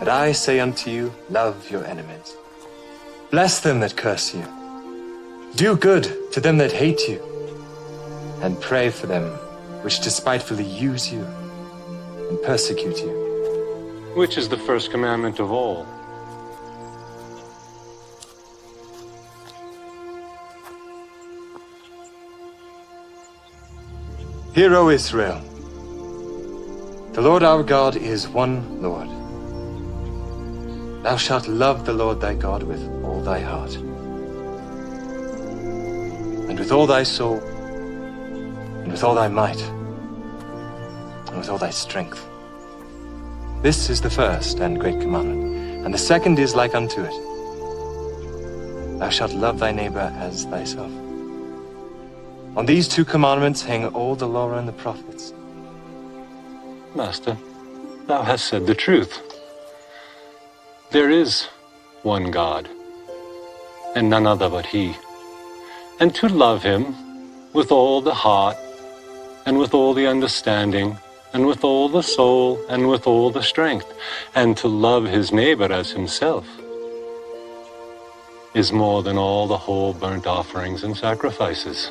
But I say unto you, love your enemies. Bless them that curse you. Do good to them that hate you. And pray for them which despitefully use you and persecute you. Which is the first commandment of all? Hear, O Israel, the Lord our God is one Lord. Thou shalt love the Lord thy God with all thy heart, and with all thy soul, and with all thy might, and with all thy strength. This is the first and great commandment, and the second is like unto it. Thou shalt love thy neighbor as thyself. On these two commandments hang all the law and the prophets. Master, thou hast said the truth. There is one God, and none other but He. And to love Him with all the heart, and with all the understanding, and with all the soul, and with all the strength, and to love his neighbor as himself, is more than all the whole burnt offerings and sacrifices.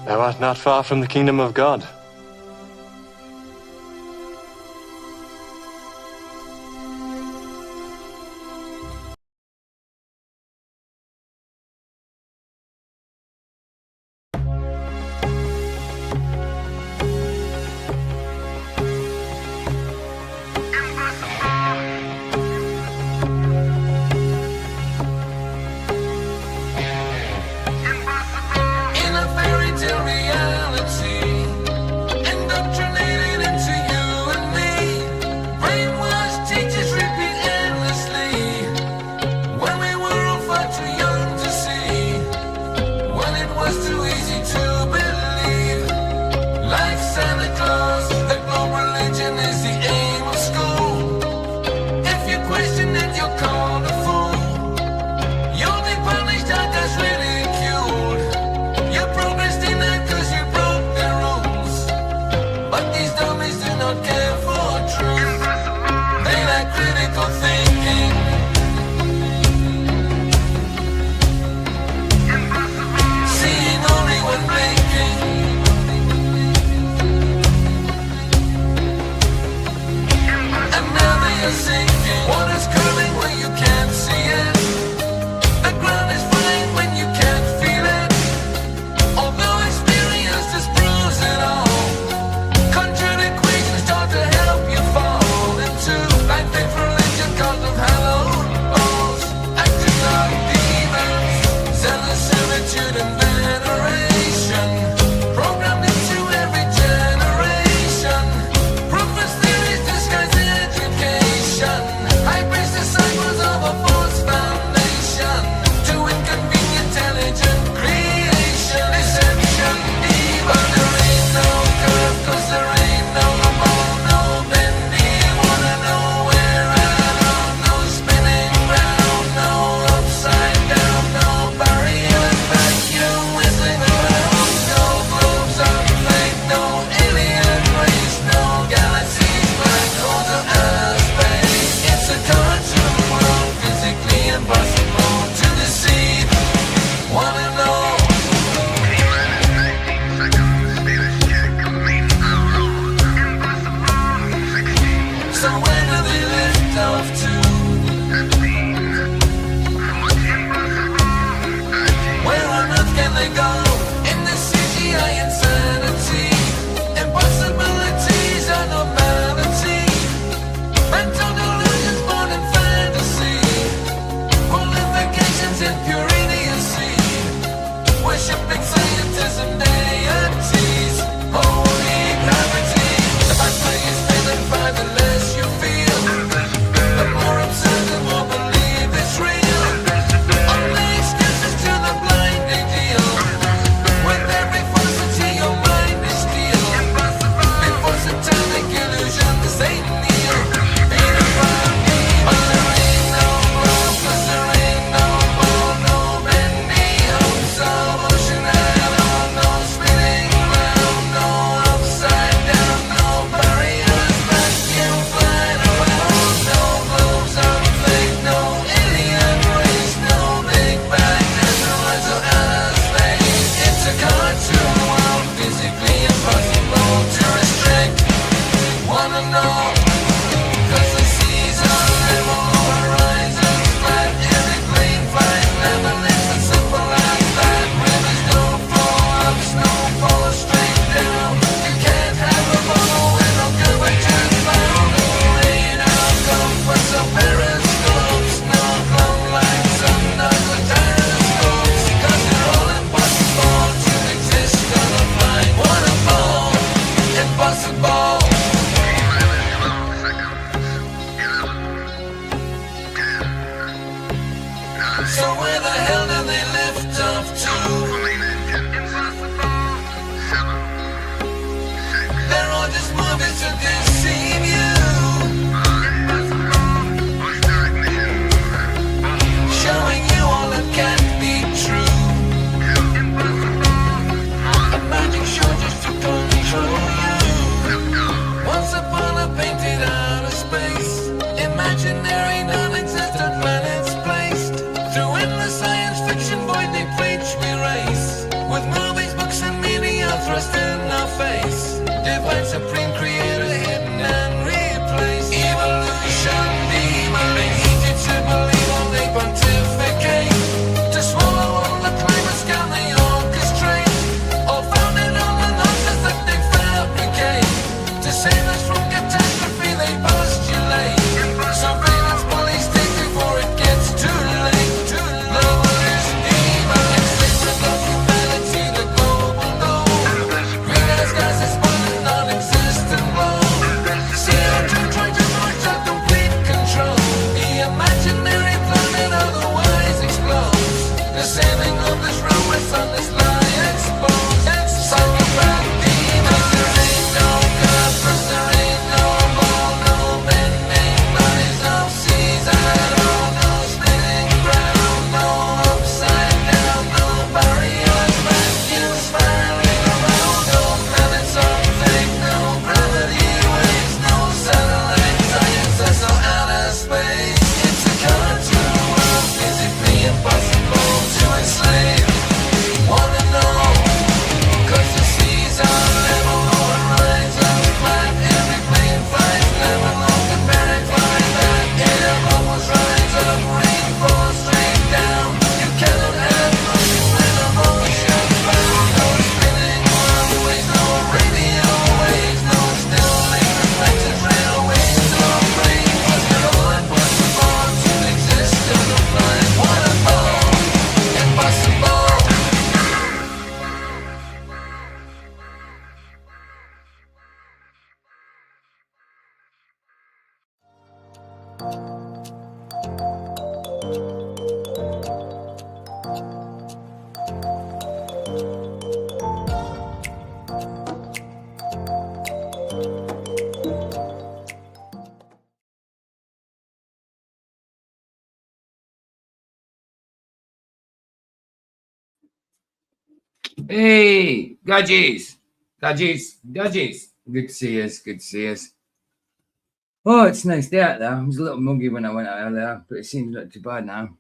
Thou art not far from the kingdom of God. The more absurd, the more believable. So where the hell do they lift off to? They're all just movies to deceive you, showing you all that can't be true. A magic show just to control you. Once upon a painted outer space, imaginary non-existent planets placed through endless science fiction void they preach we race, with movies, books and media thrust in our face. Divine supreme creator hidden and replaced. Evolution demon, they need you to believe all they pontificate, to swallow all the climate scam they orchestrate, all founded on the nonsense that they fabricate, to save us from catastrophe they postulate. Surveillance police take before it gets too late. Globalist demon, enslavement of humanity, the global goal. Greenhouse gases burning non-existent globe. CO2 trying to push out complete control. The imaginary planet otherwise explodes. The saving of this realm with on this lie exposed. Psychopath demon, there ain't no purpose, there ain't no ball, no bending bodies, no seas at all, no spinning ground, no upside down, no barriers, vacuum spiraling around, no planets are fake, no gravity waves, no satellite science, there's no outer space. It's a cartoon world, physically impossible to enslave. Wanna know? 'Cause the seas are level, no one rides up flat. Every plane flies level, no comparing flying back. Air bubbles rise up, rain falls straight down. You cannot have motion when a motion bound. No spinning runways, no radio waves, no still lane reflected railways, no rain. Was it all impossible to exist on the planet? What a ball, impossible. Hey, Gadgies. Good to see you. Good to see you. Oh, it's a nice day out there. I was a little muggy when I went out earlier, but it seems not too bad now.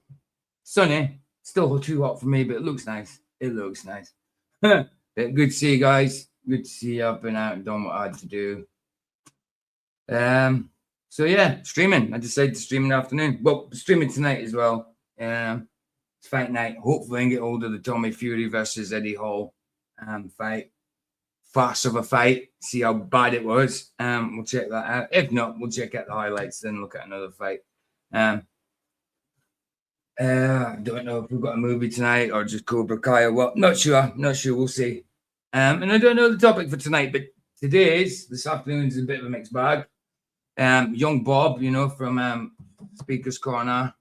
Sunny. Still too hot for me, but it looks nice. It looks nice. But good to see you guys. Good to see you. I've been out and done what I had to do. So yeah, streaming. I decided to stream in the afternoon. Well, streaming tonight as well. It's fight night. Hopefully I can get hold of the Tommy Fury versus Eddie Hall fight. Farce of a fight. See how bad it was. We'll check that out. If not, we'll check out the highlights, then look at another fight. I don't know if we've got a movie tonight or just Cobra Kai or what. Not sure. We'll see. And I don't know the topic for tonight, but this afternoon is a bit of a mixed bag. Young Bob, from Speaker's Corner,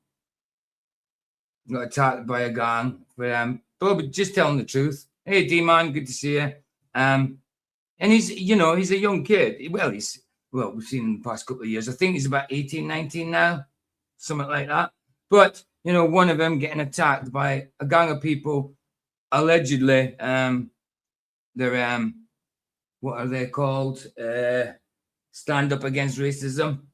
got attacked by a gang. But Bob, just telling the truth. Hey, D-Man, good to see you. And he's a young kid. Well, we've seen him in the past couple of years. I think he's about 18, 19 now, something like that. But, one of them getting attacked by a gang of people, allegedly. They're, what are they called? Stand Up Against Racism.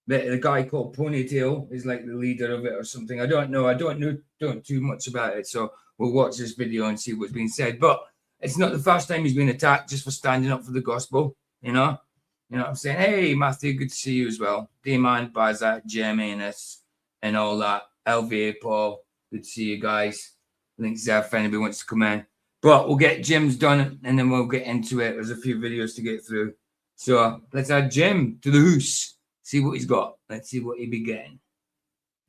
The guy called Ponytail is like the leader of it or something. I don't know. I don't know too much about it. So we'll watch this video and see what's being said. But it's not the first time he's been attacked just for standing up for the gospel. You know what I'm saying? Hey, Matthew, good to see you as well. D-Man, Baza, Jermaine, and all that. LVA, Paul, good to see you guys. Links there if anybody wants to come in. But we'll get Jim's done and then we'll get into it. There's a few videos to get through. So let's add Jim to the hoose. See what he's got. Let's see what he be getting.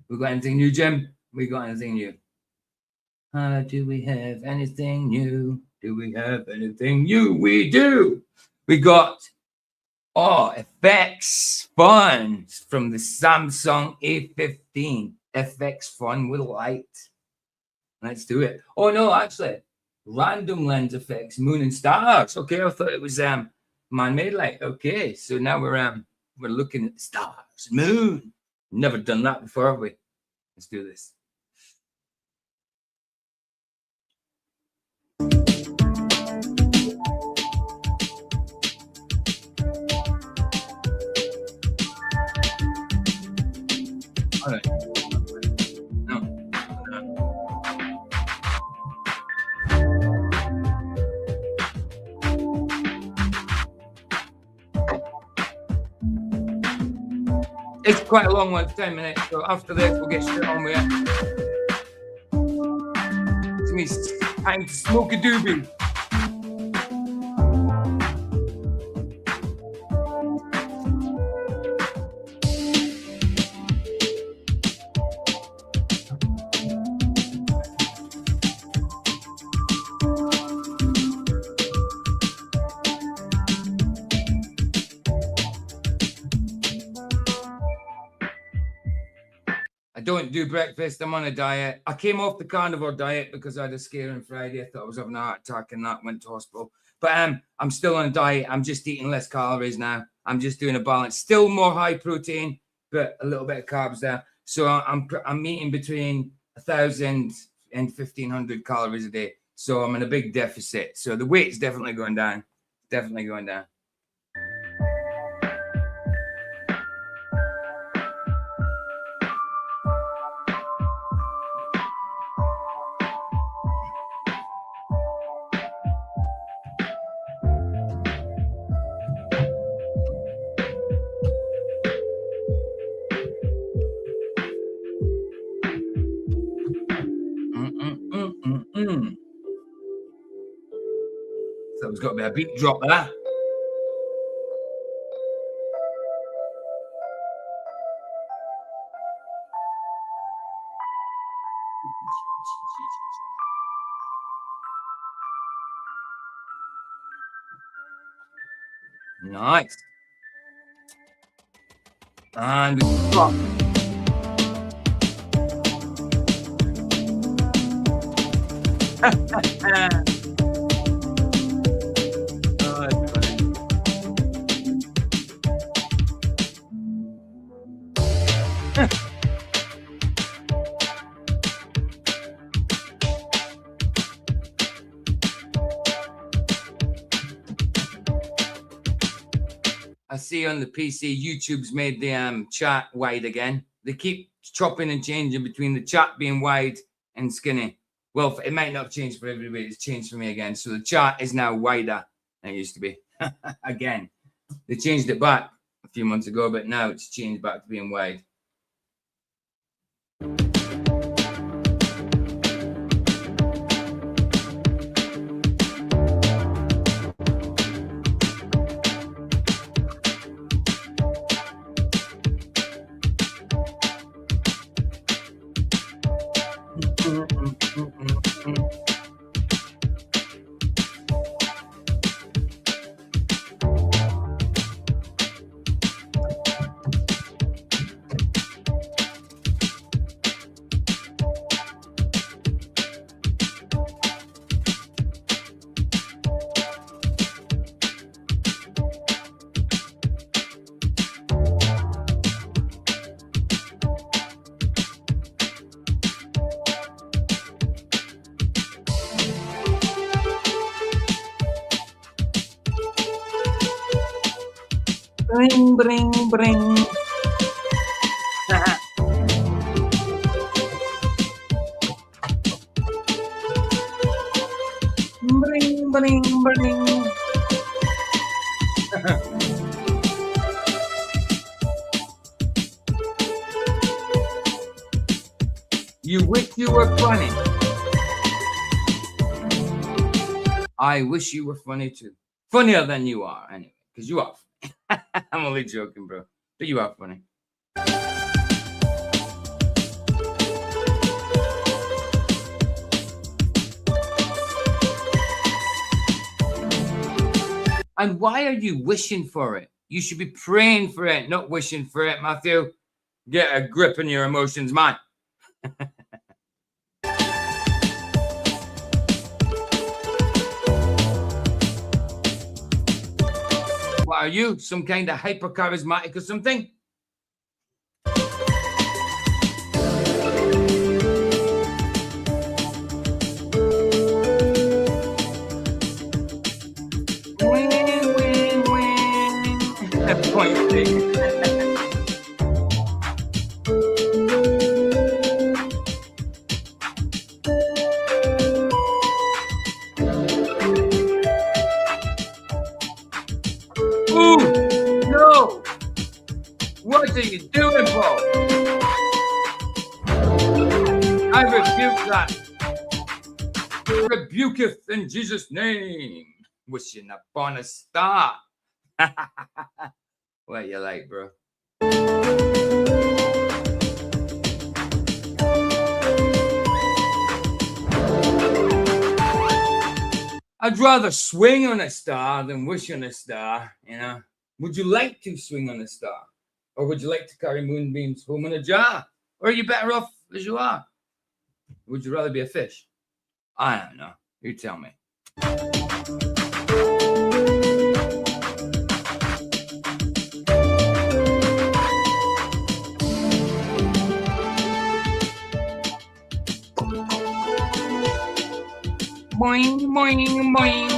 We got anything new, Jim? We got anything new? Do we have anything new? Do we have anything new? We do. We got effects fun from the Samsung A15. FX fun with light. Let's do it. Oh no, actually, random lens effects, moon and stars. Okay, I thought it was man-made light. Okay, so now we're looking at the stars, moon. Never done that before, have we? Let's do this. All right. No. It's quite a long one, 10 minutes. So after this, we'll get straight on with it. It's time to smoke a doobie. I don't do breakfast. I'm on a diet. I came off the carnivore diet because I had a scare on Friday. I thought I was having a heart attack and that, went to hospital. But I'm still on a diet. I'm just eating less calories now. I'm just doing a balance. Still more high protein, but a little bit of carbs there. So I'm eating between 1,000 and 1,500 calories a day. So I'm in a big deficit. So the weight's definitely going down. Definitely going down. So there's got to be a beat drop there. Nice. And drop. I see on the PC, YouTube's made the chat wide again. They keep chopping and changing between the chat being wide and skinny. Well, it might not change for everybody. It's changed for me again. So the chat is now wider than it used to be. Again, they changed it back a few months ago, but now it's changed back to being wide. Bring, bring, bring. Bring, bring, bring. You wish you were funny. I wish you were funny too. Funnier than you are, anyway, because you are funny. I'm only joking, bro. But you are funny. And why are you wishing for it? You should be praying for it, not wishing for it, Matthew. Get a grip on your emotions, man. What are you? Some kind of hyper charismatic or something? Point thing. Ooh, no! What are you doing, Paul? I rebuke that. Rebuketh in Jesus' name. Wishing upon a star. What you like, bro? I'd rather swing on a star than wish on a star, you know. Would you like to swing on a star? Or would you like to carry moonbeams home in a jar? Or are you better off as you are? Would you rather be a fish? I don't know. You tell me. Boing, boing, boing.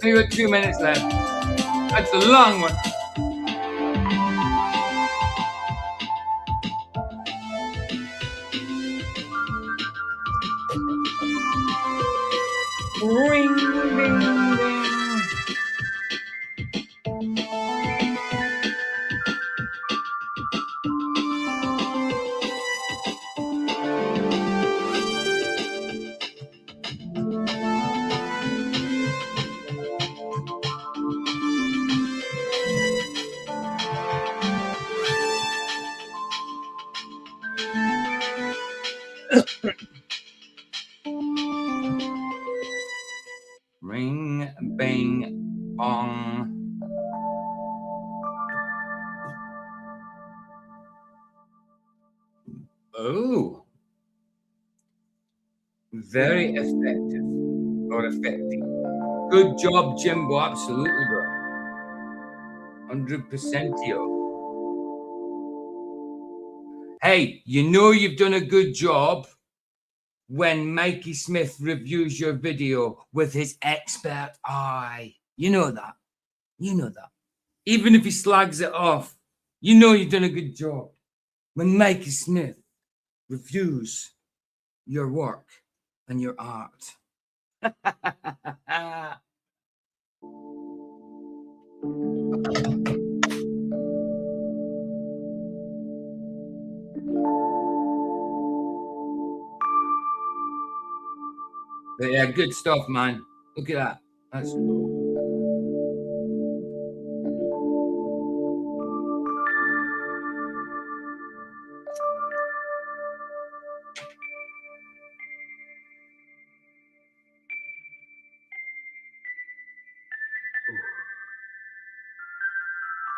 We got 2 minutes left. That's a long one. Ring, ding, ding. Ring, bang, bong. Oh, Very effective or effective. Good job, Jimbo. Absolutely, bro. 100% yo. Hey, you know you've done a good job when Mikey Smith reviews your video with his expert eye. You know that. You know that. Even if he slags it off, you know you've done a good job when Mikey Smith reviews your work and your art. But yeah, good stuff, man. Look at that. That's cool.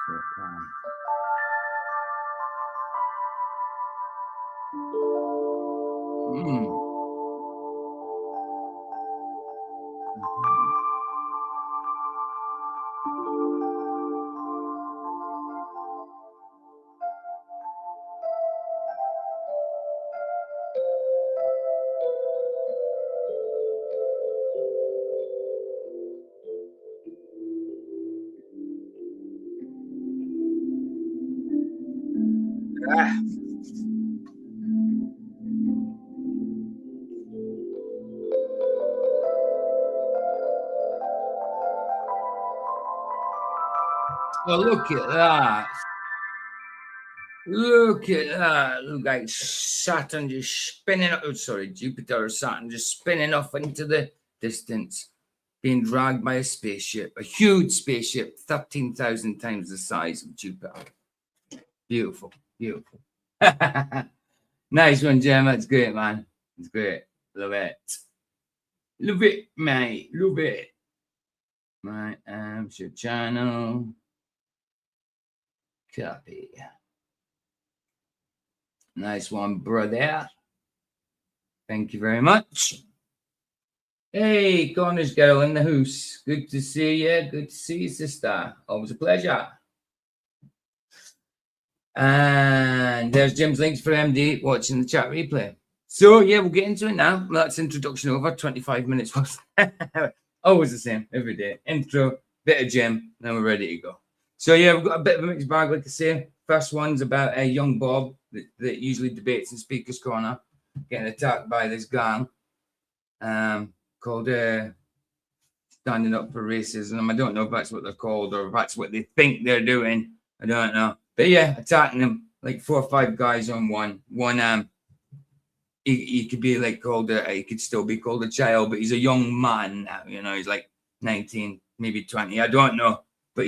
So calm. Mm. Ah. Well, look at that. Look at that. Look like Saturn just spinning up. Oh, sorry, Jupiter or Saturn just spinning off into the distance, being dragged by a spaceship, a huge spaceship, 13,000 times the size of Jupiter. Beautiful, beautiful. Nice one, Jim. That's great, man. It's great. Love it. Love it, mate. Love it. My your channel. Copy. Nice one, brother. Thank you very much. Hey, Connor's girl in the house. Good to see you. Good to see you, sister. Always a pleasure. And there's Jim's links for MD watching the chat replay. So, yeah, we'll get into it now. That's introduction over. 25 minutes worth. Always the same every day. Intro, bit of Jim, then we're ready to go. So, yeah, we've got a bit of a mixed bag, like I say. First one's about a young Bob that usually debates in Speaker's Corner, getting attacked by this gang called Standing Up for Racism. I don't know if that's what they're called or if that's what they think they're doing. I don't know. But yeah, attacking him like 4 or 5 guys on one. He could be like called he could still be called a child, but he's a young man now. You know, he's like 19, maybe 20. I don't know, but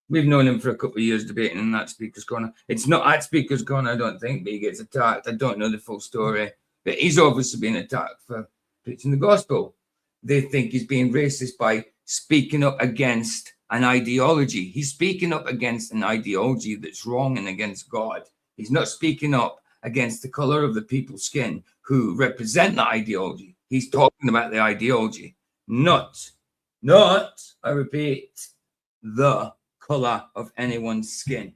we've known him for a couple of years debating in that Speaker's Corner. It's not at Speaker's Corner, I don't think, but he gets attacked. I don't know the full story, but he's obviously been attacked for preaching the gospel. They think he's being racist by speaking up against an ideology. He's speaking up against an ideology that's wrong and against God. He's not speaking up against the color of the people's skin who represent the ideology. He's talking about the ideology, not, I repeat, the color of anyone's skin.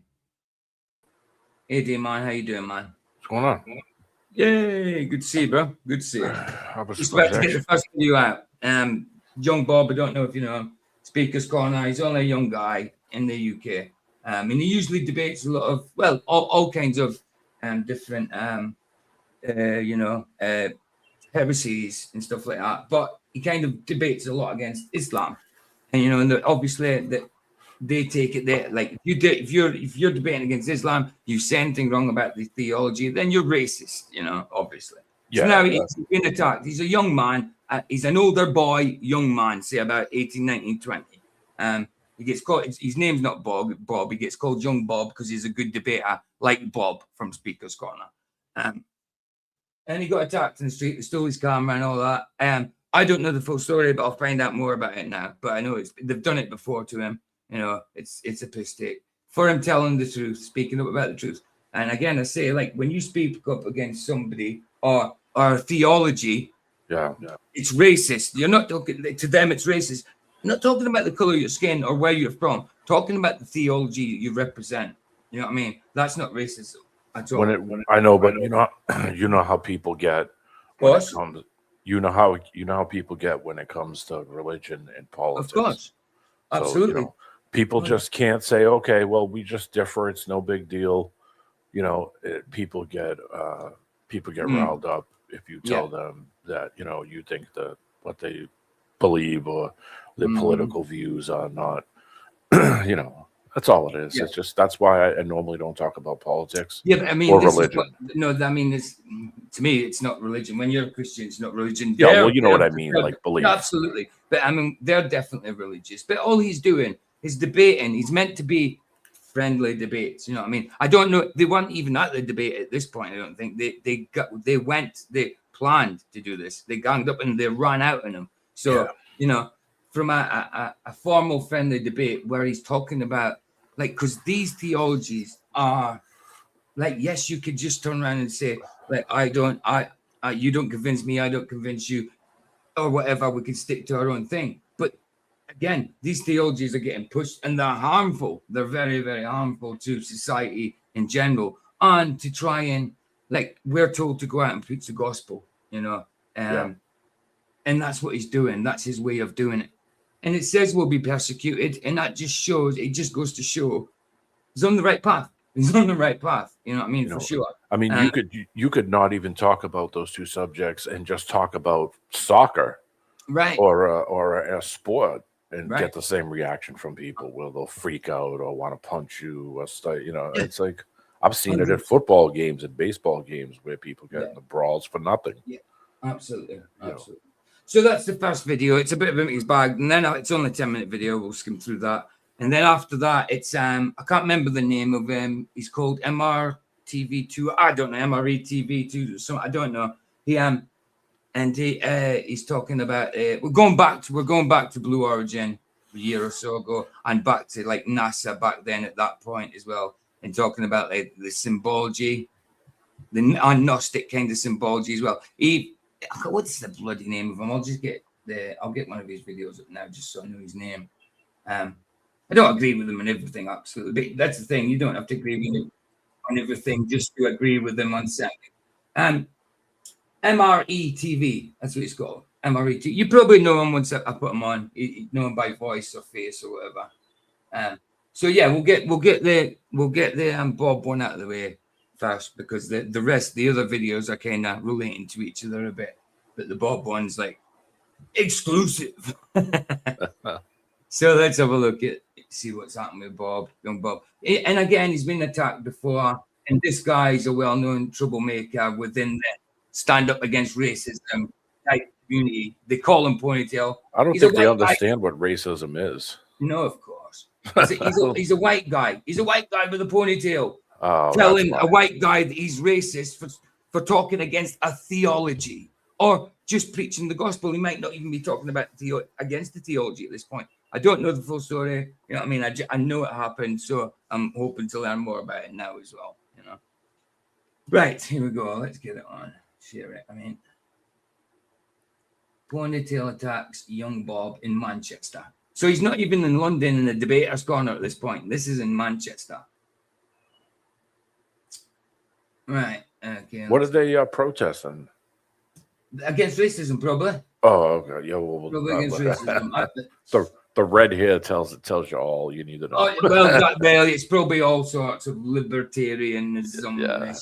Hey, D-Man, how you doing, man? What's going on? Yay, good to see you, bro. Good to see you. I was Just about to get the first video out. Young Bob, I don't know if you know him. Speaker's Corner. He's only a young guy in the UK. And he usually debates a lot of, well, all kinds of different, heresies and stuff like that. But he kind of debates a lot against Islam. And, you know, and obviously that they take it there. Like if you're debating against Islam, you say anything wrong about the theology, then you're racist, you know, obviously. Yeah, so now he's been attacked. He's a young man. He's an older boy, young man, say about 18, 19, 20. He gets called, his name's not Bob. He gets called Young Bob because he's a good debater, like Bob from Speaker's Corner. And he got attacked in the street. They stole his camera and all that. I don't know the full story, but I'll find out more about it now. But I know they've done it before to him. You know, it's a piss take for him telling the truth, speaking up about the truth. And again, I say, like, when you speak up against somebody or theology, Yeah. It's racist. You're not talking to them. It's racist. You're not talking about the color of your skin or where you're from. Talking about the theology you represent. You know what I mean? That's not racism at all. I know, but you know how people get when it Course. comes. You know how people get when it comes to religion and politics. Of course, absolutely. So, people just can't say, okay, well, we just differ. It's no big deal. People get riled up if you tell them that you think that what they believe or their political views are not. That's all it is. Yeah. It's just that's why I normally don't talk about politics. Yeah, but I mean, or this religion. to me, it's not religion. When you're a Christian, it's not religion. Yeah, well, you know what I mean, like belief. Absolutely. But I mean, they're definitely religious. But all he's doing is debating. He's meant to be friendly debates. You know what I mean? I don't know. They weren't even at the debate at this point. I don't think they planned to do this. They ganged up and they ran out on him. So from a formal friendly debate where he's talking about because these theologies are yes, you could just turn around and say you don't convince me, I don't convince you, or whatever. We can stick to our own thing. But again, these theologies are getting pushed and they're harmful. They're very, very harmful to society in general. And to try and we're told to go out and preach the gospel, and that's what he's doing. That's his way of doing it. And it says we'll be persecuted, and that just goes to show he's on the right path. He's on the right path. You know what I mean? For sure. I mean, you could not even talk about those two subjects and just talk about soccer, right? Or a sport and get the same reaction from people. Where they'll freak out or want to punch you or stuff. It's like I've seen it at football games and baseball games where people get in the brawls for nothing. Yeah, absolutely. So that's the first video. It's a bit of a mixed bag, and then it's only a 10-minute video. We'll skim through that, and then after that, it's I can't remember the name of him. He's called MRTV2. I don't know, MRETV2. So I don't know. He's talking about we're going back to Blue Origin a year or so ago, and back to NASA back then at that point as well, and talking about the symbology, the agnostic kind of symbology as well. What's the bloody name of him? I'll get one of his videos up now just so I know his name. I don't agree with him on everything, absolutely. But that's the thing, you don't have to agree with him on everything just to agree with them on something. MRETV, that's what it's called. MRET. You probably know him once I put him on. You know him by voice or face or whatever. So yeah, we'll get the Bob one out of the way first, because the other videos are kind of relating to each other a bit, but the Bob one's exclusive. So let's have a look at see what's happening with young Bob. And again, he's been attacked before, and this guy is a well-known troublemaker within the stand up against racism type community. They call him Ponytail. I don't think they understand what racism is. No, of course. He's a white guy. He's a white guy with a ponytail. Oh, telling a white guy that he's racist for talking against a theology or just preaching the gospel. He might not even be talking about against the theology at this point. I don't know the full story. You know what I mean? I know it happened, so I'm hoping to learn more about it now as well. Right, here we go. Let's get it on. Share it. Ponytail attacks young Bob in Manchester. So he's not even in London in the debater's corner at this point. This is in Manchester. Right. Okay. What are they protesting? Against racism, probably. Oh, okay. Yeah, probably against racism. The red hair tells you all you need to know. Well, it's probably all sorts of libertarianism,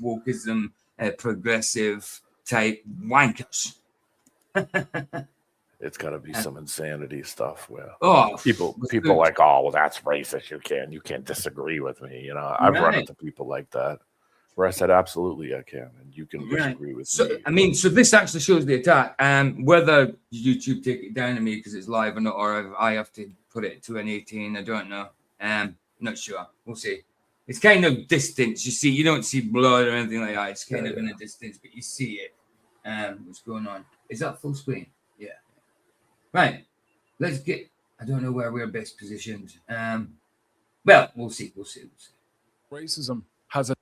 wokeism, progressive type wankers. It's got to be some insanity stuff where people like, oh, well, that's racist. You can't disagree with me. I've run into people like that where I said, absolutely, I can, and you can disagree with me. So this actually shows the attack. Whether YouTube take it down to me because it's live or not, or I have to put it to an 18, I don't know. Not sure. We'll see. It's kind of distance. You see, you don't see blood or anything like that. It's kind of in a distance, but you see it. What's going on? Is that full screen? Yeah. Right. Let's get. I don't know where we're best positioned. Well, we'll see. We'll see. Racism has a.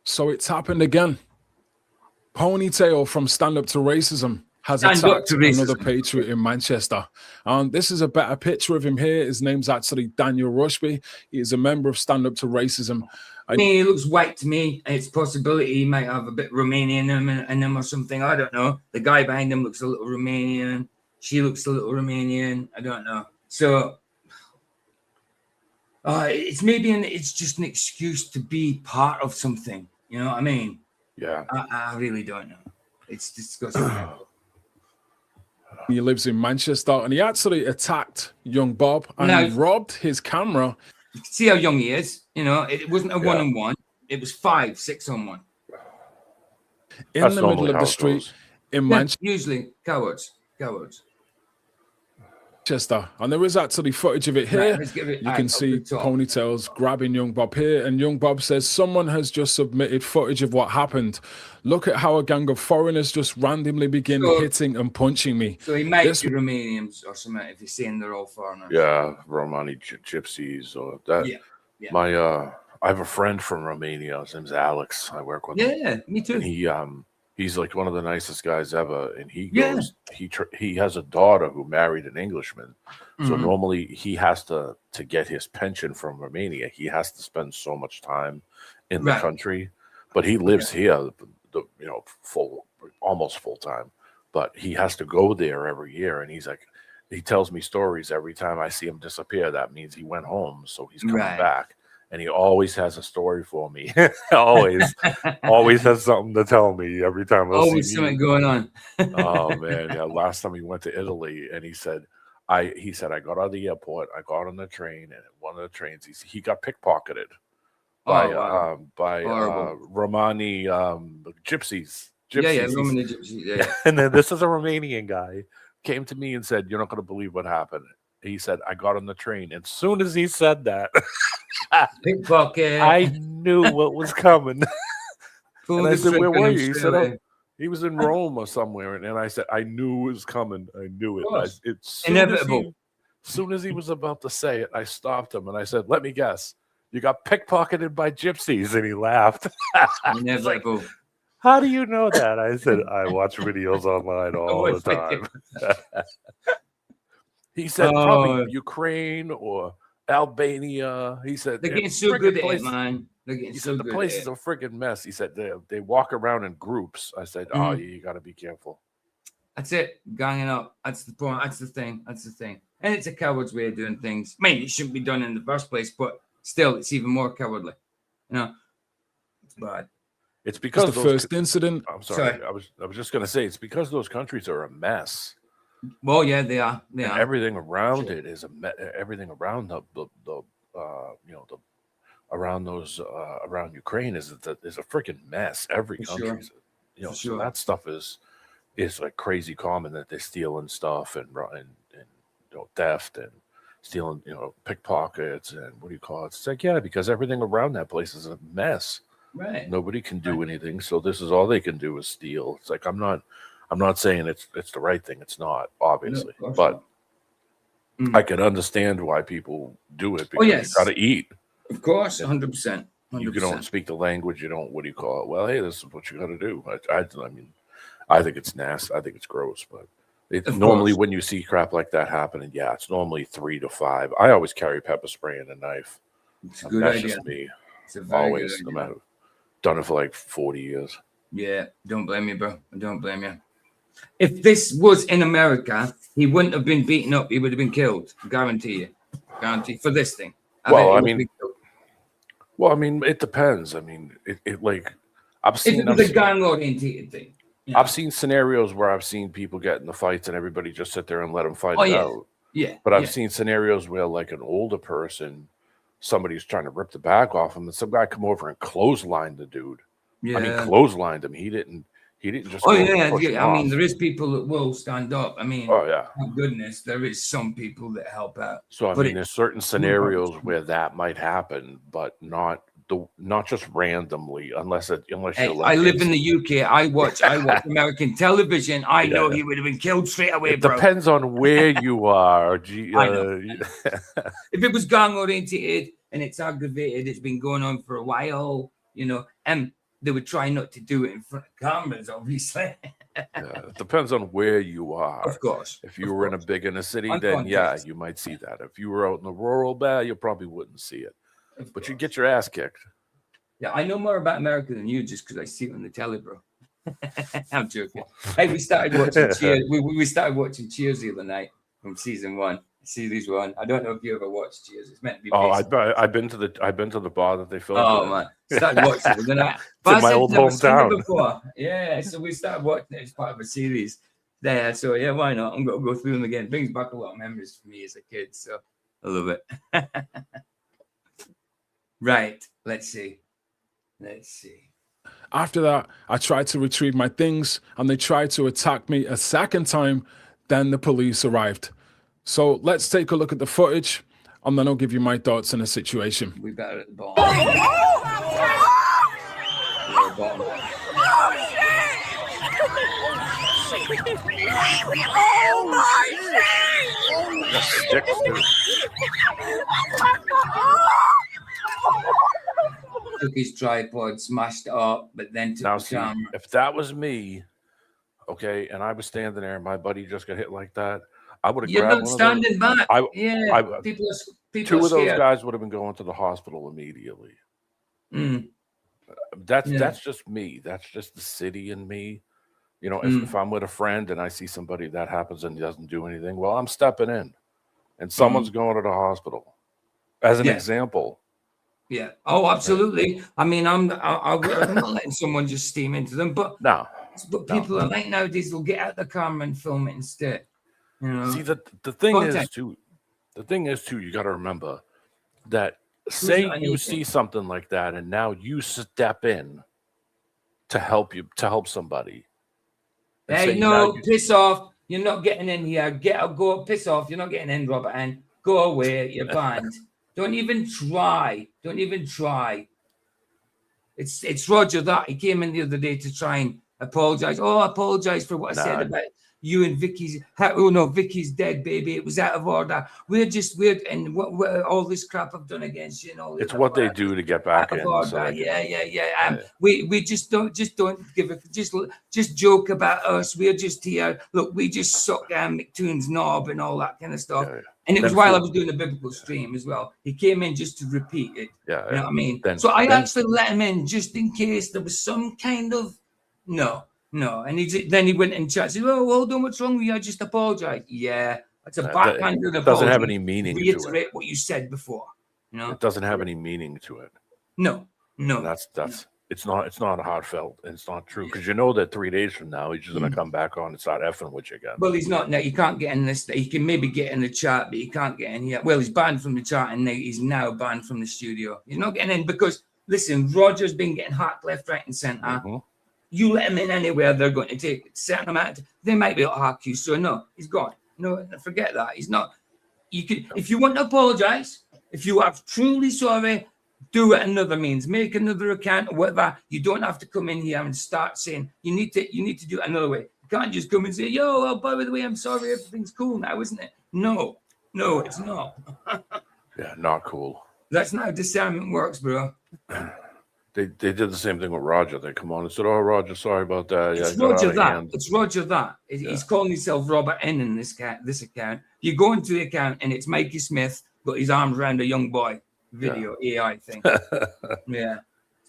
So it's happened again. Ponytail from Stand Up to Racism has Stand Up attacked to Racism. another patriot in Manchester. This is a better picture of him here. His name's actually Daniel Rushby. He is a member of Stand Up to Racism. I mean, he looks white to me. It's a possibility he might have a bit Romanian in him or something. I don't know. The guy behind him looks a little Romanian. She looks a little Romanian. I don't know. So it's it's just an excuse to be part of something. You know what I mean? Yeah. I really don't know. It's disgusting. He lives in Manchester, and he actually attacked young Bob and robbed his camera. You can see how young he is. You know, it wasn't a 1-on-1. It was 5, 6-on-1. In the middle of the street in Manchester. Usually, cowards. Manchester, and there is actually footage of it here. You can see Ponytails grabbing young Bob here, and young Bob says someone has just submitted footage of what happened. Look at how a gang of foreigners just randomly begin hitting and punching me. So he might be Romanians or something if he's saying they're all foreigners. Yeah, Romani gypsies or that. Yeah. I have a friend from Romania. His name's Alex. I work with him. Yeah, me too. And he's like one of the nicest guys ever, and he goes. He has a daughter who married an Englishman, so normally he has to get his pension from Romania. He has to spend so much time in the country, but he lives here, almost full time. But he has to go there every year, and he's like, he tells me stories every time I see him disappear. That means he went home, so he's coming back. And he always has a story for me. always has something to tell me every time. Always something going on. Oh man, yeah. Last time he went to Italy, and he said, I got out of the airport, I got on the train, and at one of the trains, he got pickpocketed by Romani gypsies. Yeah, Romani gypsies. Yeah. And then this is a Romanian guy came to me and said, "You're not going to believe what happened." He said, "I got on the train." As soon as he said that, pickpocket. I knew what was coming. And I said, "Where were you?" He said, he was in Rome or somewhere. And I said, "I knew it was coming. I knew it." It's inevitable. As soon as he was about to say it, I stopped him and I said, "Let me guess. You got pickpocketed by gypsies." And he laughed. Inevitable. Like, how do you know that? I said, "I watch videos online all the time." He said, probably Ukraine or Albania. He said, they're getting so good at it, man. He said, the place is a freaking mess. He said, they walk around in groups. I said, oh, you got to be careful. That's it. Ganging up. That's the point. That's the thing. And it's a coward's way of doing things. I mean, it shouldn't be done in the first place, but still, it's even more cowardly. You know, it's bad. It's because the first incident. I'm sorry. I was just going to say, it's because those countries are a mess. Well, yeah, they are. And everything around it is everything around around Ukraine is a freaking mess. Every country, so that stuff is like crazy common that they're stealing stuff and theft and stealing, pickpockets and what do you call it? It's like, yeah, because everything around that place is a mess. Right. Nobody can do anything, so this is all they can do is steal. It's like I'm not saying it's the right thing. It's not, obviously, but I can understand why people do it because you got to eat. Of course, 100%. You don't speak the language. You don't. What do you call it? Well, hey, this is what you got to do. I mean, I think it's nasty. I think it's gross. But normally when you see crap like that happening, it's normally 3 to 5. I always carry pepper spray and a knife. It's a good That's idea. just me. It's a very Always, good no idea. matter. Done it for like 40 years. Yeah, don't blame me, bro. I don't blame you. If this was in America, he wouldn't have been beaten up. He would have been killed. Guarantee you. Guarantee for this thing. Well, I mean, it depends. I mean, it like I've seen. If it was a gang-oriented thing. You know? I've seen scenarios where I've seen people get in the fights and everybody just sit there and let them fight it out. Yeah. But I've seen scenarios where, like, an older person, somebody's trying to rip the bag off him, and some guy come over and clothesline the dude. Yeah. I mean, clotheslined him. He didn't just. I mean, there is people that will stand up. I mean, thank goodness, there is some people that help out. So I mean, there's certain scenarios where that might happen, but not just randomly, unless you're like. I live in the UK. I watch American television. I know he would have been killed straight away. It depends on where you are. If it was gang oriented and it's aggravated, it's been going on for a while. they would try not to do it in front of cameras, obviously. It depends on where you are. Of course. If you were in a big inner city, On then yeah, context. you might see that. If you were out in the rural bit, you probably wouldn't see it. But you get your ass kicked. Yeah, I know more about America than you just because I see it on the telly, bro. I'm joking. Hey, we started watching Cheers. We started watching Cheers the other night from season 1. Series 1. I don't know if you ever watched Cheers. It's meant to be. I've been to the bar that they filmed. Oh man, started watching it. It's in my old hometown. Before. Yeah, so we started watching it as part of a series there. So yeah, why not? I'm gonna go through them again. It brings back a lot of memories for me as a kid. So I love it. Right. Let's see. After that, I tried to retrieve my things and they tried to attack me a second time. Then the police arrived. So let's take a look at the footage and then I'll give you my thoughts on the situation. We better at the bottom. Oh my Took his tripod, smashed it up, but then took the camera. If that was me, okay, and I was standing there and my buddy just got hit like that, I would have You're grabbed not one standing of those. back. Yeah, people two are of those scared. guys would have been going to the hospital immediately. Mm. That's just me. That's just the city in me. You know, if I'm with a friend and I see somebody that happens and he doesn't do anything, well, I'm stepping in, and someone's going to the hospital, as an example. Yeah. Oh, absolutely. I mean, I'm not letting someone just steam into them, but people are like nowadays. They'll get out the camera and film it instead. You know? See, the thing is too. You got to remember that. Say you see something like that, and now you step in to help somebody. Hey, no, piss off! You're not getting in here. Go, piss off! You're not getting in, Robert. And go away. You're banned. Don't even try. It's Roger that he came in the other day to try and apologize. Oh, I apologize for what I said about you and Vicky's. Oh no, Vicky's dead, baby. It was out of order. We're and what all this crap I've done against you and all. It's what they do to get back in. So we just don't give a just joke about us. We're just here. Look, we just suck McToon's knob and all that kind of stuff. Yeah. And it was while I was doing a biblical stream as well. He came in just to repeat it. Yeah, you know what I mean? I actually let him in just in case there was some kind of no. And then he went and chatted. Oh, hold on, what's wrong with you? I just apologize. Yeah, it's a backhanded apology. It doesn't have any meaning. Reiterate what you said before. You know, it doesn't have any meaning to it. No. And that's it's not heartfelt and it's not true because you know that 3 days from now he's just gonna come back on and start effing with you again. Well, he's not now. You can't get in this. He can maybe get in the chat, but he can't get in here. Well, he's banned from the chat and he's now banned from the studio. He's not getting in because listen, Roger's been getting hacked left, right, and center. Mm-hmm. You let him in anywhere, they're going to take a certain amount. They might be able to hack you. So no, he's gone. No, forget that. He's not. You could, if you want to apologize, if you are truly sorry, do it another means. Make another account or whatever. You don't have to come in here and start saying you need to do it another way. You can't just come and say, "Yo, well, by the way, I'm sorry. Everything's cool now, isn't it?" No, it's not. Yeah, not cool. That's not how discernment works, bro. They did the same thing with Roger. They come on and said, "Oh, Roger, sorry about that." It's Roger that. It's Roger that. He's calling himself Robert N in this account. You go into the account and it's Mikey Smith, got his arms around a young boy. Video AI thing. Yeah,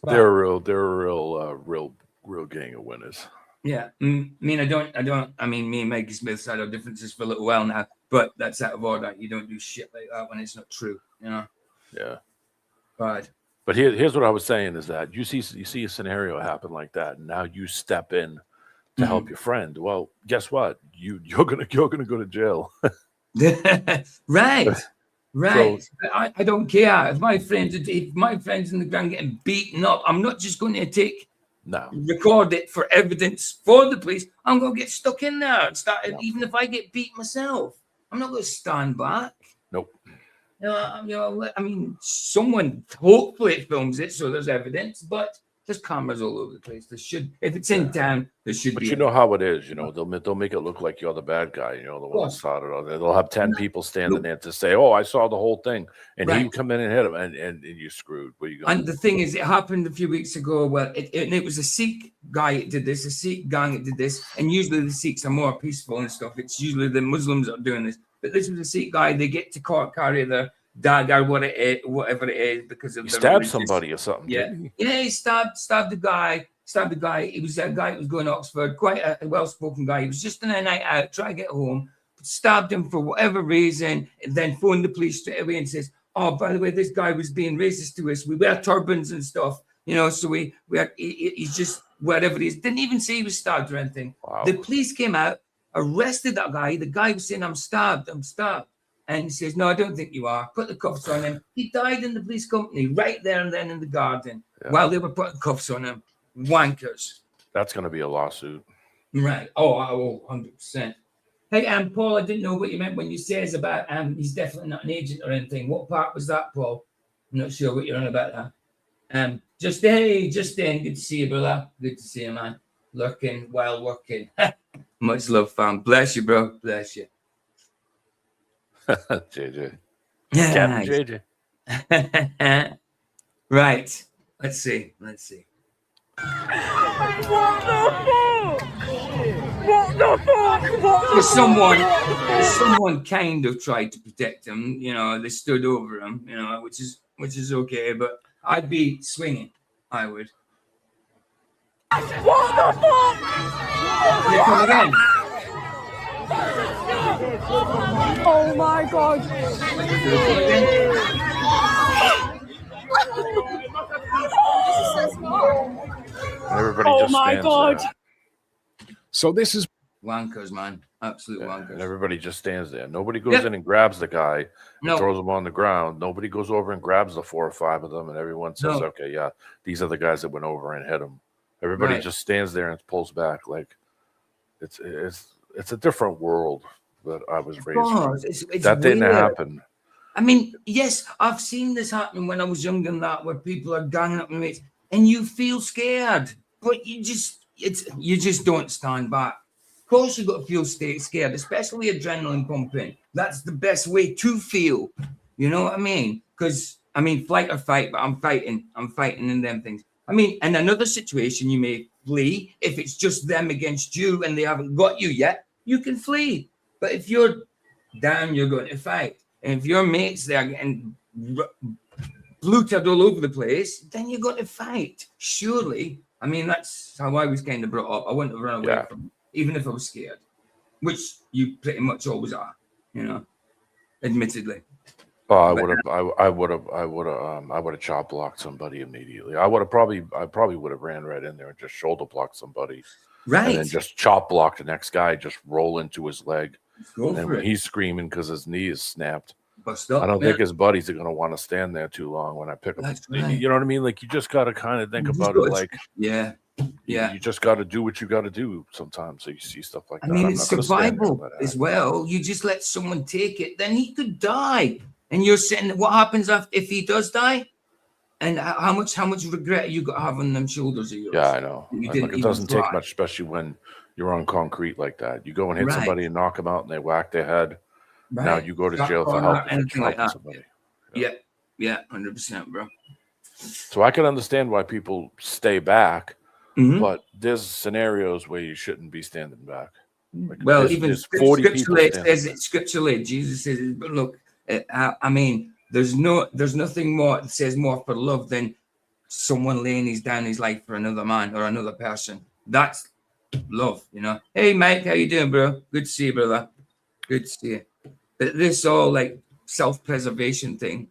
they're a real gang of winners. Yeah, I mean, me and Mikey Smith had our differences for a little while now, but that's out of order. You don't do shit like that when it's not true, you know. Yeah, right. But here's what I was saying is that you see a scenario happen like that, and now you step in to help your friend. Well, guess what? You're gonna go to jail. Right. So, I don't care if my friends in the ground getting beaten up. I'm not just going to record it for evidence for the police. I'm going to get stuck in there and start. Even if I get beat myself, I'm not going to stand back. Nope. I mean, someone hopefully films it so there's evidence, but There's cameras all over the place. There should, if it's in town, there should be. But you know how it is, you know, they'll make it look like you're the bad guy, you know, the one that started on there. They'll have 10 people standing there to say, "Oh, I saw the whole thing," and he come in and hit him, and you're screwed. What are you going? And the thing is, it happened a few weeks ago. Well, it was a Sikh guy that did this, a Sikh gang that did this, and usually the Sikhs are more peaceful and stuff. It's usually the Muslims that are doing this, but this was a Sikh guy. They get to court, carry their dagger, whatever it is, because of he stabbed somebody or something. Yeah, he stabbed the guy. He was a guy who was going to Oxford, quite a well-spoken guy. He was just on a night out, trying to get home, stabbed him for whatever reason, and then phoned the police straight away and says, "Oh, by the way, this guy was being racist to us. We wear turbans and stuff, you know, so he's just whatever it is." Didn't even say he was stabbed or anything. Wow. The police came out, arrested that guy. The guy was saying, I'm stabbed. And he says, "No, I don't think you are." Put the cuffs on him. He died in the police company right there and then in the garden while they were putting cuffs on him. Wankers. That's going to be a lawsuit. Right. Oh, 100%. Hey, Paul, I didn't know what you meant when you says about he's definitely not an agent or anything. What part was that, Paul? I'm not sure what you're on about that. Justin, good to see you, brother. Good to see you, man. Lurking while working. Much love, fam. Bless you, bro. Bless you. JJ. Yeah. Captain JJ. Right. Let's see. What the fuck? Someone kind of tried to protect him. You know, they stood over him. You know, which is okay. But I'd be swinging. I would. What the fuck? Here come again. Oh my god. Everybody oh just my god. There. So this is wankers, man. Absolute wankers. And everybody just stands there. Nobody goes in and grabs the guy and throws him on the ground. Nobody goes over and grabs the 4 or 5 of them, and everyone says, "Okay, yeah, these are the guys that went over and hit him." Everybody just stands there and pulls back. Like it's a different world that I was raised. It's that didn't happen. I mean, yes, I've seen this happen when I was younger than that, where people are ganging up on mates, and you feel scared, but you just don't stand back. Of course, you've got to feel scared, especially adrenaline pumping. That's the best way to feel. You know what I mean? Because I mean, flight or fight, but I'm fighting in them things. I mean, in another situation, you may flee if it's just them against you and they haven't got you yet. You can flee, but if you're down, you're going to fight. And if your mates there getting bluted all over the place, then you're going to fight. Surely. I mean, that's how I was kind of brought up. I wouldn't have run away from it, even if I was scared, which you pretty much always are, you know, admittedly. Oh, I would have chop blocked somebody immediately. I probably would have ran right in there and just shoulder blocked somebody. Right. And then just chop block the next guy, just roll into his leg. And when he's screaming because his knee is snapped, I don't think his buddies are going to want to stand there too long when I pick him. Right. You know what I mean? Like, you just got to kind of think about it like, you just got to do what you got to do sometimes. So you see stuff like that. I mean, it's survival as well. You just let someone take it, then he could die. And you're sitting, what happens if he does die? And how much regret you got having them shoulders of yours? Yeah, I know. Like, it doesn't take much, especially when you're on concrete like that. You go and hit somebody and knock them out and they whack their head. Right. Now you go to jail for helping somebody. Yeah, 100%, bro. So I can understand why people stay back, but there's scenarios where you shouldn't be standing back. Like, well, even scripturally, Jesus says, but look, I mean, there's nothing more that says more for love than someone laying down his life for another man or another person. That's love, you know. Hey, Mike, how you doing, bro? Good to see you, brother. Good to see you. But this all like self-preservation thing.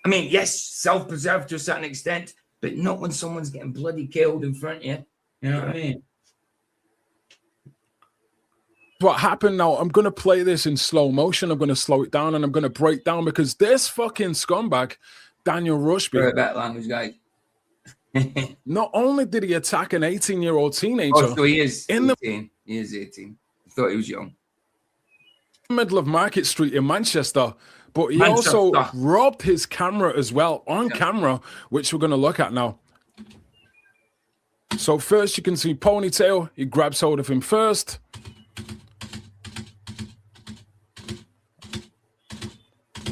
I mean, yes, self-preserve to a certain extent, but not when someone's getting bloody killed in front of you. You know what I mean? What happened now? I'm going to play this in slow motion. I'm going to slow it down and I'm going to break down because this fucking scumbag, Daniel Rushby. Sorry about language, guys. Not only did he attack an 18-year-old teenager. Oh, so he is 18. He is 18. I thought he was young. Middle of Market Street in Manchester, but he also robbed his camera as well on camera, which we're going to look at now. So first you can see Ponytail. He grabs hold of him first.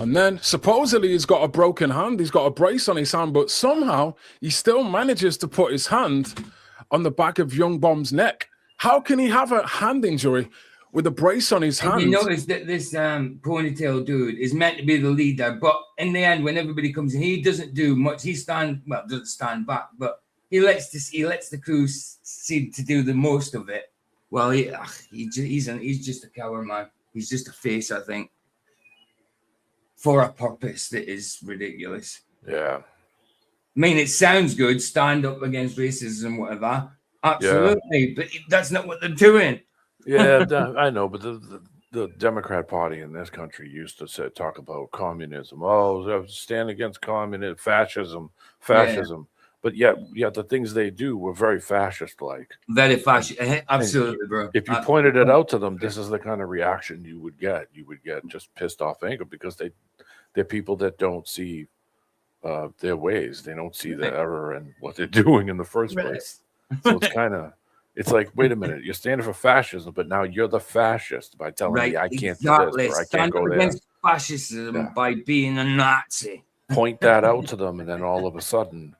And then supposedly he's got a broken hand. He's got a brace on his hand, but somehow he still manages to put his hand on the back of Young Bomb's neck. How can he have a hand injury with a brace on his hand? You notice that this Ponytail dude is meant to be the leader, but in the end, when everybody comes in, he doesn't do much. He doesn't stand back, but he lets the crew seem to do the most of it. Well, he's just a coward, man. He's just a face, I think, for a purpose that is ridiculous. Yeah. I mean, it sounds good, stand up against racism and whatever. Absolutely, but that's not what they're doing. Yeah, I know, but the Democrat Party in this country used to talk about communism. Oh, stand against communism, fascism. Yeah. But yet the things they do were very fascist-like. Very fascist, absolutely, bro. If you pointed it out to them, this is the kind of reaction you would get. You would get just pissed off anger because they're people that don't see their ways. They don't see the error in what they're doing in the first place. So it's like, wait a minute, you're standing for fascism, but now you're the fascist by telling me I can't do this or I can't go there. Against fascism by being a Nazi. Point that out to them, and then all of a sudden,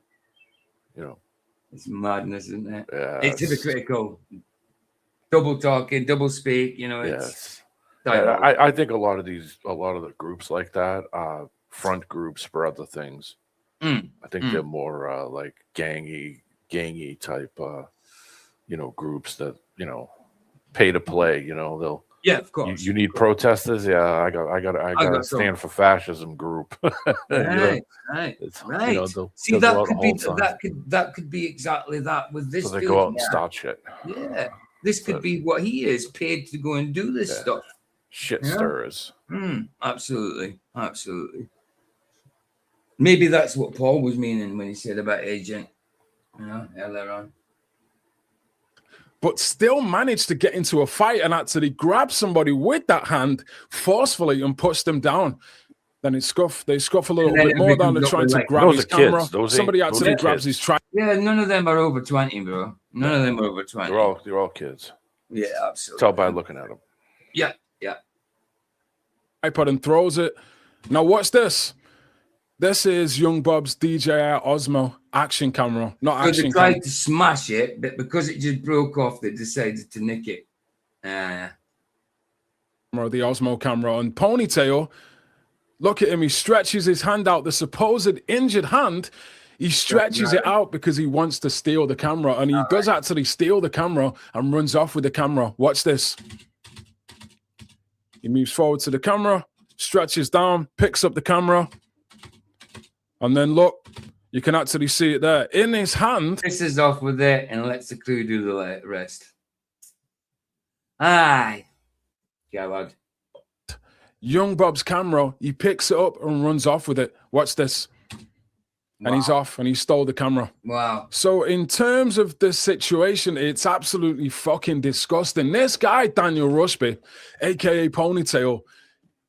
it's madness, isn't it? Yeah, it's hypocritical, double talking, double speak. It's. Yeah, I think a lot of the groups like that are front groups for other things. I think they're more like gangy type, groups that pay to play. They'll. Yeah, of course. You need protesters. Yeah, I got stand for fascism group. Right. See, that could be exactly that with this. So they go out and start shit. Yeah, this could be what he is paid to go and do this stuff. Shit stirrers. Absolutely. Maybe that's what Paul was meaning when he said about agent. Earlier on. But still managed to get into a fight and actually grab somebody with that hand forcefully and push them down. Then they scuff a little bit more down. They're trying to grab his camera. Somebody actually grabs his track. Yeah, none of them are over 20, bro. None of them are over 20. They're all kids. Yeah, absolutely. Tell by looking at them. Yeah. iPod and throws it. Now watch this. This is Young Bob's DJI Osmo action camera, not action camera. They tried to smash it, but because it just broke off, they decided to nick it. The Osmo camera. And Ponytail, look at him. He stretches his hand out, the supposed injured hand. He stretches it out because he wants to steal the camera. And he does actually steal the camera and runs off with the camera. Watch this. He moves forward to the camera, stretches down, picks up the camera. And then look, you can actually see it there in his hand. This is off with it and lets the crew do the rest. Aye. Coward. Young Bob's camera, he picks it up and runs off with it. Watch this. And he's off and he stole the camera. Wow. So in terms of this situation, it's absolutely fucking disgusting. This guy, Daniel Rushby, aka Ponytail,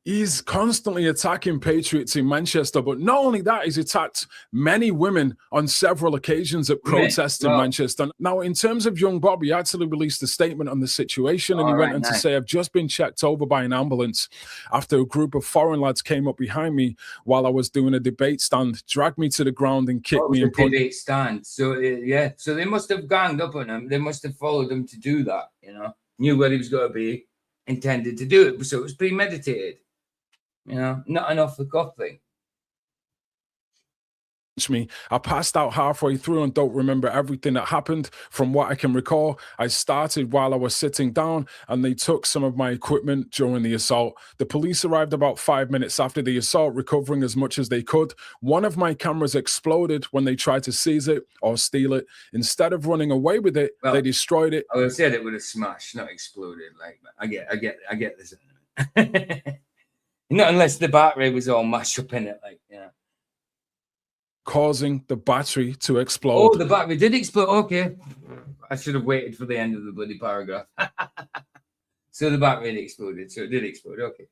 he's constantly attacking patriots in Manchester, but not only that, he's attacked many women on several occasions at protests in Manchester. Now, in terms of Young Bob, he actually released a statement on the situation, and he went on to say, I've just been checked over by an ambulance after a group of foreign lads came up behind me while I was doing a debate stand, dragged me to the ground and kicked me. Debate stand. So, so they must have ganged up on him. They must have followed him to do that, knew where he was going to be, intended to do it. So it was premeditated. Not an off the cuff thing. Me, I passed out halfway through and don't remember everything that happened. From what I can recall, I started while I was sitting down and they took some of my equipment during the assault. The police arrived about 5 minutes after the assault, recovering as much as they could. One of my cameras exploded when they tried to seize it or steal it. Instead of running away with it, they destroyed it. I would have said it would have smashed, not exploded. Like, I get this. Not unless the battery was all mashed up in it, causing the battery to explode. Oh, the battery did explode. Okay. I should have waited for the end of the bloody paragraph. So the battery exploded. So it did explode. Okay.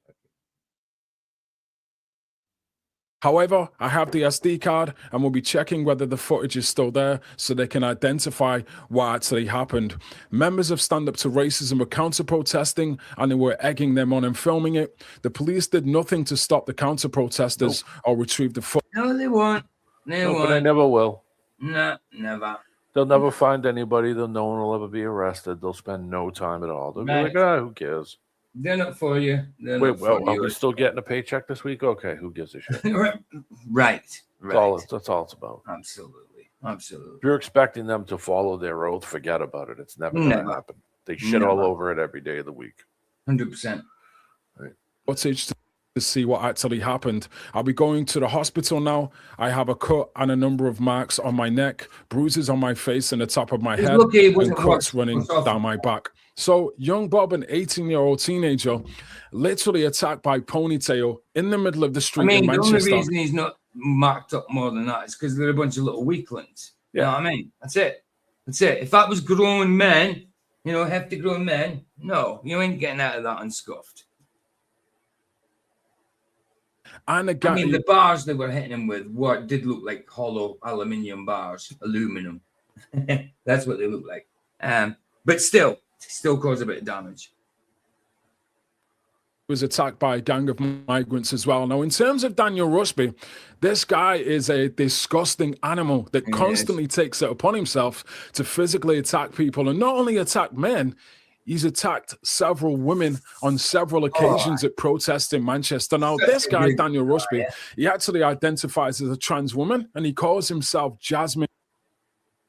However, I have the SD card and we'll be checking whether the footage is still there so they can identify what actually happened. Members of Stand Up to Racism were counter-protesting and they were egging them on and filming it. The police did nothing to stop the counter-protesters or retrieve the footage. No, they won't. They won't. But they never will. No, never. They'll never find anybody. No one will ever be arrested. They'll spend no time at all. They'll be like, who cares? They're not for you. Wait, are we still getting a paycheck this week? Okay, who gives a shit? Right. That's all it's about. Absolutely. If you're expecting them to follow their oath, forget about it. It's never going to happen. They shit all over it every day of the week. 100%. Right. Footage to see what actually happened. I'll be going to the hospital now. I have a cut and a number of marks on my neck, bruises on my face and the top of my head, and cuts running down my back. So young Bob, an 18-year-old teenager, literally attacked by Ponytail in the middle of the street in Manchester. The only reason he's not marked up more than that is because they're a bunch of little weaklings. You know what I mean? That's it. If that was grown men, hefty grown men, no, you ain't getting out of that unscuffed. And the bars they were hitting him with did look like hollow aluminium bars, aluminum. That's what they look like. But still caused a bit of damage. Was attacked by a gang of migrants as well. Now, in terms of Daniel Rusby, this guy is a disgusting animal that constantly takes it upon himself to physically attack people, and not only attack men. He's attacked several women on several occasions at protests in Manchester. Now, this guy, Daniel Rusby, he actually identifies as a trans woman, and he calls himself Jasmine.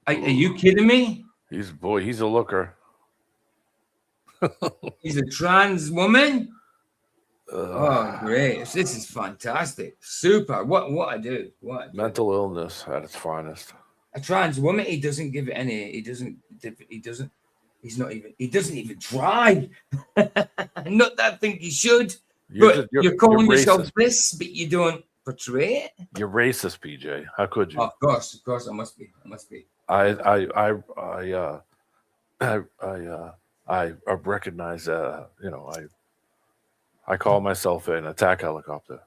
Are you kidding me? He's a looker. He's a trans woman? Oh, great. This is fantastic. Super. What I do. Mental illness at its finest. A trans woman, he doesn't give it any, he doesn't even try. Not that I think he should. You're calling yourself this, but you don't portray it. You're racist, PJ. How could you? Of course, I must be. I recognize I call myself an attack helicopter.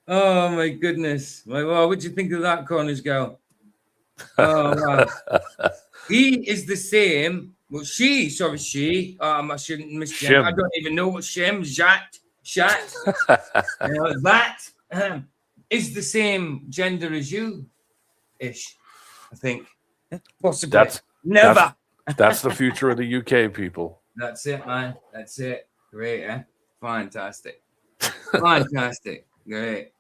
Oh my goodness. Well, what'd you think of that, Cornish girl? Oh wow. He is the same. Well, she. I shouldn't misgender. I don't even know what Shem, Shat. That is the same gender as you, ish. I think. Possibly. That's the future of the UK people. That's it, man. That's it. Great, eh? Fantastic. Great.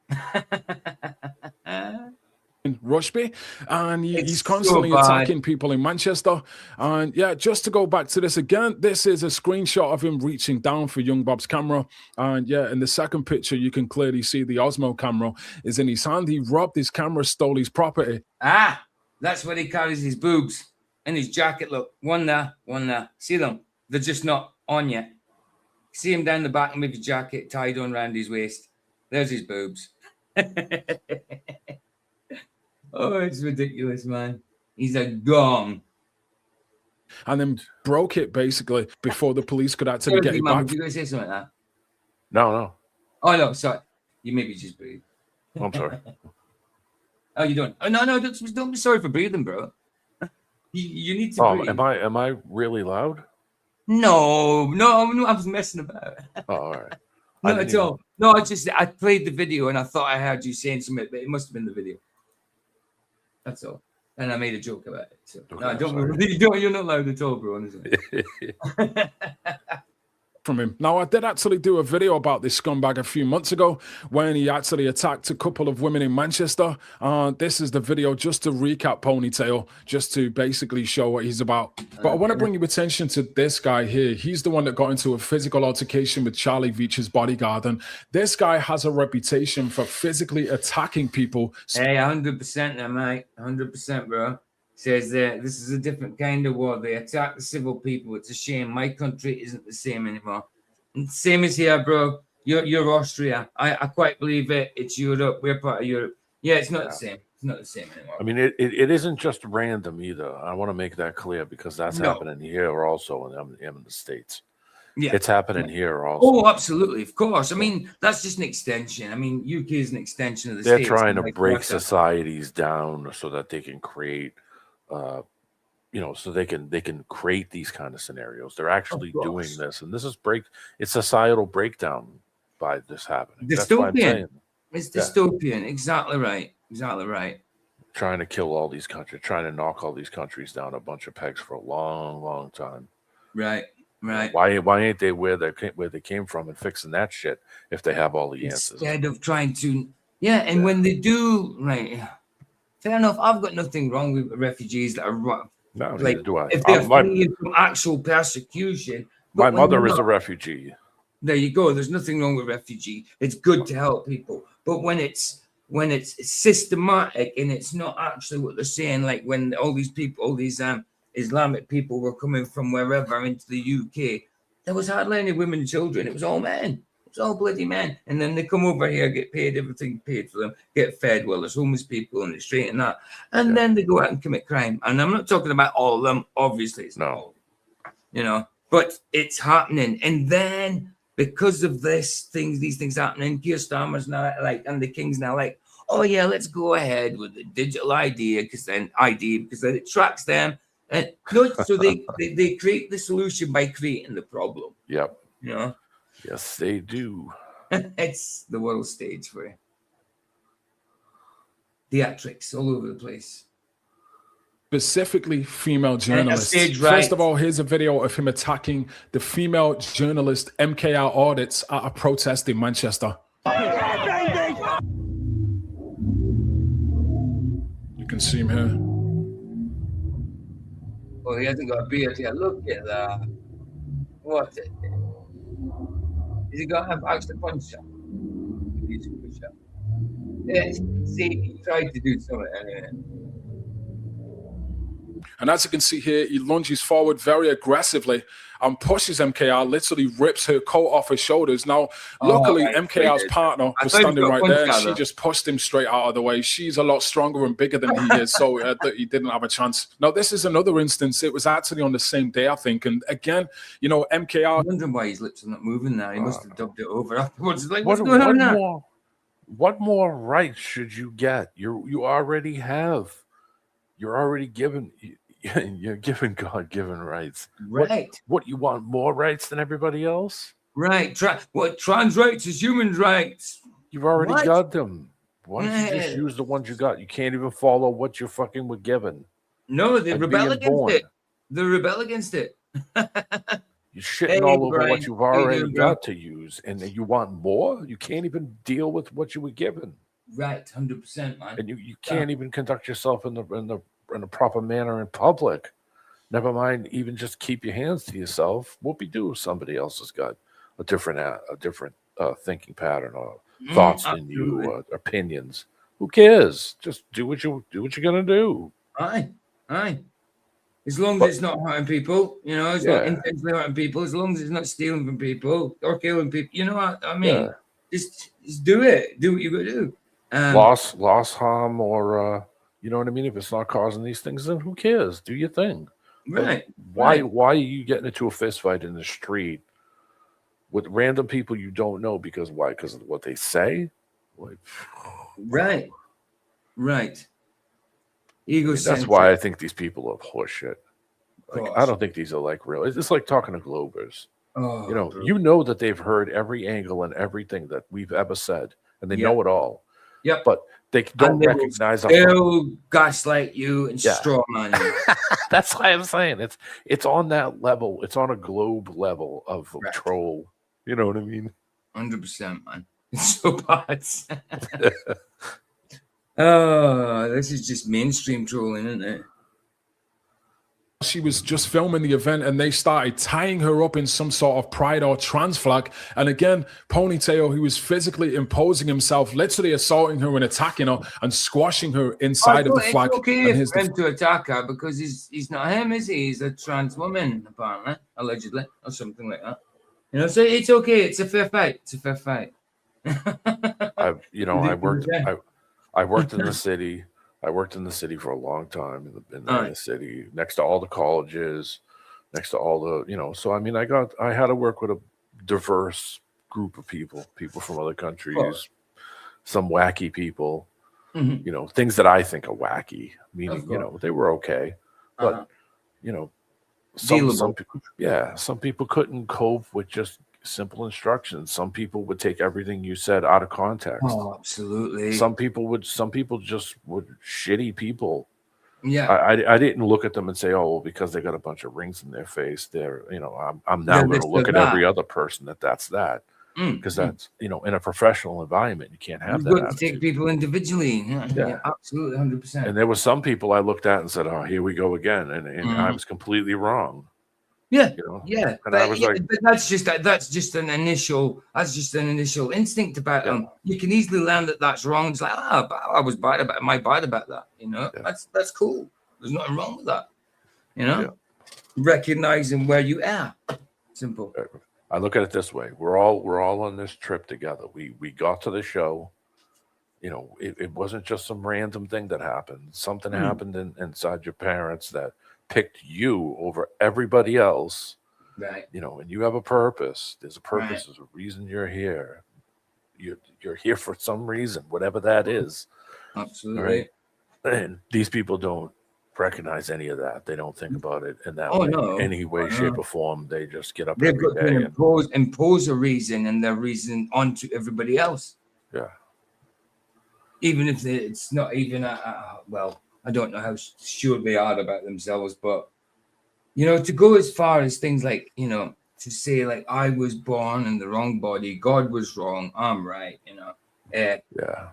Rushby, and he's constantly attacking people in Manchester. And just to go back to this again, this is a screenshot of him reaching down for young Bob's camera. And in the second picture, you can clearly see the Osmo camera is in his hand. He robbed his camera, stole his property. That's where he carries his boobs in his jacket. Look, one there. See them? They're just not on yet. See him down the back with his jacket tied on around his waist. There's his boobs. Oh, it's ridiculous, man. He's a gong. And then broke it, basically, before the police could actually get it back. Did you guys say something like that? No. Oh, no, sorry. You maybe just breathe. I'm sorry. Oh, you don't? Oh, no, don't be sorry for breathing, bro. You need to breathe. Am I really loud? No, I was messing about. Oh, all right. Not at all. No, I played the video and I thought I heard you saying something, but it must have been the video. That's all. And I made a joke about it. So. Okay, no, you're not loud at all, bro, honestly. From him. Now, I did actually do a video about this scumbag a few months ago when he actually attacked a couple of women in Manchester. This is the video just to recap Ponytail, just to basically show what he's about. But I want to bring your attention to this guy here. He's the one that got into a physical altercation with Charlie Veach's bodyguard. And this guy has a reputation for physically attacking people. Hey, 100% now, mate. 100%, bro. Says this is a different kind of war. They attack the civil people. It's a shame. My country isn't the same anymore. And same as here, bro. You're Austria. I quite believe it. It's Europe. We're part of Europe. Yeah, it's not the same. It's not the same anymore. I mean, it isn't just random either. I want to make that clear because that's happening here also in the States. Yeah, it's happening here also. Oh, absolutely, of course. I mean, that's just an extension. I mean, UK is an extension of the They're States. trying to Like break Russia. societies down so that they can create, so they can create these kind of scenarios. They're actually doing this, and this is it's societal breakdown by this happening. That's what I'm saying. It's dystopian. Exactly right. Exactly right. Trying to kill all these countries, trying to knock all these countries down a bunch of pegs for a long, long time. Right. Right. Why ain't they where they came from and fixing that shit if they have all the answers? Instead of trying to, when they do, right, fair enough. I've got nothing wrong with refugees that are neither do I. If they're fleeing from actual persecution. My mother is a refugee. There you go. There's nothing wrong with refugee. It's good to help people, but when it's systematic and it's not actually what they're saying, like when all these people, all these Islamic people were coming from wherever into the UK, there was hardly any women and children. It was all men. It was all bloody men. And then they come over here, get paid, everything paid for them, get fed. Well, there's homeless people and it's straight and that. And then they go out and commit crime. And I'm not talking about all of them. Obviously, it's not all, but it's happening. And then because of these things happening, Keir Starmer's now and the King's now like, oh yeah, let's go ahead with the digital ID because then it tracks them. And so they create the solution by creating the problem. Yep. Yes, they do. It's the world stage for you. Theatrics all over the place. Specifically female journalists. First of all, here's a video of him attacking the female journalist MKR audits at a protest in Manchester. You can see him here. Oh, he hasn't got a beard here. Look at that. What? Is he got an extra punch up? Yeah, see, he tried to do something anyway. And as you can see here, he lunges forward very aggressively and pushes MKR, literally rips her coat off her shoulders. Now, luckily, MKR's partner was standing right there, and she just pushed him straight out of the way. She's a lot stronger and bigger than he is, so he didn't have a chance. Now, this is another instance. It was actually on the same day, I think. And again, MKR... I'm wondering why his lips are not moving now. He must have dubbed it over afterwards. Like, what's going on now? What more rights should you get? You already have. You're already given... You're given God-given rights. Right. What you want more rights than everybody else? Right. Trans rights is human rights. You've already got them. Why don't you just use the ones you got? You can't even follow what you fucking were given. No, they rebel against it. They rebel against it. You're shitting all over what you've already got to use, and you want more? You can't even deal with what you were given. Right, 100%, man. And you can't even conduct yourself in a proper manner in public. Never mind, even just keep your hands to yourself. Whoopie-doo, somebody else has got a different thinking pattern or thoughts than you, opinions. Who cares? Just do what you're gonna do. Aye. As long as it's not hurting people, it's not intentionally hurting people. As long as it's not stealing from people or killing people, you know what I mean? Yeah. Just do it. Do what you gotta do. Loss, harm, or you know what I mean? If it's not causing these things, then who cares? Do your thing. Right. Why are you getting into a fist fight in the street with random people you don't know? Because why? Because of what they say? Right. That's why I think these people are horseshit. I don't think these are like real. It's like talking to Globers. You know that they've heard every angle and everything that we've ever said, and they know it all. Yep. But they don't recognize. They'll gaslight you and straw man you. That's why I'm saying it's on that level. It's on a globe level of troll. You know what I mean? 100%, man. It's so bad. Oh, this is just mainstream trolling, isn't it? She was just filming the event and they started tying her up in some sort of pride or trans flag. And again, Ponytail, who was physically imposing himself, literally assaulting her and attacking her and squashing her inside of the flag. It's okay for him to attack her because he's not him, is he? He's a trans woman, apparently, allegedly, or something like that. So it's okay. It's a fair fight. I worked in the city. I worked in the city for a long time in the city, next to all the colleges, next to all the, you know. So I mean, I had to work with a diverse group of people from other countries, some wacky people, you know, things that I think are wacky, meaning, you know, they were okay, but you know, some people, some people couldn't cope with just simple instructions. Some people would take everything you said out of context. Oh, absolutely. Some people just would shitty people. Yeah. I didn't look at them and say, oh, well, because they got a bunch of rings in their face, they're, you know, I'm now going to look at every other person that's that. Because that's, you know, in a professional environment, you can't have that. You've got to take people individually. Yeah, absolutely, 100%. And there were some people I looked at and said, oh, here we go again. And I was completely wrong. Yeah, you know? Yeah. And But, I was like, but that's just an initial instinct about them. You can easily learn that that's wrong. It's like, I was bad about it. Am I bad about that? You know, that's cool. There's nothing wrong with that. You know, recognizing where you are. Simple. I look at it this way: we're all on this trip together. We got to the show. You know, it wasn't just some random thing that happened. Something happened inside your parents that picked you over everybody else. Right. You know, and you have a purpose. There's a purpose. There's a reason you're here. You're here for some reason, whatever that is. Absolutely. Right? And these people don't recognize any of that. They don't think about it in that way, any way, shape, or form. They just get up. They've got to impose a reason and their reason onto everybody else. Yeah. Even if it's not even well, I don't know how sure they are about themselves, but you know, to go as far as things like, you know, to say like I was born in the wrong body, God was wrong, I'm right, you know.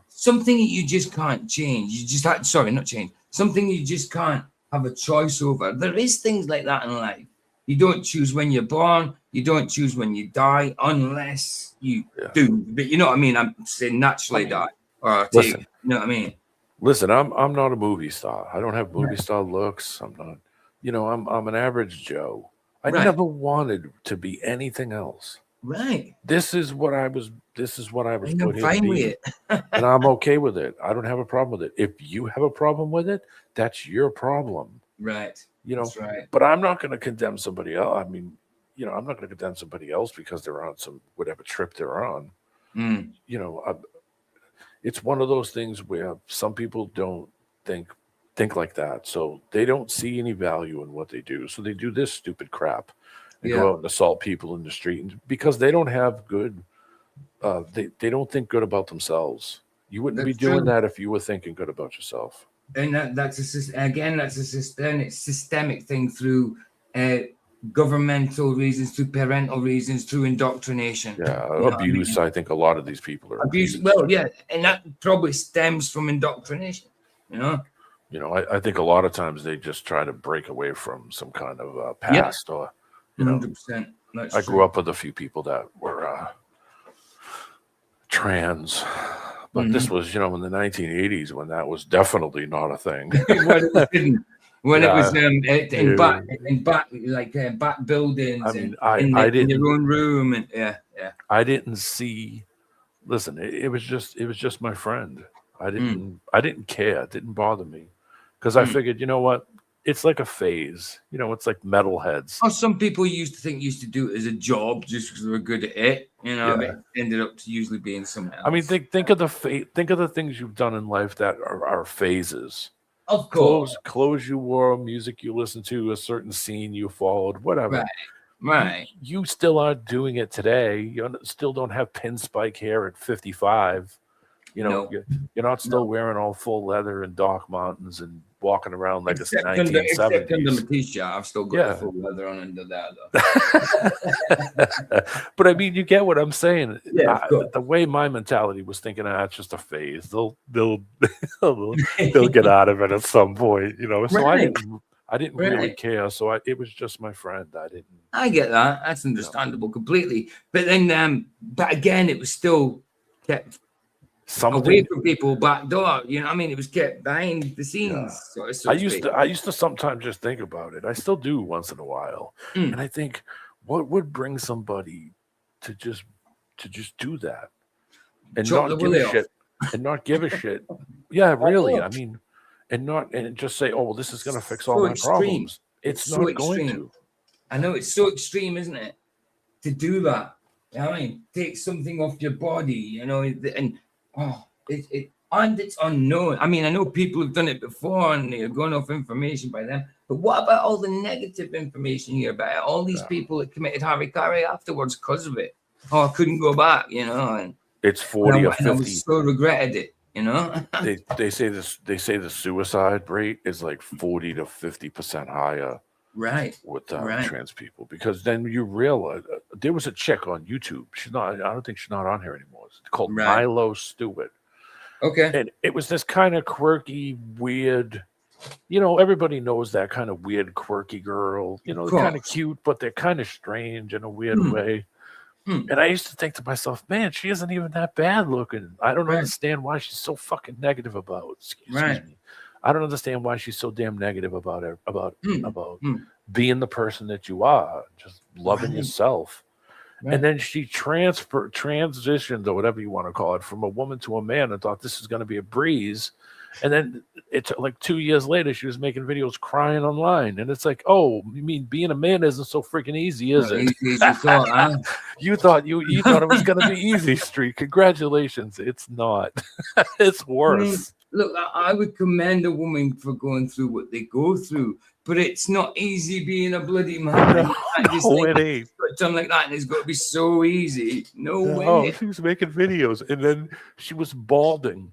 Something that you just can't change. You just not change. Something you just can't have a choice over. There is things like that in life. You don't choose when you're born. You don't choose when you die, unless you do. But you know what I mean? I'm saying naturally die or take. You know what I mean? Listen, I'm not a movie star. I don't have movie star looks. I'm not. You know, I'm an average Joe. I never wanted to be anything else. Right. This is what I was put here to fine with be, it. and I'm okay with it. I don't have a problem with it. If you have a problem with it, that's your problem. Right. You know. That's right. But I'm not going to condemn somebody else. I mean, you know, I'm not going to condemn somebody else because they're on some whatever trip they're on. You know, it's one of those things where some people don't think like that, so they don't see any value in what they do. So they do this stupid crap. And go out and assault people in the street, and because they don't have good, they don't think good about themselves. You wouldn't be doing that if you were thinking good about yourself. And that's a systemic thing through governmental reasons, through parental reasons, through indoctrination. Yeah, abuse. I think a lot of these people are abuse. Well, yeah, and that probably stems from indoctrination. You know. You know, I think a lot of times they just try to break away from some kind of past or. You know, 100%. I grew up with a few people that were trans, but this was, you know, in the 1980s when that was definitely not a thing. When it was in back buildings. I mean, in your own room, and I didn't see. Listen, it was just my friend. I didn't care. It didn't bother me because I figured, you know what. It's like a phase, you know. It's like metalheads. Oh, some people used to do it as a job just because they were good at it. You know, but it ended up to usually being something else. I mean, think of the things you've done in life that are phases. Of course, clothes you wore, music you listened to, a certain scene you followed, whatever. Right. You still are doing it today. You still don't have pinspike hair at 55. You know, you're not still wearing all full leather and Doc Martens and walking around like it's 1970s. Except under my t-shirt, I've still got the full leather on under that, though. But I mean, you get what I'm saying. Yeah, the way my mentality was thinking, it's just a phase. They'll get out of it at some point, you know. So I didn't really care. So it was just my friend. I get that. That's understandable completely. But then, but again, it was still kept. Away from people back door, you know what I mean? It was kept behind the scenes. So I used to sometimes just think about it. I still do once in a while. And I think, what would bring somebody to just do that and not give a shit and not give a shit? Yeah, really. I mean, and just say, oh, well, this is going to fix all my problems. It's not going to. I know it's so extreme, isn't it? To do that. You know what I mean? Take something off your body, you know, and and it's unknown. I mean, I know people have done it before and they're going off information by them. But what about all the negative information here about it? All these people that committed harikari afterwards because of it? Oh, I couldn't go back, you know. And it's 40 or 50. I so regretted it, you know. they say this. They say the suicide rate is like 40 to 50% higher. Right. With trans people, because then you realize there was a chick on YouTube. She's not. I don't think she's not on here anymore. It's called Milo Stewart. Okay. And it was this kind of quirky, weird. You know, everybody knows that kind of weird, quirky girl. You know, they're kind of cute, but they're kind of strange in a weird way. And I used to think to myself, man, she isn't even that bad looking. I don't understand why she's so fucking negative about. Excuse me. I don't understand why she's so damn negative about it, about being the person that you are, just loving yourself. And then she transitioned, or whatever you want to call it, from a woman to a man, and thought this is going to be a breeze. And then it's like 2 years later, she was making videos crying online. And it's like, oh, you mean being a man isn't so freaking easy, is it? Easy as you thought, huh? you thought it was going to be easy, Street. Congratulations. It's not. It's worse. Look, I would commend a woman for going through what they go through, but it's not easy being a bloody man. It ain't. Something like that, and it's got to be so easy. No way. Oh, she was making videos, and then she was balding.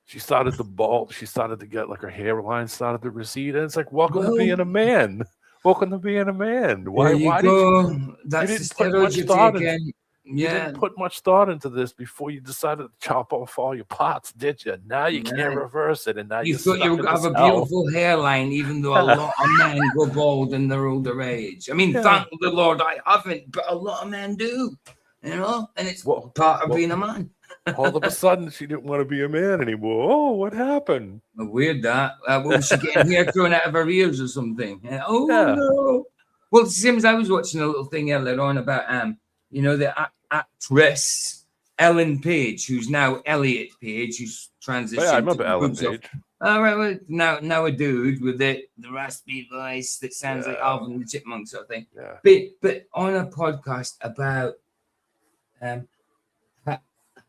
She started to bald. She started to get like her hairline started to recede, and it's like, welcome to being a man. Welcome to being a man. Why? Why go. Did you? That's you the didn't put much thought into. Yeah. You didn't put much thought into this before you decided to chop off all your parts, did you? Now you can't reverse it, and now you thought you would have a beautiful hairline, even though a lot of men go bald in their older age. I mean, thank the Lord I haven't, but a lot of men do, you know, and it's part of being a man. All of a sudden, she didn't want to be a man anymore. Oh, what happened? Weird that. Was she getting hair thrown out of her ears or something? No. Well, it seems I was watching a little thing earlier on about you know, the actress Ellen Paige, who's now Elliot Paige, who's transitioned. Yeah, I remember Ellen Paige. All right, well, now a dude with the raspy voice that sounds like Alvin the Chipmunk sort of thing. Yeah. But on a podcast about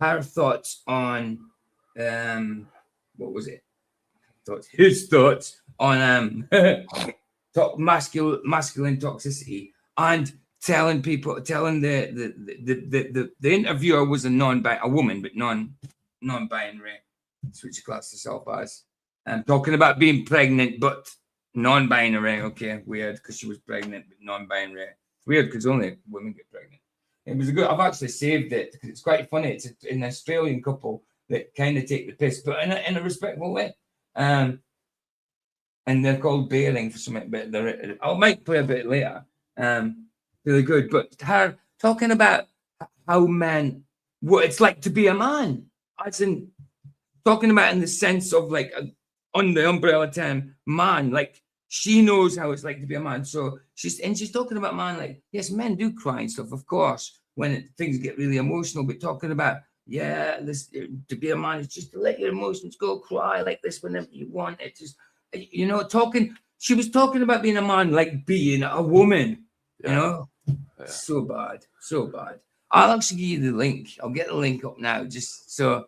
her thoughts on what was it? His thoughts on masculine toxicity, and telling the interviewer was a woman, but non-binary. That's what she classed herself as. Talking about being pregnant, but non-binary. Okay, weird, because she was pregnant, but non-binary. Weird, because only women get pregnant. It was a good. I've actually saved it because it's quite funny. It's an Australian couple that kind of take the piss, but in a respectful way. And they're called Bearing for something. But I might play a bit later. Really good. But her talking about how men, what it's like to be a man, as in talking about in the sense of like on the umbrella term, man, like she knows how it's like to be a man. So she's talking about man, like, yes, men do cry and stuff, of course, when things get really emotional, but talking about, this to be a man is just to let your emotions go, cry like this whenever you want. It just, you know, she was talking about being a man like being a woman, you know. So bad. I'll actually give you the link. I'll get the link up now, just so,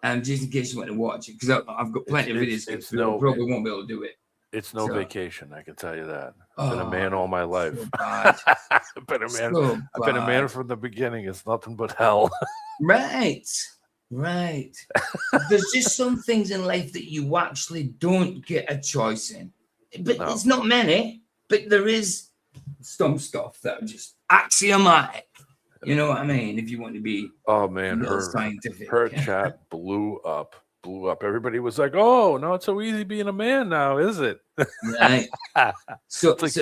just in case you want to watch it, because I've got plenty of videos. Probably won't be able to do it. It's no vacation, I can tell you that. I've been a man all my life. So bad. I've been a man. I've been a man from the beginning. It's nothing but hell. Right. There's just some things in life that you actually don't get a choice in. But it's not many, but there is some stuff that are just axiomatic. You know what I mean? If you want to be scientific. Her chat blew up. Everybody was like, "Oh, not so easy being a man now, is it?" Right. So this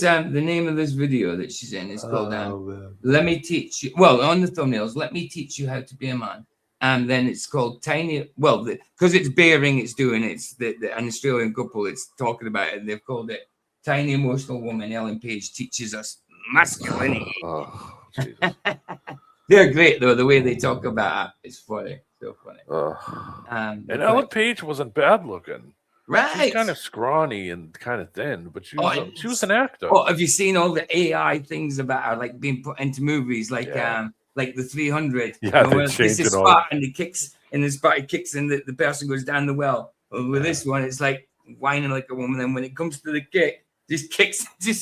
the name of this video that she's in is called "Let Me Teach You." Well, on the thumbnails, "Let Me Teach You How to Be a Man," and then it's called "Tiny." Well, because it's Bearing, it's doing it's an Australian couple. It's talking about it, and they've called it "Tiny Emotional Woman." Ellen Paige teaches us masculinity. Oh, Jesus. They're great though. The way they talk about it is funny. So funny. And Elliot Paige wasn't bad looking. Right. She's kind of scrawny and kind of thin, but she was an actor. Oh, have you seen all the AI things about her, like being put into movies, like the 300? Yeah, you know, they changed it all. spot and he kicks and the person goes down the well. Well, with this one, it's like whining like a woman. And when it comes to the kick, just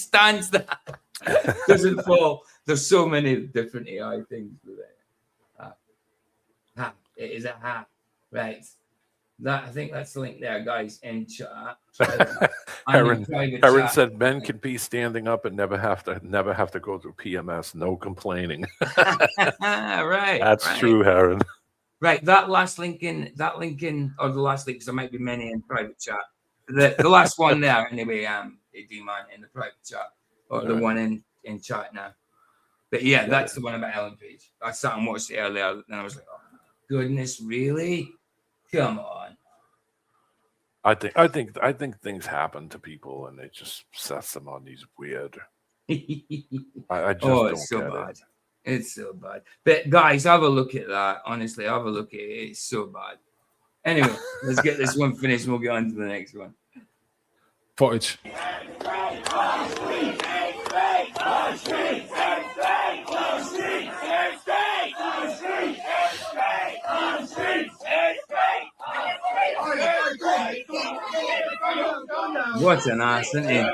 stands there, doesn't fall. There's so many different AI things with it. It is a hat, right? I think that's the link there, guys, in chat. Erin said men can be standing up and never have to go through PMS. No complaining. Right. That's true, Erin. Right. That last link in, or the last link, because there might be many in private chat. The last one there, anyway, D-Man in the private chat, or the one in chat now. But yeah, that's the one about Ellen Page. I sat and watched it earlier, and I was like, oh, goodness, really? Come on. I think things happen to people, and it just sets them on these weird. I just don't it's so get bad. it. It's so bad. But guys, have a look at that. Honestly, have a look at it. It's so bad. Anyway, let's get this one finished, and we'll get on to the next one. Footage. What an ass, isn't he?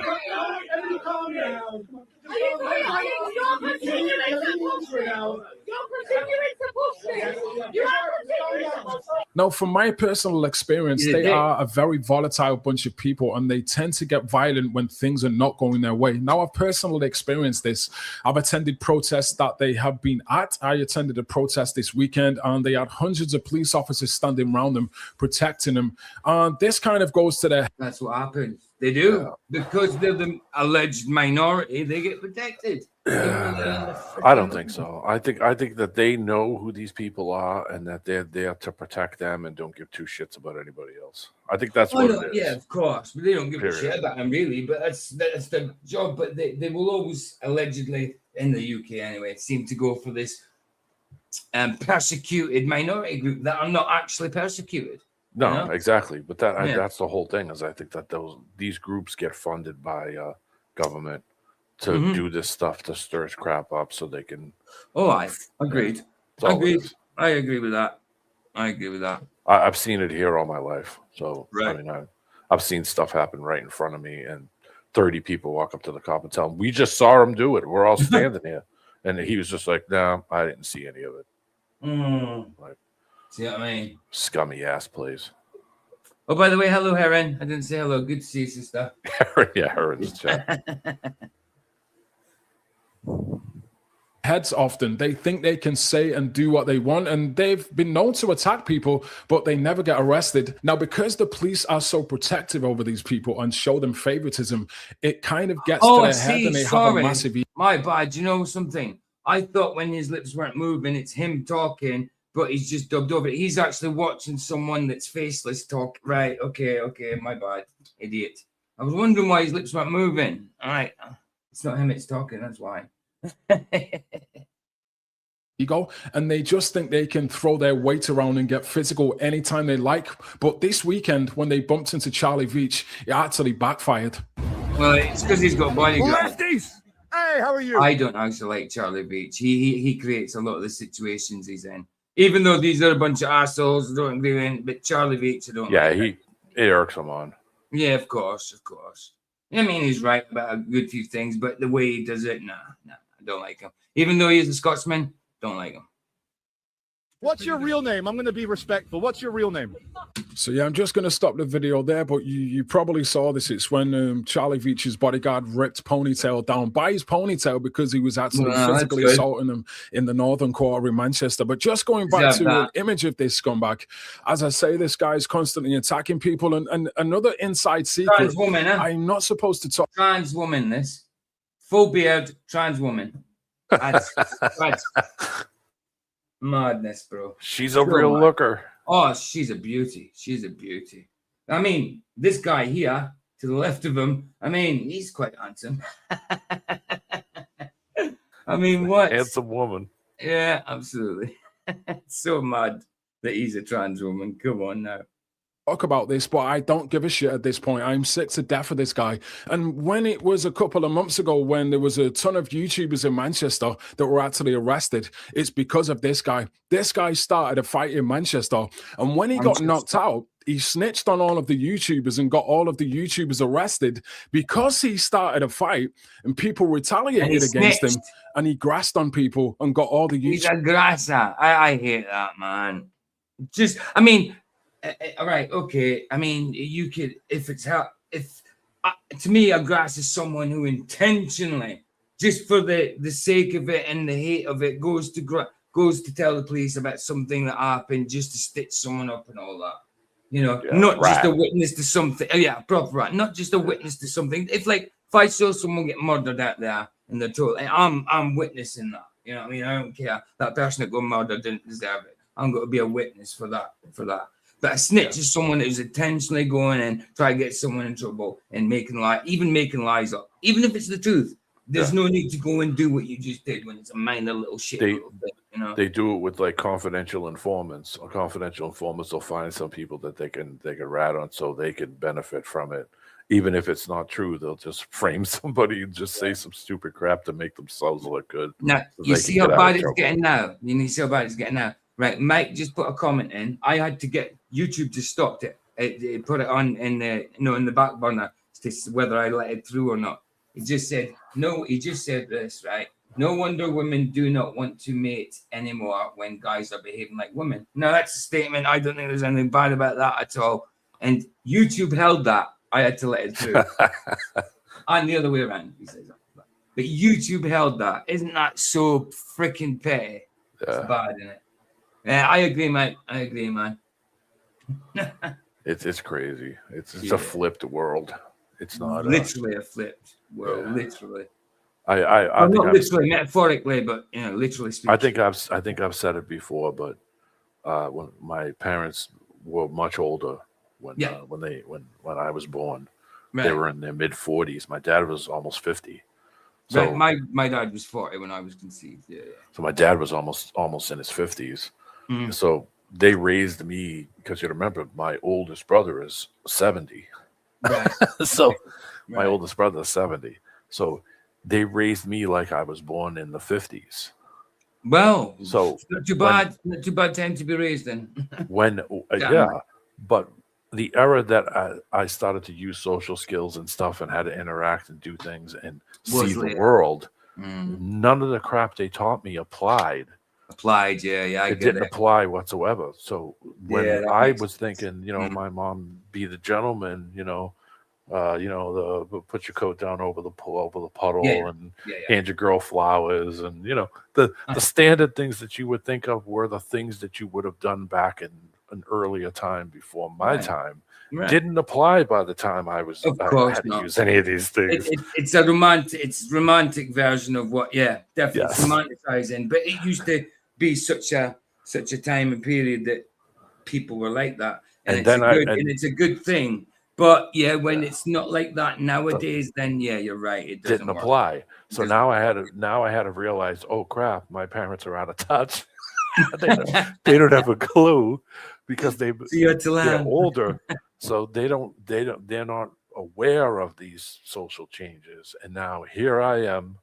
Now, from my personal experience, they are a very volatile bunch of people, and they tend to get violent when things are not going their way. Now, I've personally experienced this. I've attended protests that they have been at. I attended a protest this weekend, and they had hundreds of police officers standing around them, protecting them. And this kind of goes to their... That's what happens. They do. Because they're the alleged minority, they get protected. I don't think so. I think that they know who these people are and that they're there to protect them and don't give two shits about anybody else. I think that's what it is. Yeah, of course. But they don't give a shit about them, really. But that's their job. But they will always, allegedly, in the UK anyway, seem to go for this persecuted minority group that are not actually persecuted. No, you know? Exactly. But that's the whole thing. Is I think that these groups get funded by government to do this stuff to stir crap up so they can. Oh, I agreed. I agree with that. I've seen it here all my life. So right. I mean, I've seen stuff happen right in front of me, and 30 people walk up to the cop and tell him, "We just saw him do it. We're all standing here," and he was just like, "No, I didn't see any of it." Like, see what I mean? Scummy ass place. Oh, by the way, hello, Heron. I didn't say hello. Good to see you, sister. Heron's chat. Heads often. They think they can say and do what they want, and they've been known to attack people, but they never get arrested. Now, because the police are so protective over these people and show them favoritism, it kind of gets to their head, and they have a massive... My bad. You know something? I thought when his lips weren't moving, it's him talking, but he's just dubbed over it. He's actually watching someone that's faceless talk. Right. Okay. My bad. Idiot. I was wondering why his lips weren't moving. All right. It's not him, it's talking. That's why. Ego, and they just think they can throw their weight around and get physical anytime they like. But this weekend, when they bumped into Charlie Veach, it actually backfired. Well, it's because he's got bodyguards. Lefties! Hey, how are you? I don't actually like Charlie Veach. He creates a lot of the situations he's in. Even though these are a bunch of assholes, I don't agree with him, but Charlie Veach, I don't like. It irks him on. Yeah, of course. I mean, he's right about a good few things, but the way he does it, nah, I don't like him. Even though he's a Scotsman, don't like him. What's your real name? I'm going to be respectful. What's your real name? So, yeah, I'm just going to stop the video there, but you probably saw this. It's when Charlie Veach's bodyguard ripped Ponytail down by his ponytail because he was actually physically assaulting him in the Northern Quarter in Manchester. But just going back to an image of this scumbag, as I say, this guy is constantly attacking people. And another inside secret, trans woman, I'm not supposed to talk. Trans woman, this. Full beard, trans woman. That's madness, bro. She's a real looker. Oh, she's a beauty. I mean, this guy here to the left of him, I mean, he's quite handsome. I mean, what? Handsome woman. Yeah, absolutely. It's so mad that he's a trans woman. Come on now. talk about this, but I don't give a shit at this point. I'm sick to death of this guy. And when it was a couple of months ago, when there was a ton of YouTubers in Manchester that were actually arrested, it's because of this guy. This guy started a fight in Manchester, and when he got knocked out, he snitched on all of the YouTubers and got all of the YouTubers arrested because he started a fight and people retaliated against him, and he grassed on people and got all the YouTubers. He's a grasser. I hate that, man. Just, I mean, all right, okay. I mean, you could, to me, a grass is someone who intentionally, just for the sake of it and the hate of it, goes to tell the police about something that happened just to stitch someone up and all that. You know, not just a witness to something. Oh, yeah, proper rat. Not just a witness to something. If I saw someone get murdered out there and they're told, I'm witnessing that. You know what I mean? I don't care. That person that got murdered didn't deserve it. I'm going to be a witness for that. But a snitch is someone who's intentionally going in, trying to get someone in trouble and making lies up. Even if it's the truth, there's no need to go and do what you just did when it's a minor little shit. Little bit, you know? They do it with like confidential informants. Confidential informants will find some people that they can rat on so they can benefit from it. Even if it's not true, they'll just frame somebody and just say some stupid crap to make themselves look good. Now, you see how bad it's getting now? You see how bad it's getting now? Right, Mike just put a comment in. I had to get YouTube to stop it. It put it on in the back burner to whether I let it through or not. He just said this, right? No wonder women do not want to mate anymore when guys are behaving like women. Now that's a statement. I don't think there's anything bad about that at all. And YouTube held that. I had to let it through. And the other way around, he says that. But YouTube held that. Isn't that so freaking petty? Yeah. It's bad, isn't it? Yeah, I agree, mate. I agree, man. It's crazy. It's a flipped world. It's not literally a flipped world. Yeah. Literally. I not literally, metaphorically, but literally speaking. I think I've said it before, but when my parents were much older when I was born, they were in their mid 40s. My dad was almost 50. So my dad was 40 when I was conceived. Yeah. So my dad was almost in his 50s. Mm-hmm. So they raised me because you remember my oldest brother is 70. Right. So my oldest brother is 70. So they raised me like I was born in the 50s. Well, so not too bad time to be raised in. But the era that I started to use social skills and stuff and how to interact and do things and see the world, none of the crap they taught me applied. It didn't apply whatsoever. So when I was thinking, my mom, be the gentleman, put your coat down over the puddle and hand your girl flowers, and the standard things that you would think of were the things that you would have done back in an earlier time before my time. Didn't apply by the time I was had to use any of these things. It's a romantic version of what definitely romanticizing, but it used to be such a time and period that people were like that, and it's a good thing. But when it's not like that nowadays, then you're right. It didn't apply. So now I had to realize, oh crap, my parents are out of touch. they don't have a clue because they're older, so they're not aware of these social changes. And now here I am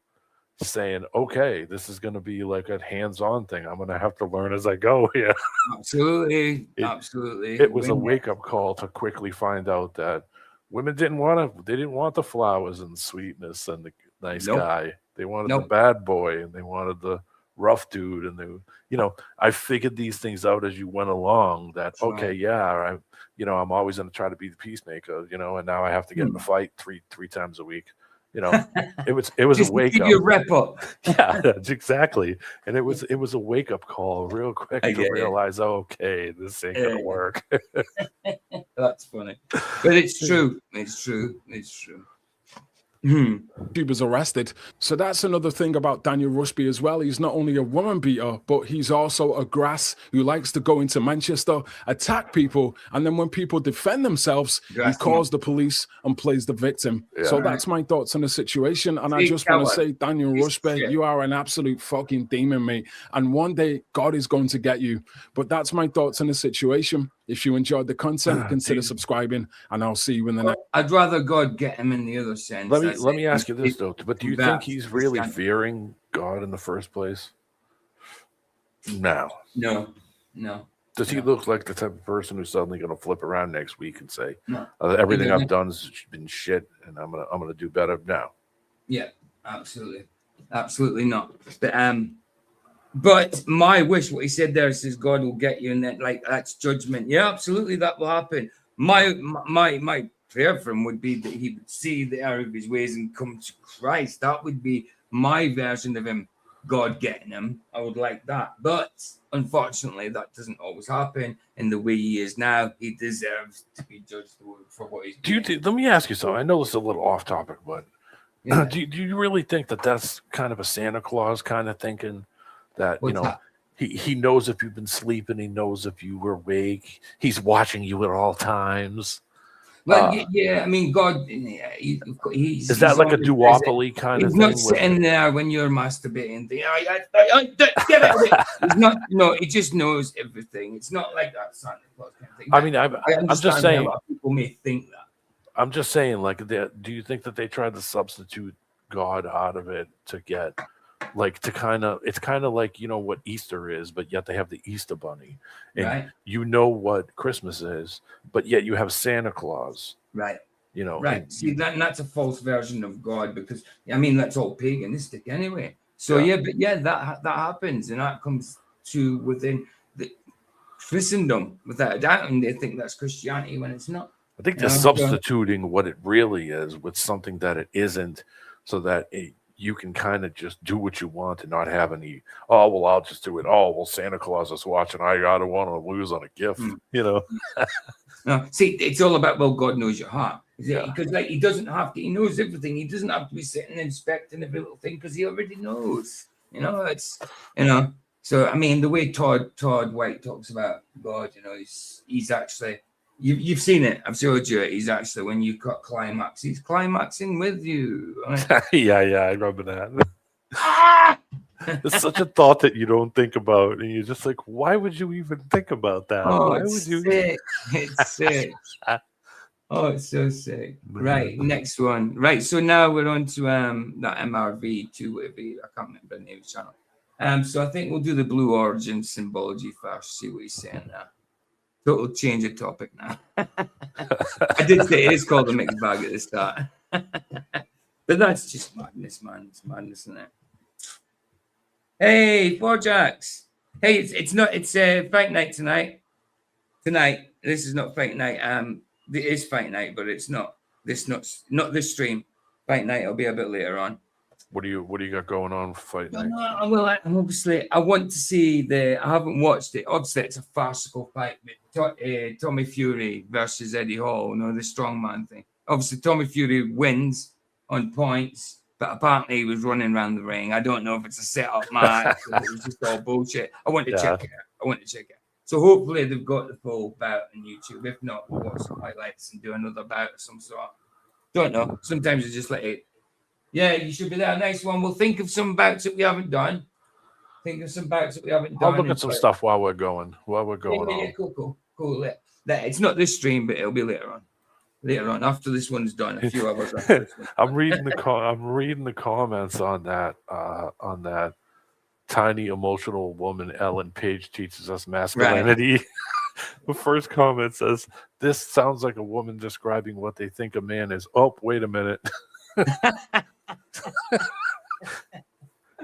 saying, okay, this is going to be like a hands-on thing. I'm going to have to learn as I go here. Absolutely. It was a wake-up call to quickly find out that women didn't want the flowers and sweetness and the nice guy. They wanted the bad boy, and they wanted the rough dude. And I figured these things out as you went along, that I'm always going to try to be the peacemaker, and now I have to get in a fight three times a week. It was a wake up. Your rep up. Yeah, exactly. And it was a wake up call real quick to realize, okay, this ain't gonna work. That's funny, but it's true. It's true. He was arrested. So that's another thing about Daniel Rusby as well. He's not only a woman beater, but he's also a grass who likes to go into Manchester, attack people, and then when people defend themselves, he calls the police and plays the victim. So that's my thoughts on the situation. And I just want to say, Daniel Rusby, you are an absolute fucking demon, mate. And one day God is going to get you. But that's my thoughts on the situation. If you enjoyed the content, consider subscribing, and I'll see you in the next. I'd rather God get him in the other sense. Let me ask you this though. But do you think he's really fearing God in the first place? No. Does he look like the type of person who's suddenly going to flip around next week and say, "Everything I've done's been shit, and I'm gonna do better now"? Yeah, absolutely not. But my wish, what he said there, says God will get you, and that that's judgment. Yeah, absolutely, that will happen. My prayer for him would be that he would see the error of his ways and come to Christ. That would be my version of him, God getting him. I would like that, but unfortunately, that doesn't always happen. In the way he is now, he deserves to be judged for what he's doing. Let me ask you something. I know this is a little off topic, but do you really think that that's kind of a Santa Claus kind of thinking? That he knows if you've been sleeping, he knows if you were awake, he's watching you at all times. Well, I mean, God, he's is that like a duopoly kind of thing? He's not sitting there when you're masturbating. Get it away. He's not. No, he just knows everything. It's not like that Santa Claus kind of thing. I mean, I'm just saying. A lot of people may think that. I'm just saying, do you think that they tried to substitute God out of it to get? It's kind of like what Easter is, but yet they have the Easter bunny, and you know what Christmas is, but yet you have Santa Claus, right? Right. See, that's a false version of God, because I mean that's all paganistic anyway. So that happens, and that comes to within the Christendom without a doubt, and they think that's Christianity when it's not. I think they're substituting what it really is with something that it isn't, so that you can kind of just do what you want and not have any, I'll just do it. Santa Claus is watching. I don't want to lose on a gift, No, see, it's all about, God knows your heart. Because he doesn't have to, he knows everything. He doesn't have to be sitting inspecting every little thing because he already knows. So, I mean, the way Todd White talks about God, he's actually, You've seen it. I've showed you it. He's actually, when you got climax, he's climaxing with you. Yeah, I remember that. It's such a thought that you don't think about, and you're just like, why would you even think about that? Why would you? Sick. It's sick. Oh, it's so sick. Right, next one. Right, so now we're on to that MRV2, whatever. I can't remember the name of the channel. So I think we'll do the Blue Origin Symbology first. See what he's saying there. Total change of topic now. I did say it is called a mixed bag at the start. But that's just madness, man. It's madness, isn't it? Hey, Four Jacks. Hey, it's fight night tonight. Tonight. This is not fight night. It is fight night, but it's not not this stream. Fight night will be a bit later on. What do you got going on for fight night? Well, obviously, I want to see I haven't watched it. Obviously, it's a farcical fight. Tommy Fury versus Eddie Hall, the strongman thing. Obviously, Tommy Fury wins on points, but apparently he was running around the ring. I don't know if it's a set-up match or it was just all bullshit. I want to check it. So hopefully they've got the full bout on YouTube. If not, we'll watch some highlights and do another bout of some sort. Don't know. Sometimes it's just like, yeah, you should be there. Nice one. We'll think of some bouts that we haven't done. I'll look at some stuff while we're going. Yeah, cool. It's not this stream, but it'll be later on. After this one's done, a few hours. I'm reading the comments on that tiny emotional woman. Ellen Paige teaches us masculinity. Right. The first comment says, "This sounds like a woman describing what they think a man is." Oh, wait a minute.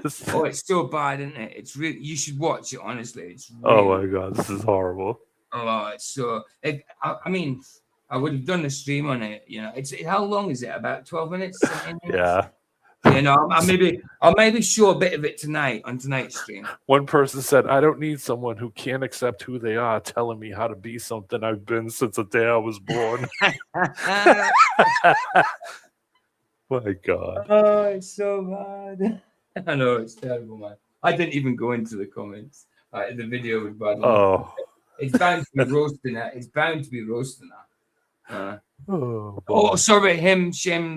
It's so bad, isn't it? It's really, you should watch it, honestly. It's really, oh my god, this is horrible. Oh, it's so. I mean, I would have done a stream on it. How long is it? About 12 minutes? Yeah. I'll maybe show a bit of it tonight on tonight's stream. One person said, "I don't need someone who can't accept who they are telling me how to be something I've been since the day I was born." My God. Oh, it's so bad. I know, it's terrible, man. I didn't even go into the comments. The video was bad. Oh. It's bound to be roasting that. Sorry, him,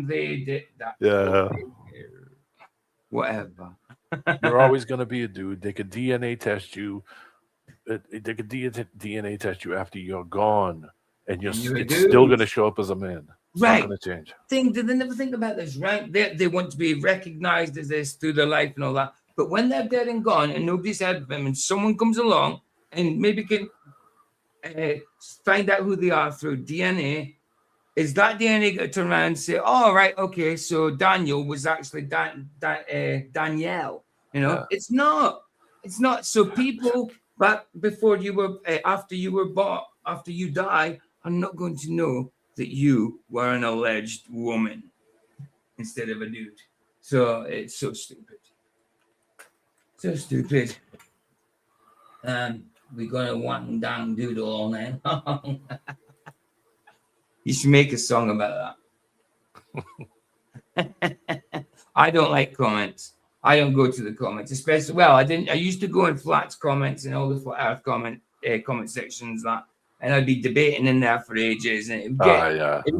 they did that. Yeah. Whatever. You're always going to be a dude. They could DNA test you. they could DNA test you after you're gone, and it's dude. still going to show up as a man. It's right. not going to change. Did they never think about this, right? They want to be recognized as this through their life and all that. But when they're dead and gone and nobody's heard of them and someone comes along and maybe can find out who they are through DNA, is that DNA going to turn around and say, oh, right, okay, so Daniel was actually Danielle? You know, It's not. It's not. So people back before you were, after you were bought, after you die, are not going to know that you were an alleged woman instead of a dude. So it's so stupid. So stupid. We're gonna wang dang doodle all night long. You should make a song about that. I don't like comments. I don't go to the comments, especially. Well, I used to go in Flat's comments and all the Flat Earth comment sections and I'd be debating in there for ages, and it'd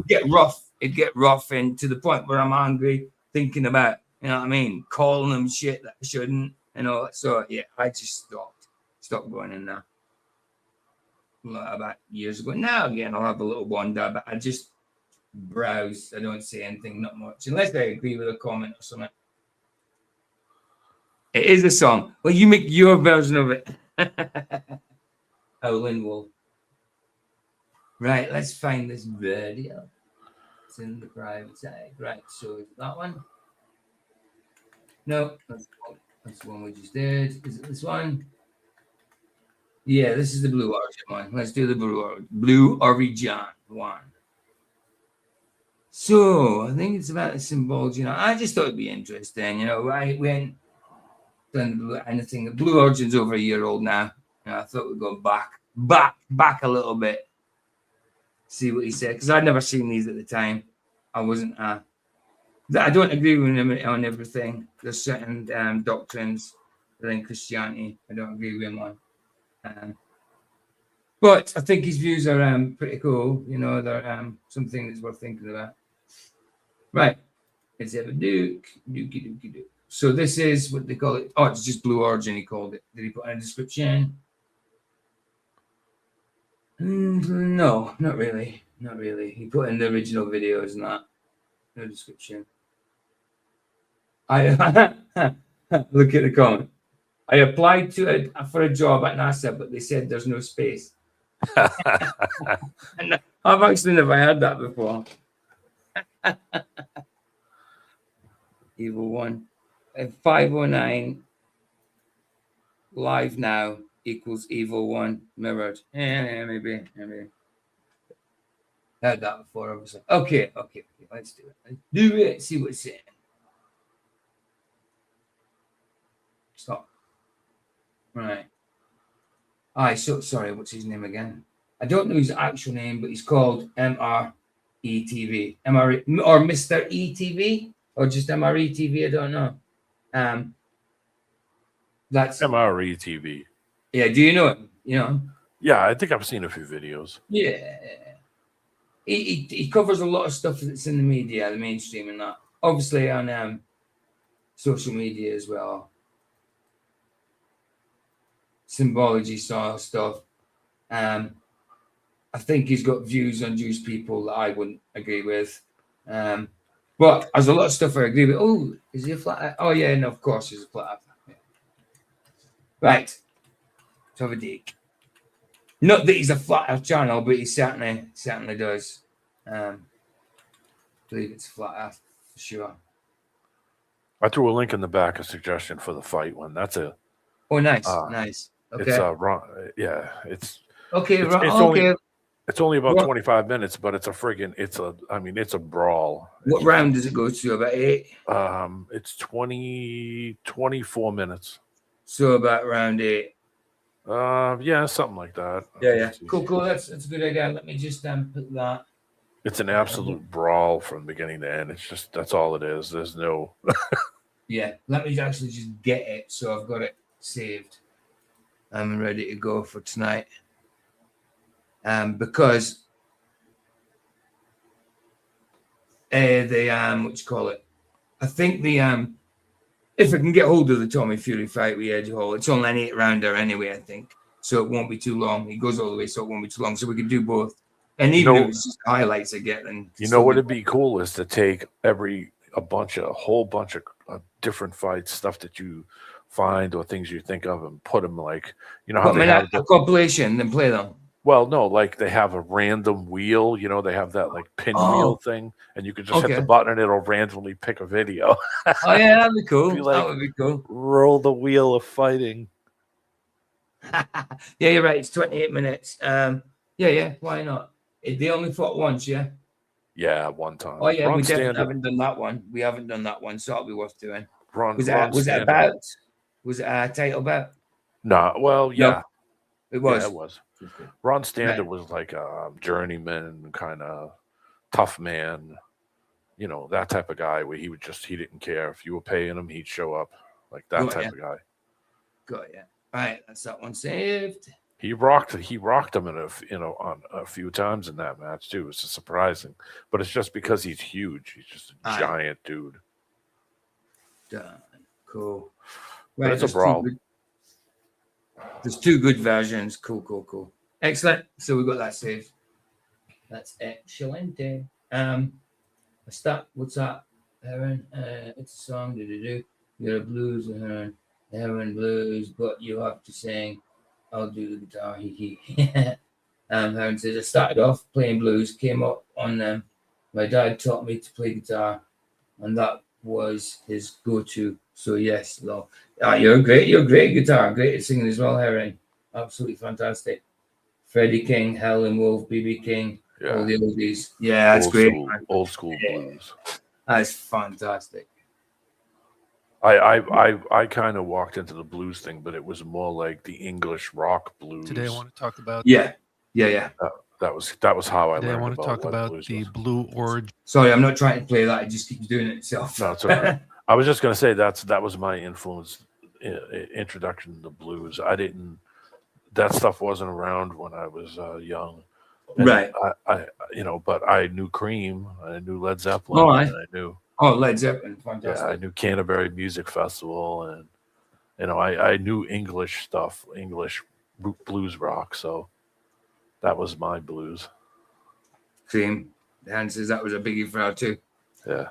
get rough. It'd get rough, and to the point where I'm angry, thinking about, you know what I mean, calling them shit that I shouldn't, and all that. So yeah, I just stopped going in there about years ago. Now again, I'll have a little wander, but I just browse. I don't say anything, not much, unless I agree with a comment or something. It is a song. Well, you make your version of it. Howlin' Wolf. Right, let's find this video. It's in the private tag. Right, so is it that one? No, that's the one we just did. Is it this one? Yeah, this is the Blue Origin one. Let's do the Blue Origin one. So I think it's about the Symbology. I just thought it'd be interesting. I went done anything. The Blue Origin's over a year old now. I thought we'd go back a little bit. See what he said, because I'd never seen these at the time. I wasn't. I don't agree with him on everything. There's certain doctrines within Christianity I don't agree with him on. But I think his views are pretty cool. They're something that's worth thinking about. Right. Let's have a dookie. So this is what they call it. Oh, it's just Blue Origin, he called it. Did he put in a description? No, not really. He put in the original videos and that. No description. I look at the comment. I applied for a job at NASA, but they said there's no space. And I've actually never heard that before. Evil one. 509 live now equals evil one mirrored. Yeah, maybe. Heard that before, obviously. Okay. Let's do it. See what it's saying. Stop. Right. So sorry, what's his name again? I don't know his actual name, but he's called MRETV. Or Mr. ETV, or just MRETV, I don't know. That's MRETV. Yeah, do you know him? Yeah, I think I've seen a few videos. Yeah. He covers a lot of stuff that's in the media, the mainstream, and that. Obviously on social media as well. Symbology stuff. I think he's got views on Jewish people that I wouldn't agree with. But there's a lot of stuff I agree with. Oh, is he a flat earth? Oh, yeah, no, of course he's a flat earth. Yeah. Right. Let's have a dig. Not that he's a flat earth channel, but he certainly does. Believe it's flat earth for sure. I threw a link in the back, a suggestion for the fight one. That's a. Oh, nice. Nice. Okay. It's yeah, it's. Okay, It's only about 25 minutes, but it's a brawl. What round does it go to? About 8? It's 24 minutes. So about round 8. Yeah, something like that. Yeah. Cool. That's a good idea. Let me just put that. It's an absolute brawl from beginning to end. It's just, that's all it is. There's no. Yeah, let me actually just get it. So I've got it saved. I'm ready to go for tonight. Because I think if I can get hold of the Tommy Fury fight with Eddie Hall, it's only an 8-rounder anyway, I think. so it won't be too long. It goes all the way, so it won't be too long. So we can do both. And even if it's just highlights again, and you know what would be cool is to take a whole bunch of different fights, stuff that you find or things you think of, and put them like, you know how they have a compilation, then play them. Well, no, like they have a random wheel, you know, they have that like pinwheel thing, and you can just hit the button and it'll randomly pick a video. Oh yeah, that'd be cool. That would be cool. Roll the wheel of fighting. Yeah, you're right. It's 28 minutes. Yeah, why not? They only fought once, yeah? Yeah, one time. Oh yeah, we definitely haven't done that one. We haven't done that one, so it'll be worth doing. Was it a title bout? No, well, yeah. No, it was. Yeah, it was. Ron Standard was like a journeyman, kind of tough man, you know, that type of guy where he didn't care. If you were paying him, he'd show up, like that type of guy. Good, yeah. All right, that's that one saved. He rocked him on a few times in that match too. It's surprising, but it's just because he's huge. He's just a giant dude. Done. Cool. Right, it's a brawl. There's two good versions. Cool. Excellent. So we got that saved. That's excellent. What's that, Aaron? It's a song. You're a blues, Aaron blues, but you have to sing. I'll do the guitar. Aaron says I started off playing blues, came up on my dad taught me to play guitar, and that was his go-to. So yes, love. You're great guitar, great at singing as well, Aaron. Absolutely fantastic. Freddie King, Helen Wolf, BB King, all the oldies. Yeah, that's great. Old school blues. That's fantastic. I kind of walked into the blues thing, but it was more like the English rock blues. Today I want to talk about yeah. That was how I learned. Today I want to talk about the Blue Origin. Sorry, I'm not trying to play that. It just keeps doing it itself. No, it's all right. I was just going to say that was my influence, introduction to the blues. That stuff wasn't around when I was young. And right. But I knew Cream, I knew Led Zeppelin, and I knew. Oh, Led Zeppelin, fantastic. Yeah, I knew Canterbury Music Festival, and I knew English stuff, English blues rock. So that was my blues. Cream, Dan says that was a biggie for her too. Yeah.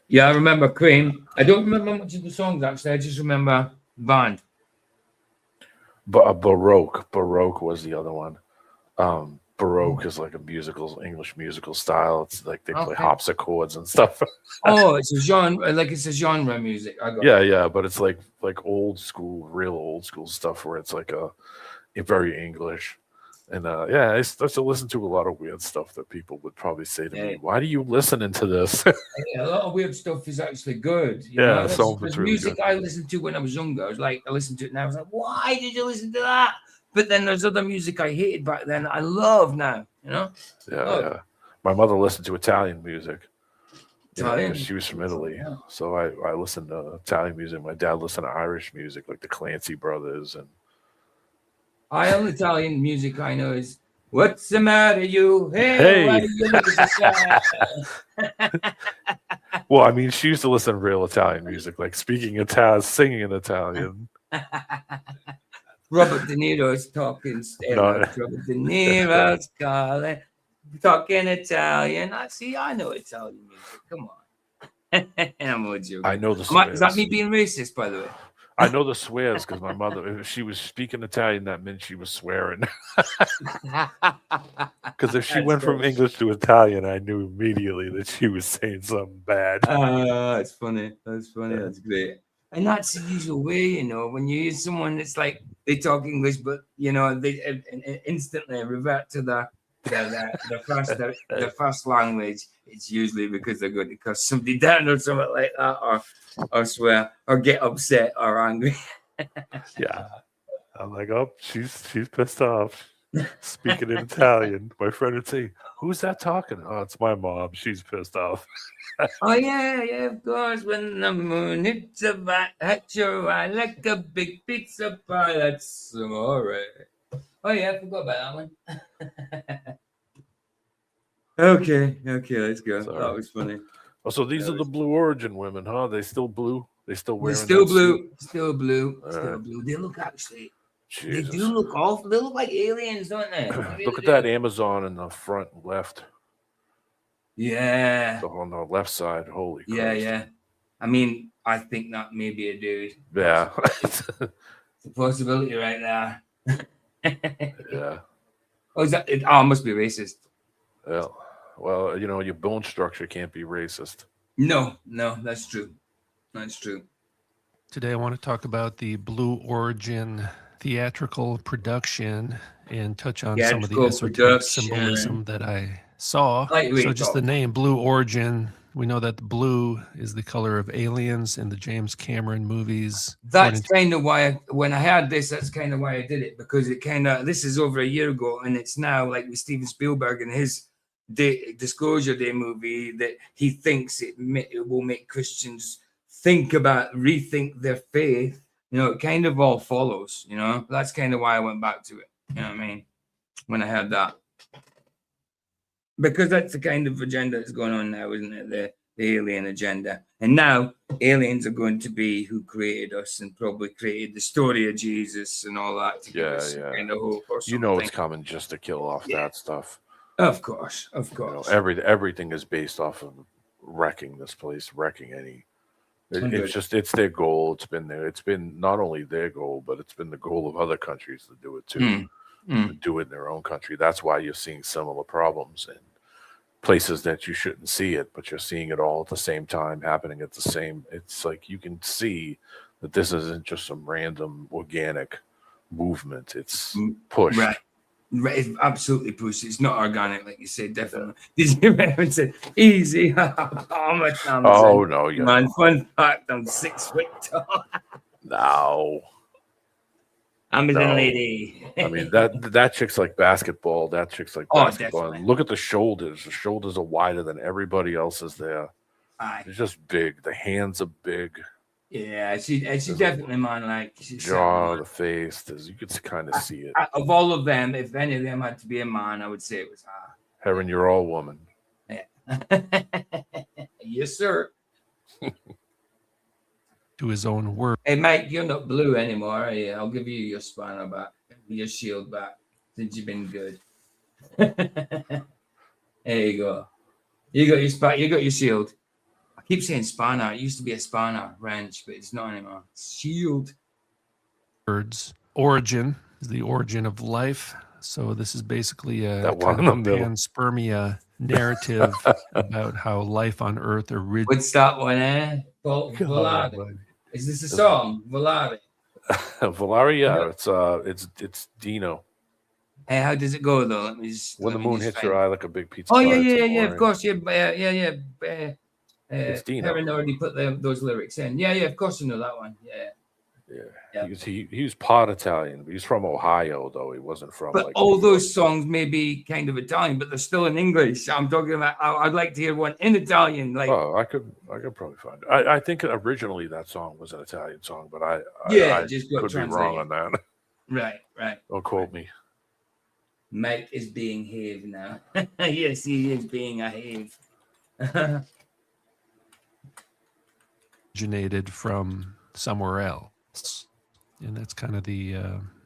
Yeah, I remember Cream. I don't remember much of the songs actually. I just remember band. But Baroque was the other one. Baroque is like a English musical style. It's like they play harpsichords and stuff. It's a genre, it's a genre music. Yeah, but it's like old school, real old school stuff where it's like a very English. And I start to listen to a lot of weird stuff that people would probably say to me, "Why do you listen into this?" A lot of weird stuff is actually good. Some of it's really music good. I listened to when I was younger. I listened to it now. I was like, "Why did you listen to that?" But then there's other music I hated back then. I love now. Yeah. My mother listened to Italian music. Italian? She was from Italy, so I listened to Italian music. My dad listened to Irish music, like the Clancy Brothers and. Only Italian music I know is "What's the matter, you? Hey. Why do you look at the Well, I mean, she used to listen to real Italian music, like speaking Italian, singing in Italian. Robert De Niro's talking. Robert De Niro's calling, talking Italian. I know Italian music. Come on. I'm with you. I know the swears. Is that me being racist, by the way? I know the swears because my mother, if she was speaking Italian, that meant she was swearing. Because if she went from English to Italian, I knew immediately that she was saying something bad. That's funny. That's great. And that's the usual way, when you use someone that's like they talk English, but they instantly revert to the first language. It's usually because they're going to cuss somebody down or something like that, or swear, or get upset or angry. Yeah, I'm like, oh, she's pissed off. Speaking in Italian, my friend would say, "Who's that talking?" "Oh, it's my mom. She's pissed off." Oh yeah, of course. When the moon hits at your eye like a big pizza pie, that's amore. Oh yeah, I forgot about that one. Okay, let's go. Sorry. That was funny. Oh, so these are the Blue Origin women, huh? They still blue? They still wearing still that blue, suit? still blue, still blue. They look actually. Jesus. They do look awful. They look like aliens, don't they? Look at that Amazon in the front left. Yeah. On the left side. Holy Christ. Yeah. I mean, I think that may be a dude. Yeah. It's a possibility right there. Yeah. Oh, is that? It must be racist. Well, your bone structure can't be racist. No, that's true. That's true. Today, I want to talk about the Blue Origin theatrical production and touch on some of the esoteric symbolism that I saw. So just the name Blue Origin, we know that the blue is the color of aliens in the James Cameron movies. That's kind of why, when I heard this, that's kind of why I did it, because this is over a year ago, and it's now like with Steven Spielberg and his Disclosure Day movie, that he thinks it will make Christians rethink their faith. It kind of all follows, that's kind of why I went back to it. You know what I mean? When I heard that. Because that's the kind of agenda that's going on now, isn't it? The alien agenda. And now aliens are going to be who created us and probably created the story of Jesus and all that to give us kind of hope or something. It's coming just to kill off that stuff. Of course. Everything is based off of wrecking this place, wrecking any. It's their goal. It's been there. It's been not only their goal, but it's been the goal of other countries to do it too. To do it in their own country. That's why you're seeing similar problems in places that you shouldn't see it, but you're seeing it all at the same time happening at the same. It's like you can see that this isn't just some random organic movement. It's pushed. Right. It's absolutely pushed. It's not organic, like you said, definitely. Did you ever say easy? Oh no, man. Fun fact, I'm 6 foot tall. No. Amazon lady. I mean that chick's like basketball. That chick's like basketball. Definitely. Look at the shoulders. The shoulders are wider than everybody else's there. It's just big. The hands are big. Yeah, she definitely, man. Like jaw, the face. You could kind of see it. Of all of them, if any of them had to be a man, I would say it was her. Heron, you're all woman. Yeah. Yes, sir. To his own word. Hey, Mike, you're not blue anymore, are you? I'll give you your spanner back, your shield back, since you've been good. There you go. You got your shield. I keep saying spanner. It used to be a spanner wrench, but it's not anymore. It's shield. Words. Origin is the origin of life. So this is basically a panspermia narrative about how life on Earth originated. What's that one, eh? Volare. Is this a song? Volare. Volare, yeah. It's Dino. Hey, how does it go though? When the moon hits your eye like a big pizza. Oh yeah. Of course, yeah. It's Dino. Heron already put those lyrics in. Yeah. Of course, you know that one. Yeah. He was part Italian. He's from Ohio, though. He wasn't from. But all those songs may be kind of Italian, but they're still in English. I'm talking about. I'd like to hear one in Italian. Like, I could probably find it. I think originally that song was an Italian song, but I just could be wrong on that. Right. Don't quote me. Mike is being Have now. Yes, he is being a Have. Originated from somewhere else, and that's kind of the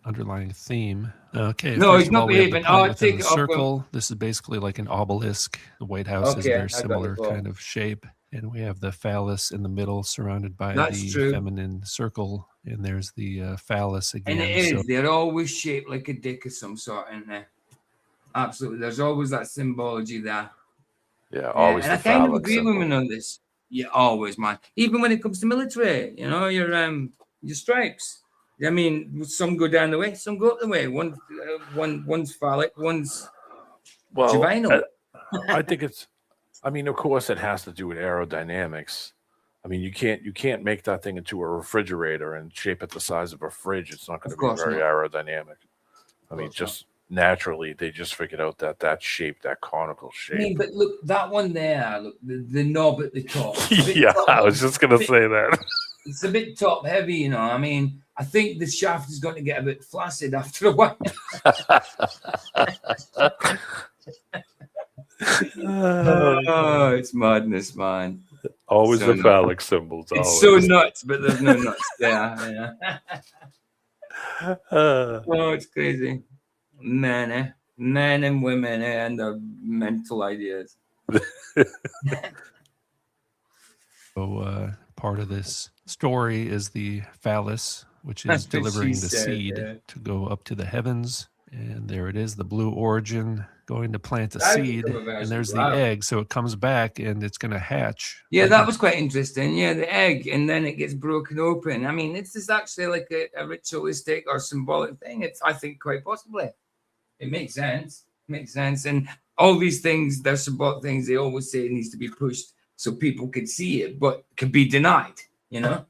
underlying theme. Okay. No, he's not behaving. Take it circle. This is basically like an obelisk. The White House is a very similar kind of shape, and we have the phallus in the middle, surrounded by the feminine circle, and there's the phallus again. And it is. They're always shaped like a dick of some sort, isn't there? Absolutely. There's always that symbology there. Yeah, always. And I kind of agree with women on this. Yeah, always, man. Even when it comes to military, your stripes. I mean, some go down the way, some go up the way. One's phallic, one's juvenile. I think it's. I mean, of course, it has to do with aerodynamics. I mean, you can't make that thing into a refrigerator and shape it the size of a fridge. It's not going to be very aerodynamic. I mean, just naturally, they just figured out that shape, that conical shape. I mean, but look, that one there, look, the knob at the top. I was just going to say that. It's a bit top heavy, I mean, I think the shaft is going to get a bit flaccid after a while. Oh, it's madness, man. Always So the nuts. phallic symbols. It's Always. so nuts, but there's no nuts there. Oh, it's crazy. Men and women and their mental ideas. So part of this story is the phallus, which is delivering the seed to go up to the heavens. And there it is, the blue origin going to plant a seed. And there's the egg. So it comes back and it's going to hatch. Yeah, that was quite interesting. Yeah, the egg, and then it gets broken open. I mean, it's just actually like a ritualistic or symbolic thing. It's, I think, quite possibly. It makes sense. Makes sense. And all these things, they're symbolic things, they always say it needs to be pushed so people can see it, but can be denied, you know?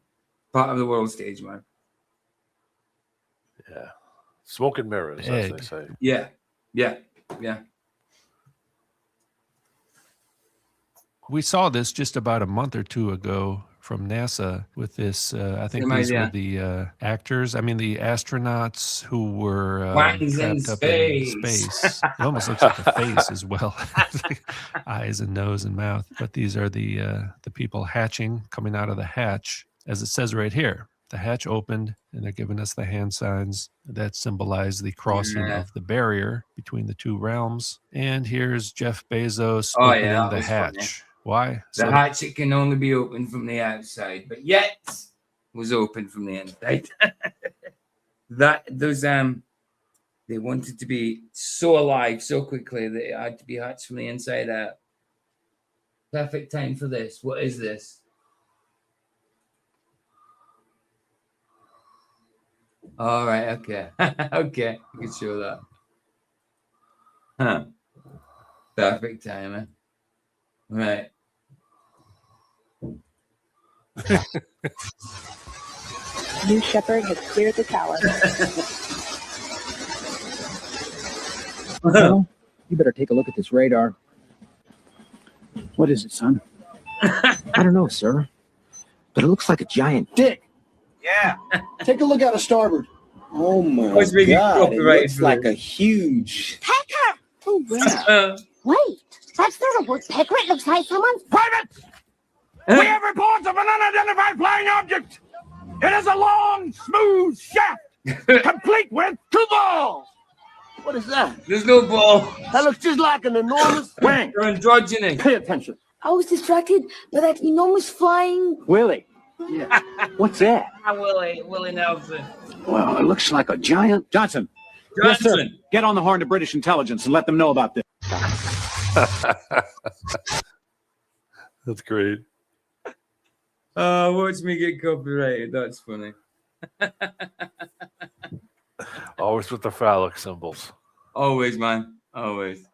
Part of the world stage, man. Yeah. Smoke and mirrors, as they say. Yeah. Yeah. Yeah. We saw this just about a month or two ago from NASA with this. I think these were the actors. I mean, the astronauts who were trapped up in space. It almost looks like a face as well, eyes and nose and mouth. But these are the people hatching, coming out of the hatch, as it says right here. The hatch opened, and they're giving us the hand signs that symbolize the crossing of the barrier between the two realms. And here's Jeff Bezos opening the hatch. Funny. Why? The hatch, it can only be opened from the outside, but yet was open from the inside. They wanted to be so alive so quickly that it had to be hatched from the inside out. Perfect time for this. What is this? All right, okay. Okay, I can show that. Huh. Perfect timing. Right. New Shepherd has cleared the tower. Well, you better take a look at this radar. What is it, son? I don't know, sir. But it looks like a giant dick. Yeah. Take a look out of starboard. Oh my God. It looks like a huge... Pecker! Oh, yeah. Wait, that's not a woodpecker. It looks like someone's... Private! We have reports of an unidentified flying object. It is a long, smooth shaft, complete with 2 balls. What is that? There's no ball. That looks just like an enormous wing. You're androgynous. Pay attention. I was distracted by that enormous flying... Willie. Yeah. What's that? Willie Nelson. Well, it looks like a giant... Johnson. Yes, sir. Get on the horn to British intelligence and let them know about this. That's great. Watch me get copyrighted. That's funny. Always with the phallic symbols. Always, man. Always.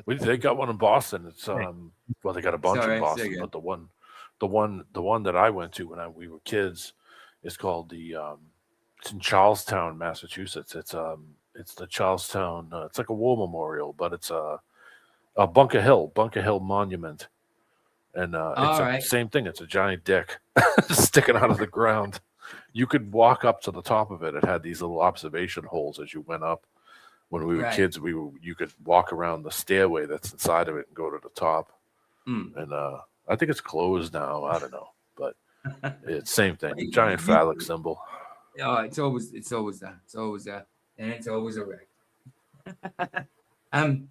They got one in Boston. It's well, they got a bunch in Boston, but the one that I went to when we were kids is called it's in Charlestown, Massachusetts. It's the Charlestown. It's like a war memorial, but it's a Bunker Hill Monument. And it's the same thing. It's a giant dick sticking out of the ground. You could walk up to the top of it. It had these little observation holes as you went up. When we were kids, you could walk around the stairway that's inside of it and go to the top. And I think it's closed now. I don't know, but it's same thing. Giant phallic symbol. Oh, it's always there. It's always there, and it's always a wreck.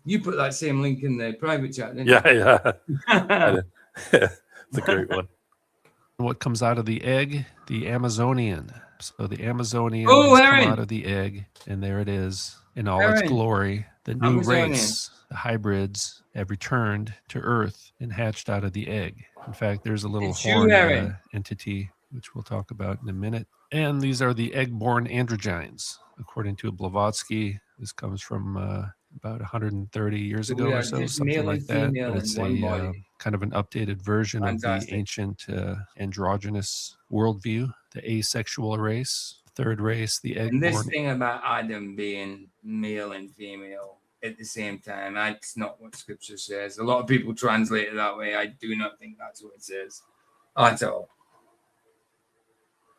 You put that same link in the private chat, didn't you? Yeah. It's a great one. What comes out of the egg? The Amazonian. So the Amazonian has come out of the egg, and there it is in all its glory. The new race, the hybrids, have returned to Earth and hatched out of the egg. In fact, there's a little horn entity, which we'll talk about in a minute. And these are the egg-born androgynes, according to Blavatsky. This comes from about 130 years ago or so, something like that. But it's a kind of an updated version of the ancient androgynous worldview, the asexual race, third race, the egg-born. And this thing about Adam being male and female at the same time, that's not what Scripture says. A lot of people translate it that way. I do not think that's what it says at all.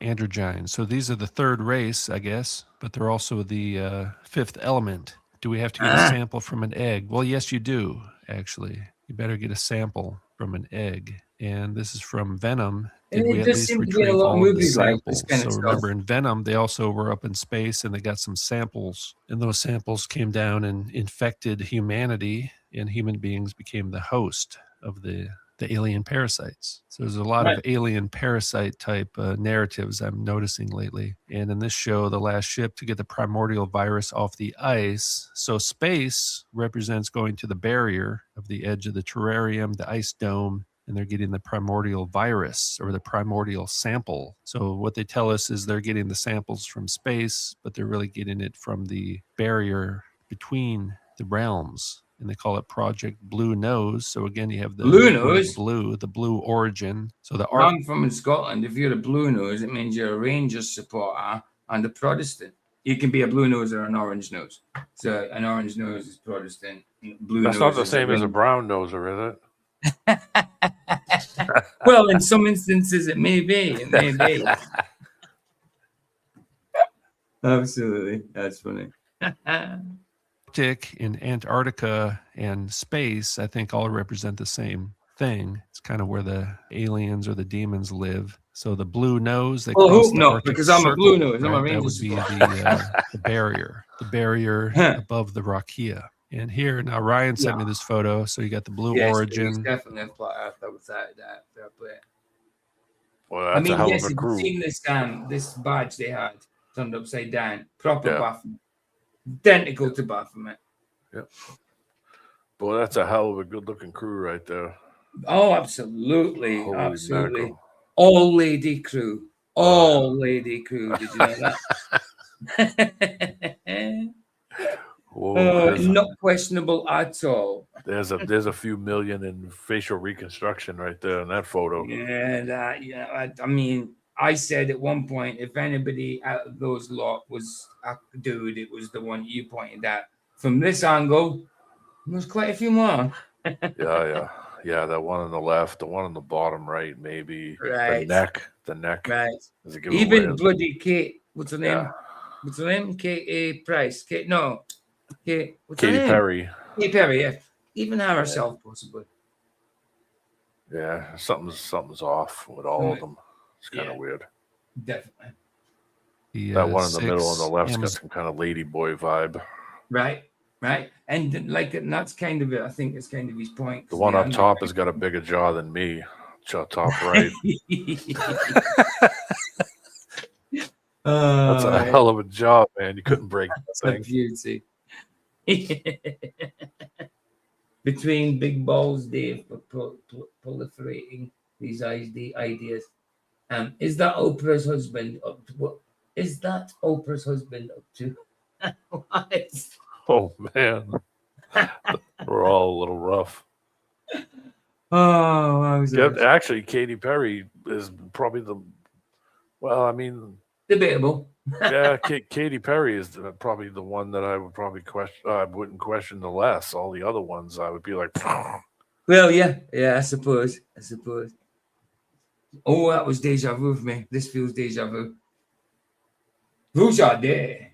Androgynes. So these are the third race, I guess, but they're also the fifth element. Do we have to get a sample from an egg? Well, yes, you do, actually. You better get a sample. from an egg. And this is from Venom. And Did we it at does least seem to be a retrieve lot of all of the movies like this samples? kind of So stuff. remember, in Venom, they also were up in space and they got some samples. And those samples came down and infected humanity, and human beings became the host of the alien parasites. So there's a lot of alien parasite type narratives I'm noticing lately. And in this show, the last ship to get the primordial virus off the ice. So space represents going to the barrier of the edge of the terrarium, the ice dome, and they're getting the primordial virus or the primordial sample. So what they tell us is they're getting the samples from space, but they're really getting it from the barrier between the realms. And they call it Project Blue Nose. So again, you have the Blue word Nose? blue, the blue origin. So the Where I'm from in Scotland, if you're a blue nose, it means you're a Rangers supporter and a Protestant. You can be a blue nose or an orange nose. So an orange nose is Protestant. Blue That's nose not the is same as a Ranger. brown noser, is it? Well, in some instances, it may be. It may be. Absolutely. That's funny. Arctic and Antarctica and space, I think, all represent the same thing. It's kind of where the aliens or the demons live. So the blue nose, they cross the Arctic because I'm a Circle, blue nose. I'm a right? That Ranger would be supporter. the barrier above the Rakia. And here, now Ryan sent me this photo. So you got the blue origin. He's definitely a plot after that. Well, I that's mean, a hell yes, of a if crew. you've seen this badge they had turned upside down, proper Baphomet, identical to Baphomet. Yep. Boy, that's a hell of a good-looking crew right there. Oh, absolutely, Holy absolutely. mackerel. All lady crew. All lady crew. Did you know that? Whoa, not questionable at all. There's a few million in facial reconstruction right there in that photo. Yeah, I mean, I said at one point, if anybody out of those lot was a dude, it was the one you pointed at. From this angle, there's quite a few more. Yeah. That one on the left, the one on the bottom right, maybe. Right. The neck. Right. Is a giveaway. Even bloody Kate, what's her name? What's her name? Kate Price. Katy Perry. Katy Perry, yeah. Even her herself, possibly. Yeah, something's off with all of them. It's kind of weird. Definitely. That one in the middle on the left's got some kind of ladyboy vibe. Right. And that's kind of it. I think it's kind of his point. The one up top has got a bigger jaw than me. Top right. That's a hell of a job, man. You couldn't break that thing. That's a beauty. Between big balls, Dave, for proliferating these ideas. Is that Oprah's husband up to what? Is that Oprah's husband up to? What? Oh man, we're all a little rough. Oh, actually, Katy Perry is probably debatable. Yeah, Katy Perry is probably the one that I would probably question. I wouldn't question the less. All the other ones, I would be like, well, yeah, I suppose. Oh, that was deja vu for me. This feels deja vu. Who's out there?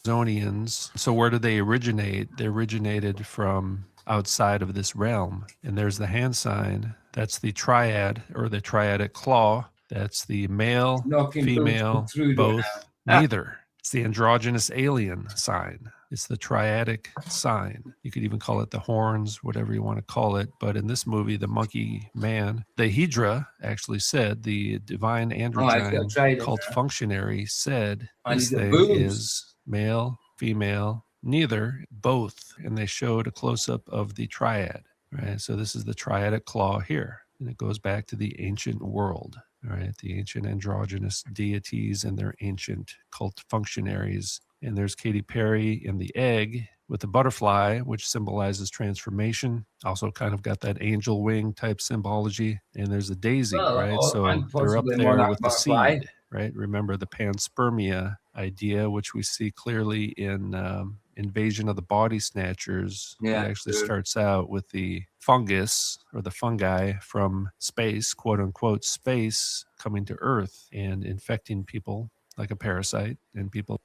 Amazonians. So where did they originate? They originated from outside of this realm. And there's the hand sign. That's the triad or the triadic claw. That's the male, female, both, neither. It's the androgynous alien sign. It's the triadic sign. You could even call it the horns, whatever you want to call it. But in this movie, the monkey man, the Hydra actually said, the divine androgyne cult functionary said, this thing is male, female, neither, both. And they showed a close-up of the triad, right? So this is the triadic claw here. And it goes back to the ancient world. All right, the ancient androgynous deities and their ancient cult functionaries. And there's Katy Perry in the egg with the butterfly, which symbolizes transformation. Also kind of got that angel wing type symbology. And there's a daisy, right? So they're up there with the seed, right? Remember the panspermia idea, which we see clearly in Invasion of the Body Snatchers. It actually starts out with the fungus or the fungi from space, quote unquote space, coming to Earth and infecting people like a parasite, and people.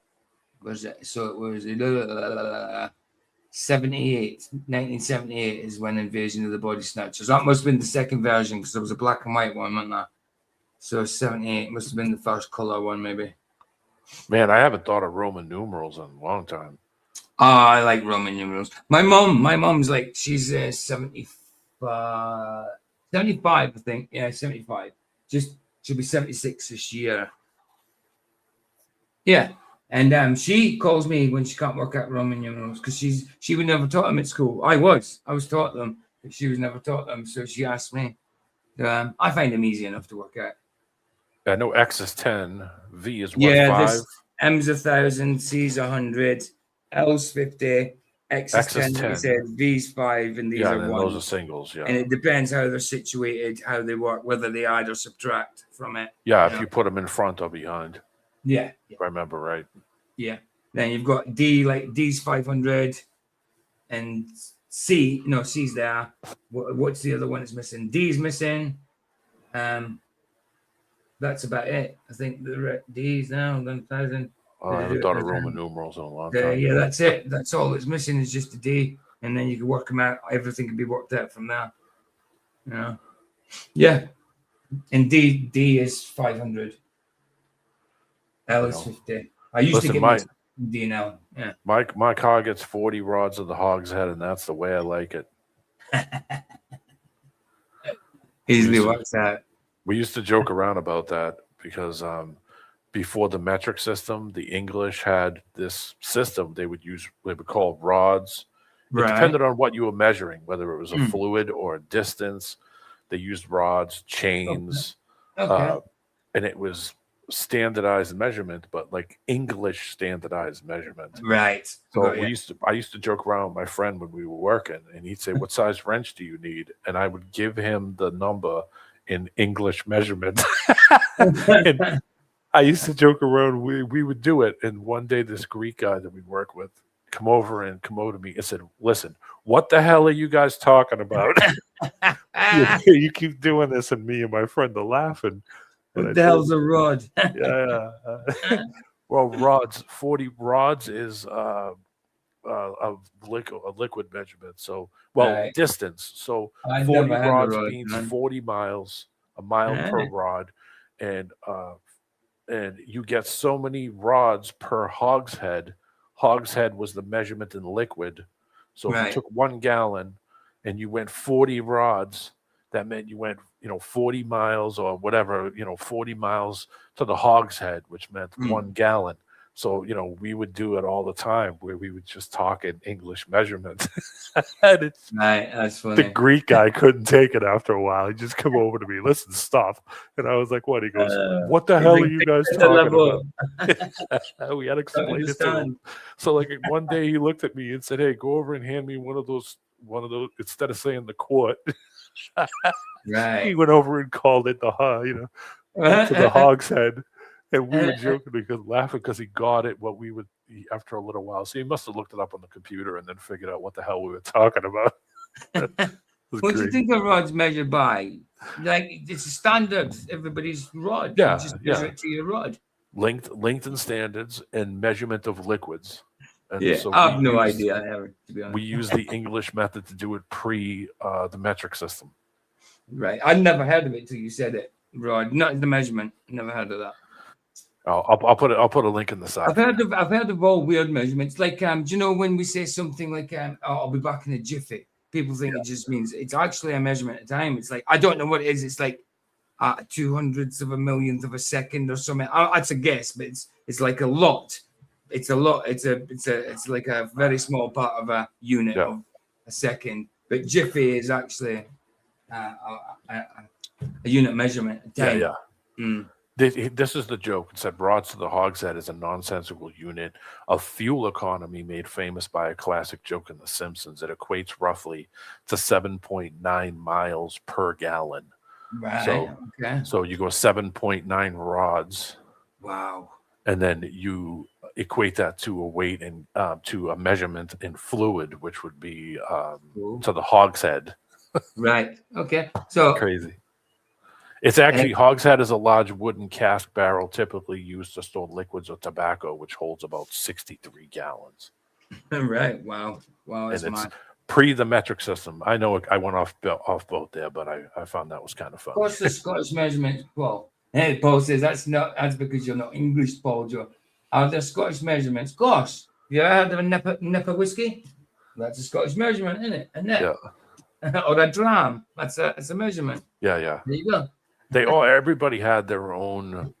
Was it? So it was. 1978 is when Invasion of the Body Snatchers. That must have been the second version because there was a black and white one, wasn't there? So 78 must have been the first color one, maybe. Man, I haven't thought of Roman numerals in a long time. Oh, I like Roman numerals. My mom's like, she's 75, I think. Yeah, 75. She'll be 76 this year. Yeah. And she calls me when she can't work out Roman numerals because she would never taught them at school. I was taught them, but she was never taught them. So she asked me. I find them easy enough to work out. I know X is 10, V is 5. M's 1,000, C's 100, L's 50, X is 10. Like I said, V's 5, and these are 1. Those are singles. Yeah, and it depends how they're situated, how they work, whether they add or subtract from it. Yeah, if you put them in front or behind. Yeah, if I remember right. Yeah. Then you've got D, like D's 500, and C. No, C's there. What's the other one that's missing? D's missing. That's about it. I think the D's now 1,000. I haven't thought of Roman numerals in a long time. Yeah, that's it. That's all that's missing is just a D, and then you can work them out. Everything can be worked out from there. You know? Yeah. And D is 500. L is 50. I used to get D and L. Yeah. My car gets 40 rods of the hogshead, and that's the way I like it. Easily works out. We used to joke around about that because before the metric system, the English had this system they would call rods. It depended on what you were measuring, whether it was a fluid or a distance. They used rods, chains, and it was standardized measurement, but like English standardized measurement. Right. So I used to joke around with my friend when we were working, and he'd say, "What size wrench do you need?" And I would give him the number in English measurement. And I used to joke around. We would do it, and one day this Greek guy that we work with come over to me and said, "Listen, what the hell are you guys talking about? You keep doing this," and me and my friend are laughing. What the hell's a rod? Well, rods. 40 rods is a liquid measurement. So, distance. So 40 rods means 40 miles, a mile per rod, and you get so many rods per hogshead. Hogshead was the measurement in liquid. So if you took 1 gallon and you went 40 rods, that meant you went 40 miles or whatever, 40 miles to the hogshead, which meant 1 gallon. So, we would do it all the time where we would just talk in English measurements. And that's funny. The Greek guy couldn't take it after a while. He just come over to me, "Listen, stop." And I was like, "What?" He goes, "What the hell are you guys talking about?" We had to explain it to him. So like one day he looked at me and said, "Hey, go over and hand me one of those, instead of saying the quart." He went over and called it the to the hogshead. And we were joking because laughing because he got it after a little while. So he must have looked it up on the computer and then figured out what the hell we were talking about. What do you think a rod's measured by? Like it's a standard, everybody's rod. Yeah, you just measure it to your rod. Length and standards and measurement of liquids. And so I have no idea, to be honest. We use the English method to do it pre the metric system. Right. I'd never heard of it till you said it. Rod, not the measurement. Never heard of that. I'll put a link in the side. I've heard of all weird measurements. Like do you know when we say something like I'll be back in a jiffy? People think it just means it's actually a measurement of time. It's like I don't know what it is. It's like 200ths of a millionth of a second or something. That's a guess, but it's like a lot. It's a lot. It's like a very small part of a unit of a second. But jiffy is actually a unit measurement of time. Yeah. This is the joke. It said rods to the hogshead is a nonsensical unit of fuel economy made famous by a classic joke in The Simpsons. It equates roughly to 7.9 miles per gallon. Right. So you go 7.9 rods. Wow. And then you equate that to a weight and to a measurement in fluid, which would be to the hogshead. Right. Okay. So crazy. It's actually hogshead is a large wooden cask barrel typically used to store liquids or tobacco, which holds about 63 gallons. Right. Wow. That's and it's mad. pre the metric system. I know I went off boat there, but I found that was kind of fun. What's the Scottish measurements, Paul? Hey, Paul says that's because you're not English, Paul. Joe. Are there Scottish measurements? Gosh, you ever heard of a nip of whiskey? That's a Scottish measurement, isn't it? A nip. Yeah. Or a dram. That's a measurement. Yeah. There you go. Everybody had their own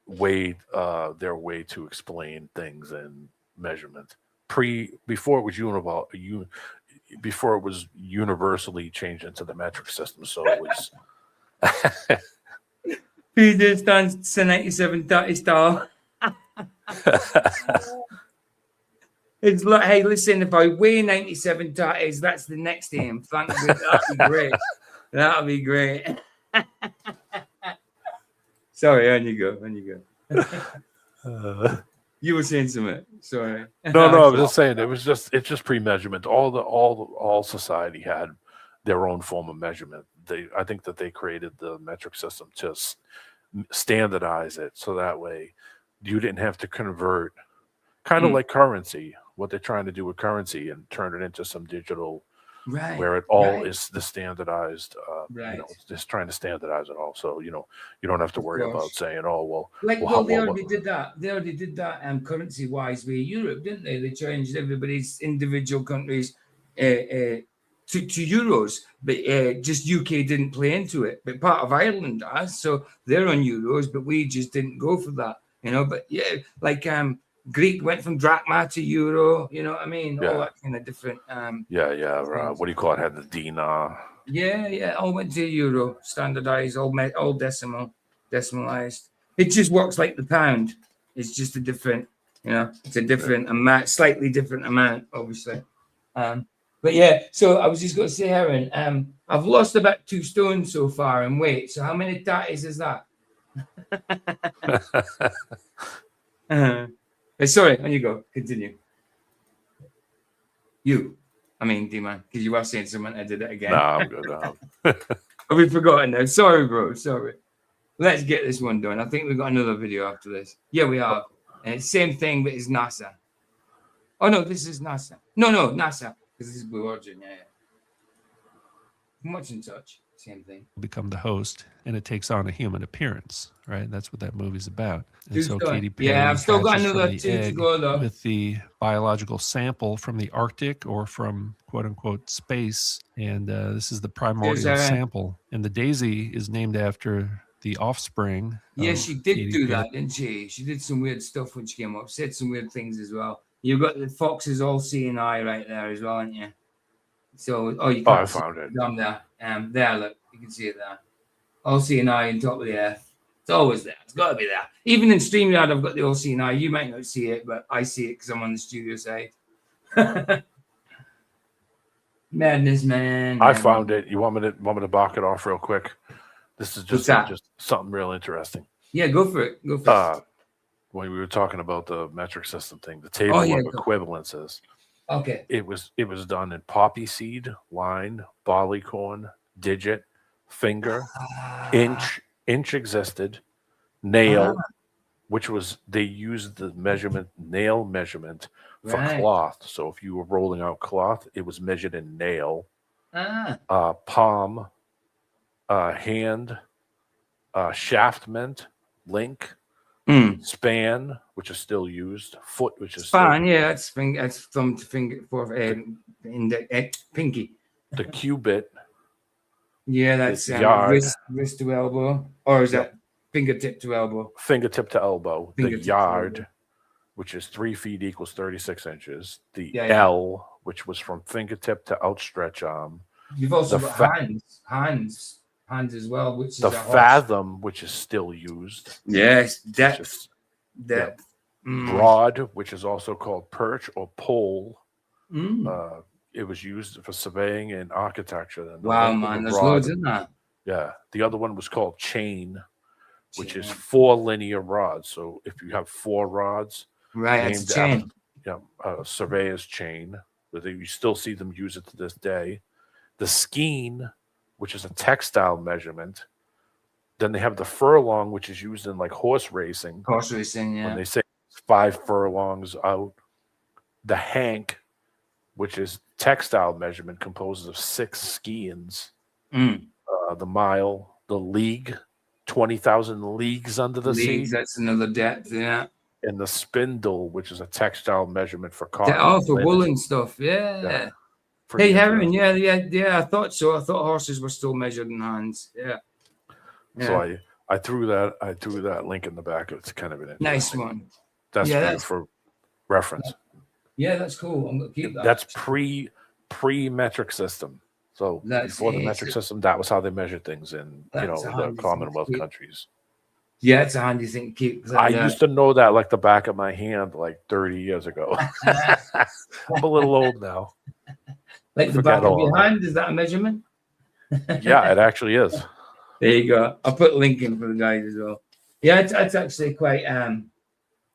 way to explain things and measurement. Before it was universally changed into the metric system, so it was. Peter stands to 97 30 star. It's like, hey, listen, if I weigh 97 30s, that's the next aim. Thank you. That'd be great. That'd be great. Sorry, on you go. You were saying something. Sorry. No, I was just saying it's just pre-measurement. All society had their own form of measurement. I think that they created the metric system to standardize it, so that way you didn't have to convert, kind of like currency. What they're trying to do with currency and turn it into some digital, where it all is the standardized. Just trying to standardize it all, so you don't have to worry about saying, oh well. They already did that. They already did that currency wise with Europe, didn't they? They changed everybody's individual countries to euros, but just UK didn't play into it. But part of Ireland does, so they're on euros, but we just didn't go for that, But yeah, like Greek went from drachma to euro, you know what I mean? All that kind of different. What do you call it? Had the dinar. Yeah, all went to euro, standardized, all decimalized. It just works like the pound. It's just a different, it's a different amount, slightly different amount, obviously. But yeah, so I was just going to say, Aaron, I've lost about 2 stone so far in weight. So how many tatties is that? Sorry, on you go. Continue. D-Man, because you were saying something, I did it again. No, I'm good now. Have we forgotten now? Sorry, bro. Sorry. Let's get this one done. I think we've got another video after this. Yeah, we have. And it's the same thing, but it's NASA. Oh, no, this is NASA. No, NASA. Because this is Blue Origin, yeah. Much in touch. Same thing. Become the host, and it takes on a human appearance, right? That's what that movie's about. And Who's so done? Katy Perry Yeah, I've still got hatches another from the 2 to egg go, though. with the biological sample from the Arctic or from quote unquote space. And this is the primordial sample. And the daisy is named after the offspring. Yeah, she did Katy do Perry. that, didn't she? She did some weird stuff when she came up. Said some weird things as well. You've got the fox's all-seeing eye right there as well, haven't you? So, you can't I found it. down there. There, look, you can see it there. All-seeing eye on top of the earth. It's always there. It's got to be there. Even in StreamYard, I've got the all-seeing eye. You might not see it, but I see it because I'm on the studio side. Madness, man. I found it. You want me to bark it off real quick? This is just something real interesting. Yeah, go for it. When we were talking about the metric system thing, the table of equivalences. Okay. It was done in poppy seed, line, barley corn, digit, finger, inch existed, nail, which was they used the nail measurement for cloth. So if you were rolling out cloth, it was measured in nail, palm, hand, shaftment, link, span, which is still used, foot, which is span, that's thumb to finger for pinky. The cubit. Yeah, that's wrist to elbow, or is that fingertip to elbow? Fingertip to elbow. The yard, which is 3 feet equals 36 inches. The L, which was from fingertip to outstretch arm. You've also got hands as well, which is the fathom, which is still used. Yes, depth. Rod, which is also called perch or pole. It was used for surveying and architecture. Wow, man, there's loads in that. Yeah, the other one was called chain, which is 4 linear rods. So if you have 4 rods, it's a chain. Surveyor's chain. You still see them use it to this day. The skein, which is a textile measurement. Then they have the furlong, which is used in like horse racing. Horse racing, yeah. When they say 5 furlongs out. the hank, which is textile measurement, composes of 6 skeins. The mile, the league, 20,000 leagues under the sea. That's another depth, yeah. And the spindle, which is a textile measurement for cotton. Oh, for woolen stuff, yeah. Hey, Heron, yeah. I thought so. I thought horses were still measured in hands. Yeah. So I threw that link in the back. It's kind of an nice one. That's for reference. Yeah, that's cool. I'm gonna keep that. That's pre-metric system. So before the metric system, that was how they measured things in the Commonwealth countries. Yeah, it's a handy thing to keep. I used to know that like the back of my hand like 30 years ago. I'm a little old now. Like the back of your hand, is that a measurement? Yeah, it actually is. There you go. I'll put a link in for the guys as well. Yeah, it's actually quite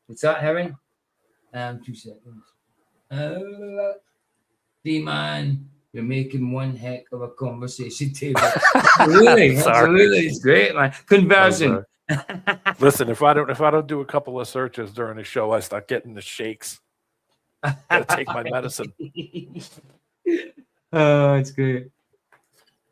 what's that, Heron? 2 seconds. D-Man, you're making one heck of a conversation table. Absolutely, it's great, man. Conversion. Listen, if I don't do a couple of searches during the show, I start getting the shakes. Gotta take my medicine. Oh, it's great.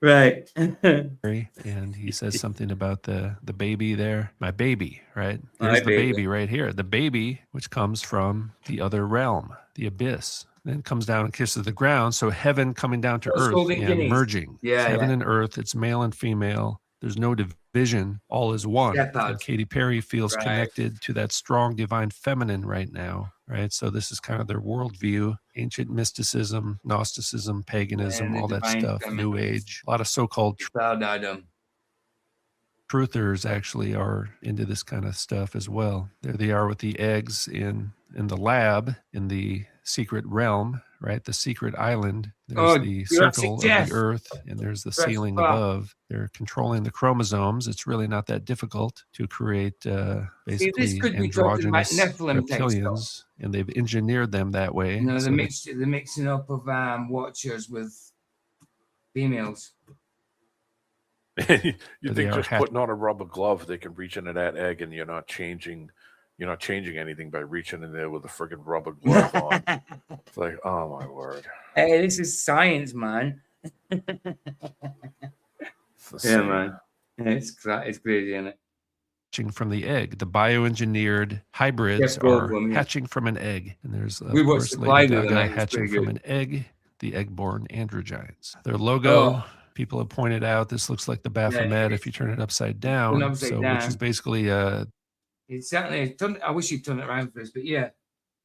Right. And he says something about the baby there. My baby, right? There's the baby right here. The baby, which comes from the other realm, the abyss. Then comes down and kisses the ground. So heaven coming down to earth and merging. Yeah, heaven and earth. It's male and female. There's no division. All is one. And Katy Perry feels connected to that strong divine feminine right now, right? So this is kind of their worldview. Ancient mysticism, Gnosticism, paganism, all that stuff, New Age. A lot of so-called truthers actually are into this kind of stuff as well. There they are with the eggs in the lab, in the secret realm, right? The secret island. There's the circle of the earth, and there's the ceiling above. They're controlling the chromosomes. It's really not that difficult to create basically androgynous reptilians, and they've engineered them that way. No, the mixing up of watchers with females. You think just putting on a rubber glove, they can reach into that egg, and you're not changing anything by reaching in there with a friggin' rubber glove on. It's like, oh my word. Hey, this is science, man. Yeah, man. Yeah, it's crazy, isn't it? Hatching from the egg. The bioengineered hybrids are hatching from an egg. And there's, of course, Lady Gaga hatching from an egg, the egg-born androgynes. Their logo, people have pointed out, this looks like the Baphomet if you turn it upside down. Which is basically it's certainly. I wish you'd turn it around for us, but yeah.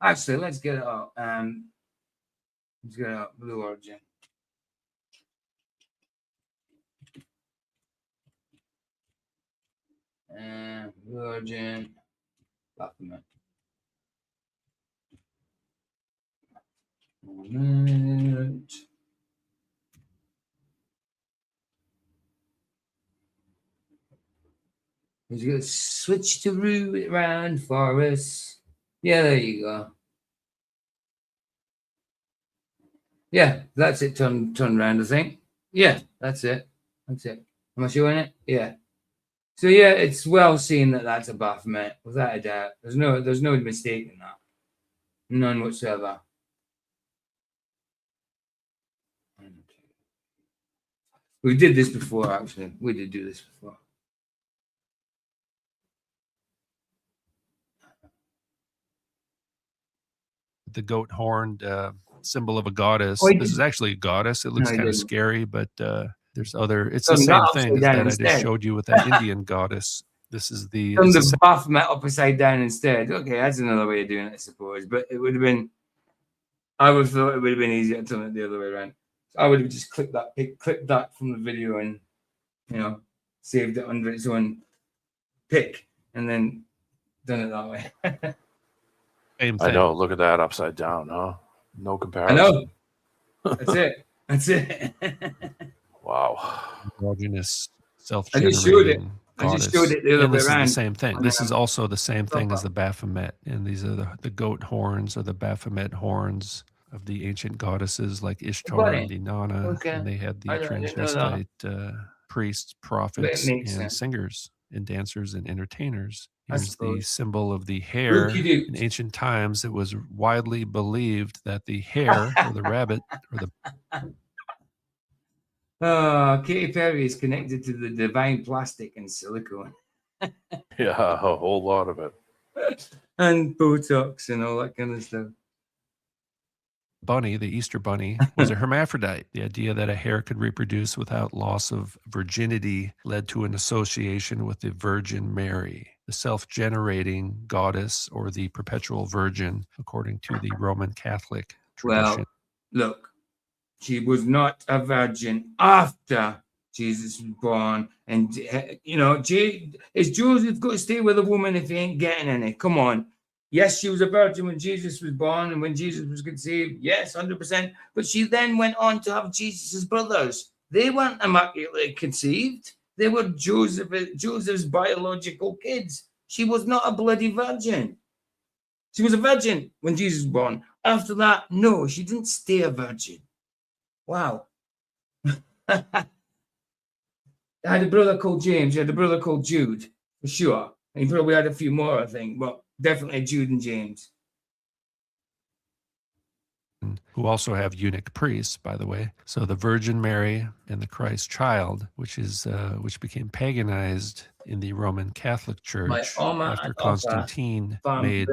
Actually, let's get it up. Let's get it up. Blue Origin. Blue Origin. Baphomet. He's going to switch to root around for us. Yeah, there you go. Yeah, that's it. Turn around, I think. Yeah, that's it. That's it. Am I showing it? Yeah. So yeah, it's well seen that that's a Baphomet, without a doubt. There's no mistake in that. None whatsoever. We did this before, actually. We did do this before. The goat horned symbol of a goddess. This is actually a goddess. It looks kind of scary, but there's other. It's the same thing that I just showed you with that Indian goddess. This is the Baphomet upside down instead. Okay, that's another way of doing it, I suppose. But it would have been. I would have thought it would have been easier to turn it the other way around. So I would have just clicked that from the video and saved it under its own pick and then done it that way. Same thing. I know. Look at that upside down, huh? No comparison. I know. That's it. Wow. Androgynous, I just showed it. I just showed it the other way around. This is the same thing. This is also the same thing as the Baphomet, and these are the goat horns or the Baphomet horns of the ancient goddesses like Ishtar and Inanna. Okay. And they had the transvestite priests, prophets, and singers and dancers and entertainers Here's the symbol of the hare. In ancient times, it was widely believed that the hare or the rabbit or the... Oh, Katy Perry is connected to the divine plastic and silicone. Yeah, a whole lot of it. And Botox and all that kind of stuff. Bunny, the Easter bunny, was a hermaphrodite. The idea that a hare could reproduce without loss of virginity led to an association with the Virgin Mary, the self-generating goddess or the perpetual virgin, according to the Roman Catholic tradition. Well, look, she was not a virgin after Jesus was born. And, you know, is Joseph got to stay with a woman if he ain't getting any? Come on. Yes, she was a virgin when Jesus was born and when Jesus was conceived. Yes, 100%. But she then went on to have Jesus' brothers. They weren't immaculately conceived. They were Joseph's biological kids. She was not a bloody virgin. She was a virgin when Jesus was born. After that, no, she didn't stay a virgin. Wow. I had a brother called James. I had a brother called Jude, for sure. And he probably had a few more, I think, but definitely Jude and James. Who also have eunuch priests, by the way. So the Virgin Mary and the Christ child, which became paganized in the Roman Catholic Church after Constantine made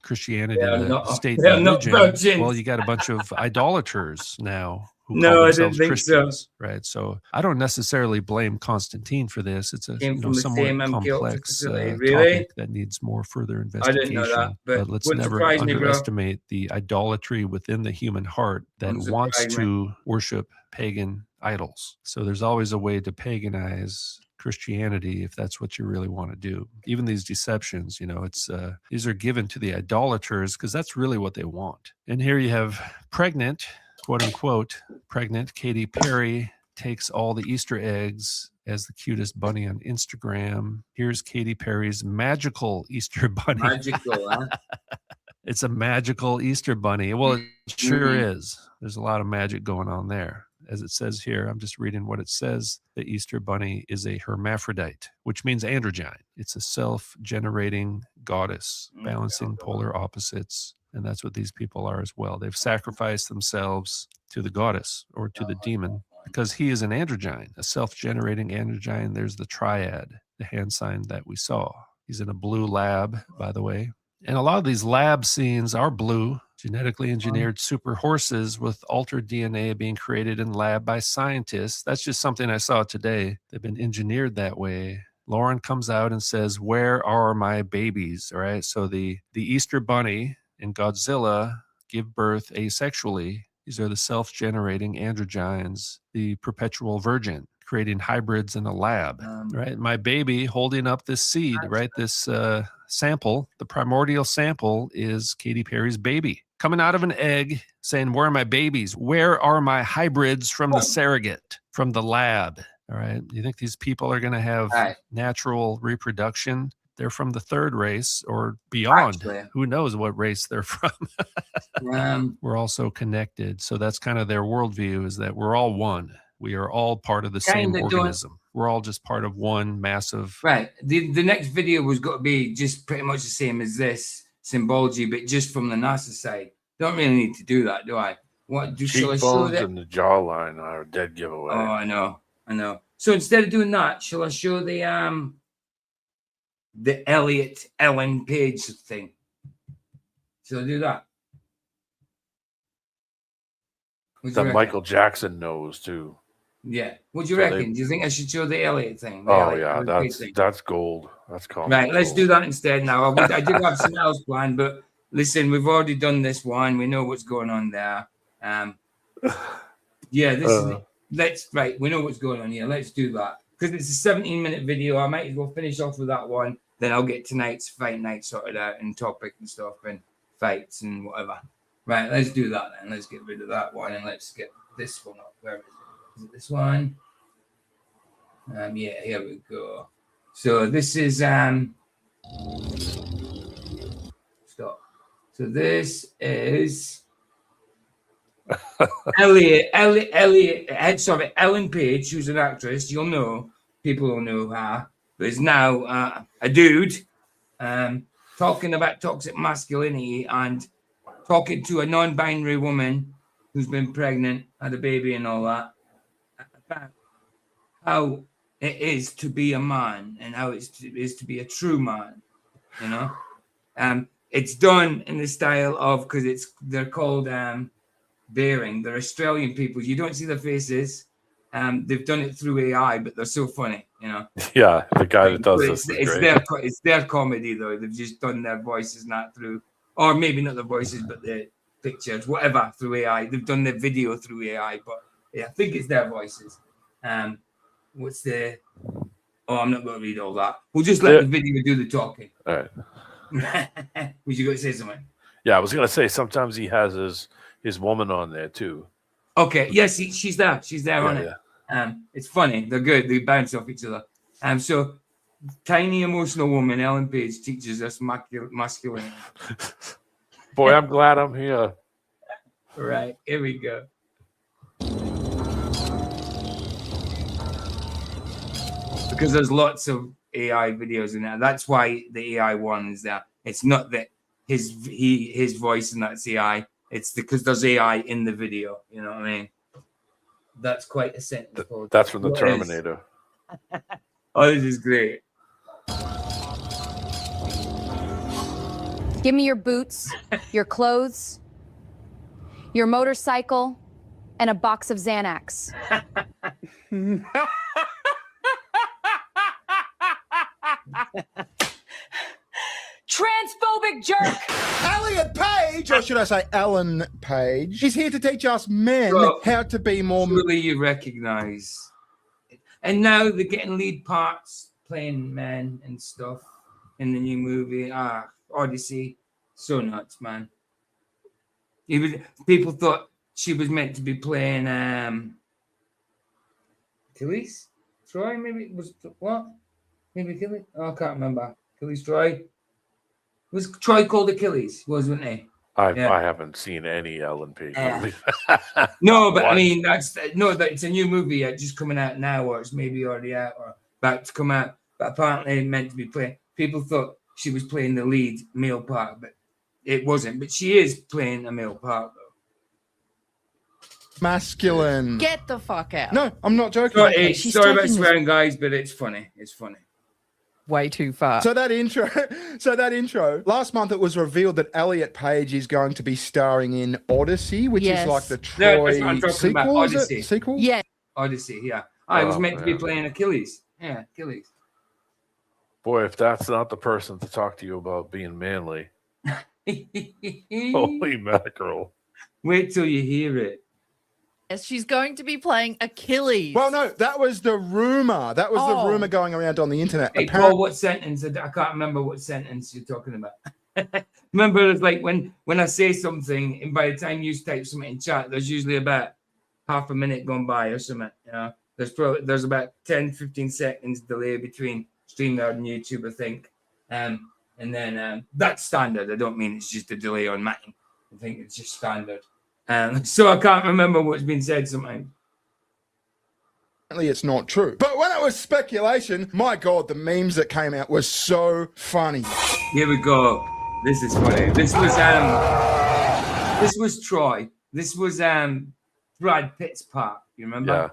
Christianity the state religion. Well, you got a bunch of idolaters now who call themselves Christians, right? So I don't necessarily blame Constantine for this. It's a somewhat complex topic that needs more further investigation. I didn't know that, but let's never underestimate the idolatry within the human heart that wants to worship pagan idols. So there's always a way to paganize Christianity if that's what you really want to do. Even these deceptions, you know, it's these are given to the idolaters because that's really what they want. And here you have pregnant, quote unquote, pregnant Katy Perry takes all the Easter eggs as the cutest bunny on Instagram. Here's Katy Perry's magical Easter bunny. Magical, huh? It's a magical Easter bunny. Well, it sure is. There's a lot of magic going on there. As it says here, I'm just reading what it says. The Easter bunny is a hermaphrodite, which means androgyne. It's a self-generating goddess, balancing polar opposites. And that's what these people are as well. They've sacrificed themselves to the goddess or to the demon because he is an androgyne, a self-generating androgyne. There's the triad, the hand sign that we saw. He's in a blue lab, by the way. And a lot of these lab scenes are blue, genetically engineered super horses with altered DNA being created in lab by scientists. That's just something I saw today. They've been engineered that way. Lauren comes out and says, "Where are my babies?" All right. So the Easter bunny and Godzilla give birth asexually. These are the self-generating androgynes, the perpetual virgin, creating hybrids in a lab, right? My baby holding up this seed, right? This sample, the primordial sample is Katy Perry's baby coming out of an egg saying, "Where are my babies? Where are my hybrids from the surrogate, from the lab?" All right. You think these people are going to have natural reproduction? They're from the third race or beyond. Actually, who knows what race they're from? We're also connected. So that's kind of their worldview, is that we're all one. We are all part of the same organism. We're all just part of one massive... Right. The next video was going to be just pretty much the same as this, Symbology, but just from the NASA side. Don't really need to do that, do I? What do cheekbones and the jawline are a dead giveaway. Oh, I know. So instead of doing that, shall I show the Elliot Paige thing? Shall I do that? That Michael Jackson knows too. Yeah. What do you reckon? Do you think I should show the Elliot thing? That's gold. That's cool. Right, let's do that instead now. I did have something else planned, but listen, we've already done this one. We know what's going on there. Yeah, this is we know what's going on here. Let's do that. Because it's a 17-minute video. I might as well finish off with that one. Then I'll get tonight's fight night sorted out and topic and stuff and fights and whatever. Right, let's do that then. Let's get rid of that one and let's get this one up. Where is it? Is it this one? Yeah, here we go. So this is stop. So this is Ellen Paige, who's an actress. You'll know, people will know her, but is now a dude talking about toxic masculinity and talking to a non-binary woman who's been pregnant, had a baby and all that, about how it is to be a man and how it is to be a true man, you know? It's done in the style of, because they're called bearing. They're Australian people. You don't see their faces. They've done it through AI, but they're so funny, you know? Yeah, the guy that does this is great. It's their comedy, though. They've just done their voices not through, or maybe not the voices, but the pictures, whatever, through AI. They've done the video through AI, but yeah, I think it's their voices. What's the... Oh, I'm not going to read all that. We'll just let the video do the talking. All right. Was you going to say something? Yeah, I was going to say sometimes he has his woman on there too. Okay. Yes, she's there. She's there on it. It's funny. They're good. They bounce off each other. So, tiny emotional woman, Ellen Paige, teaches us masculinity. Boy, I'm glad I'm here. All right. Here we go. Because there's lots of AI videos in there. That's why the AI one is there. It's not that his voice and that's AI. It's because there's AI in the video. You know what I mean? That's quite a sentence. That's from the Terminator. Oh, this is great. Give me your boots, your clothes, your motorcycle, and a box of Xanax. Transphobic jerk! Elliot Paige, or should I say Ellen Paige, is here to teach us men how to be more... Surely you recognize. And now they're getting lead parts, playing men and stuff in the new movie. Odyssey. So nuts, man. People thought she was meant to be playing Achilles? Troy, maybe? What? Maybe Achilles? Oh, I can't remember. Achilles, Troy? Was Troy called Achilles, wasn't he? I haven't seen any Ellen Paige movies. No, but I mean, it's a new movie just coming out now, or it's maybe already out or about to come out. But apparently it meant to be playing. People thought she was playing the lead male part, but it wasn't. But she is playing a male part, though. Masculine. Get the fuck out. No, I'm not joking. Sorry about swearing, guys, but it's funny. It's funny. Way too far. So that intro, last month it was revealed that Elliot Paige is going to be starring in Odyssey, which is like the Troy sequel. Odyssey. Sequel? Yeah. Odyssey, yeah. I was meant to be playing Achilles. Yeah, Achilles. Boy, if that's not the person to talk to you about being manly. Holy mackerel. Wait till you hear it. Yes, she's going to be playing Achilles. Well, no, that was the rumor. That was the rumor going around on the internet. Hey, Paul, what sentence? I can't remember what sentence you're talking about. Remember, it's like when I say something, and by the time you type something in chat, there's usually about half a minute gone by or something. You know, there's about 10, 15 seconds delay between StreamYard and YouTube, I think. And then that's standard. I don't mean it's just a delay on mine. I think it's just standard. So I can't remember what's been said sometimes. It's not true. But when it was speculation, my God, the memes that came out were so funny. Here we go. This is funny. This was Troy. This was Brad Pitt's part. You remember? Yeah.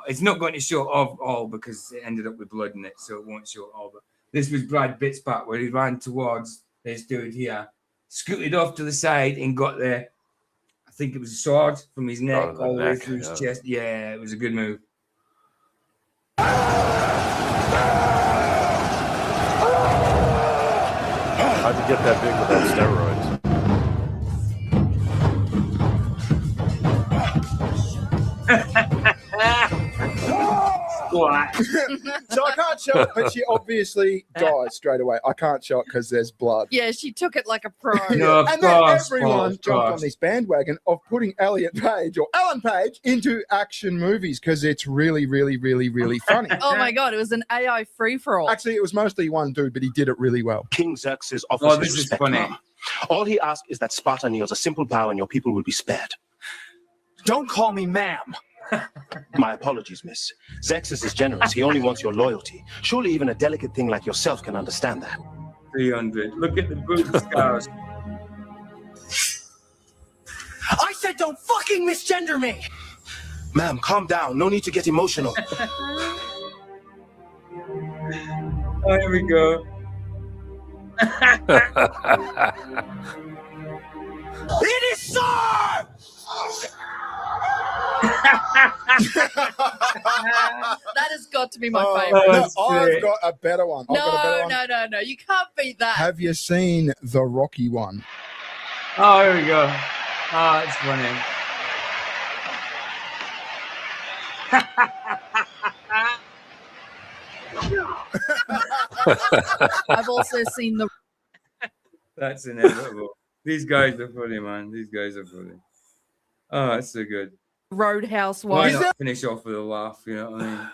It's not going to show all because it ended up with blood in it, so it won't show all. But this was Brad Pitt's part where he ran towards this dude here, scooted off to the side and got the, I think it was a sword from his neck all the way through his chest. Yeah, it was a good move. How'd you get that big without steroids? So I can't show it, but she obviously dies straight away. I can't show it because there's blood. Yeah, she took it like a pro. No, and then everyone jumped on this bandwagon of putting Elliot Paige or Ellen Paige into action movies because it's really, really, really, really funny. Oh my God, it was an AI free-for-all. Actually, it was mostly one dude, but he did it really well. King Xerxes offers this is respect, funny. ma'am. All he asks is that Sparta kneels a simple bow and your people will be spared. Don't call me ma'am. My apologies, miss. Xerxes is generous. He only wants your loyalty. Surely even a delicate thing like yourself can understand that. 300. Look at the boot scars. I said don't fucking misgender me! Ma'am, calm down. No need to get emotional. Oh, here we go. It is sir! That has got to be my favorite. No, I've got a better one. No. You can't beat that. Have you seen the Rocky one? Oh, here we go. Oh, it's funny. I've also seen the. That's inevitable. These guys are funny, man. These guys are funny. Oh, that's so good. Roadhouse one. Why not finish off with a laugh? You know what I mean?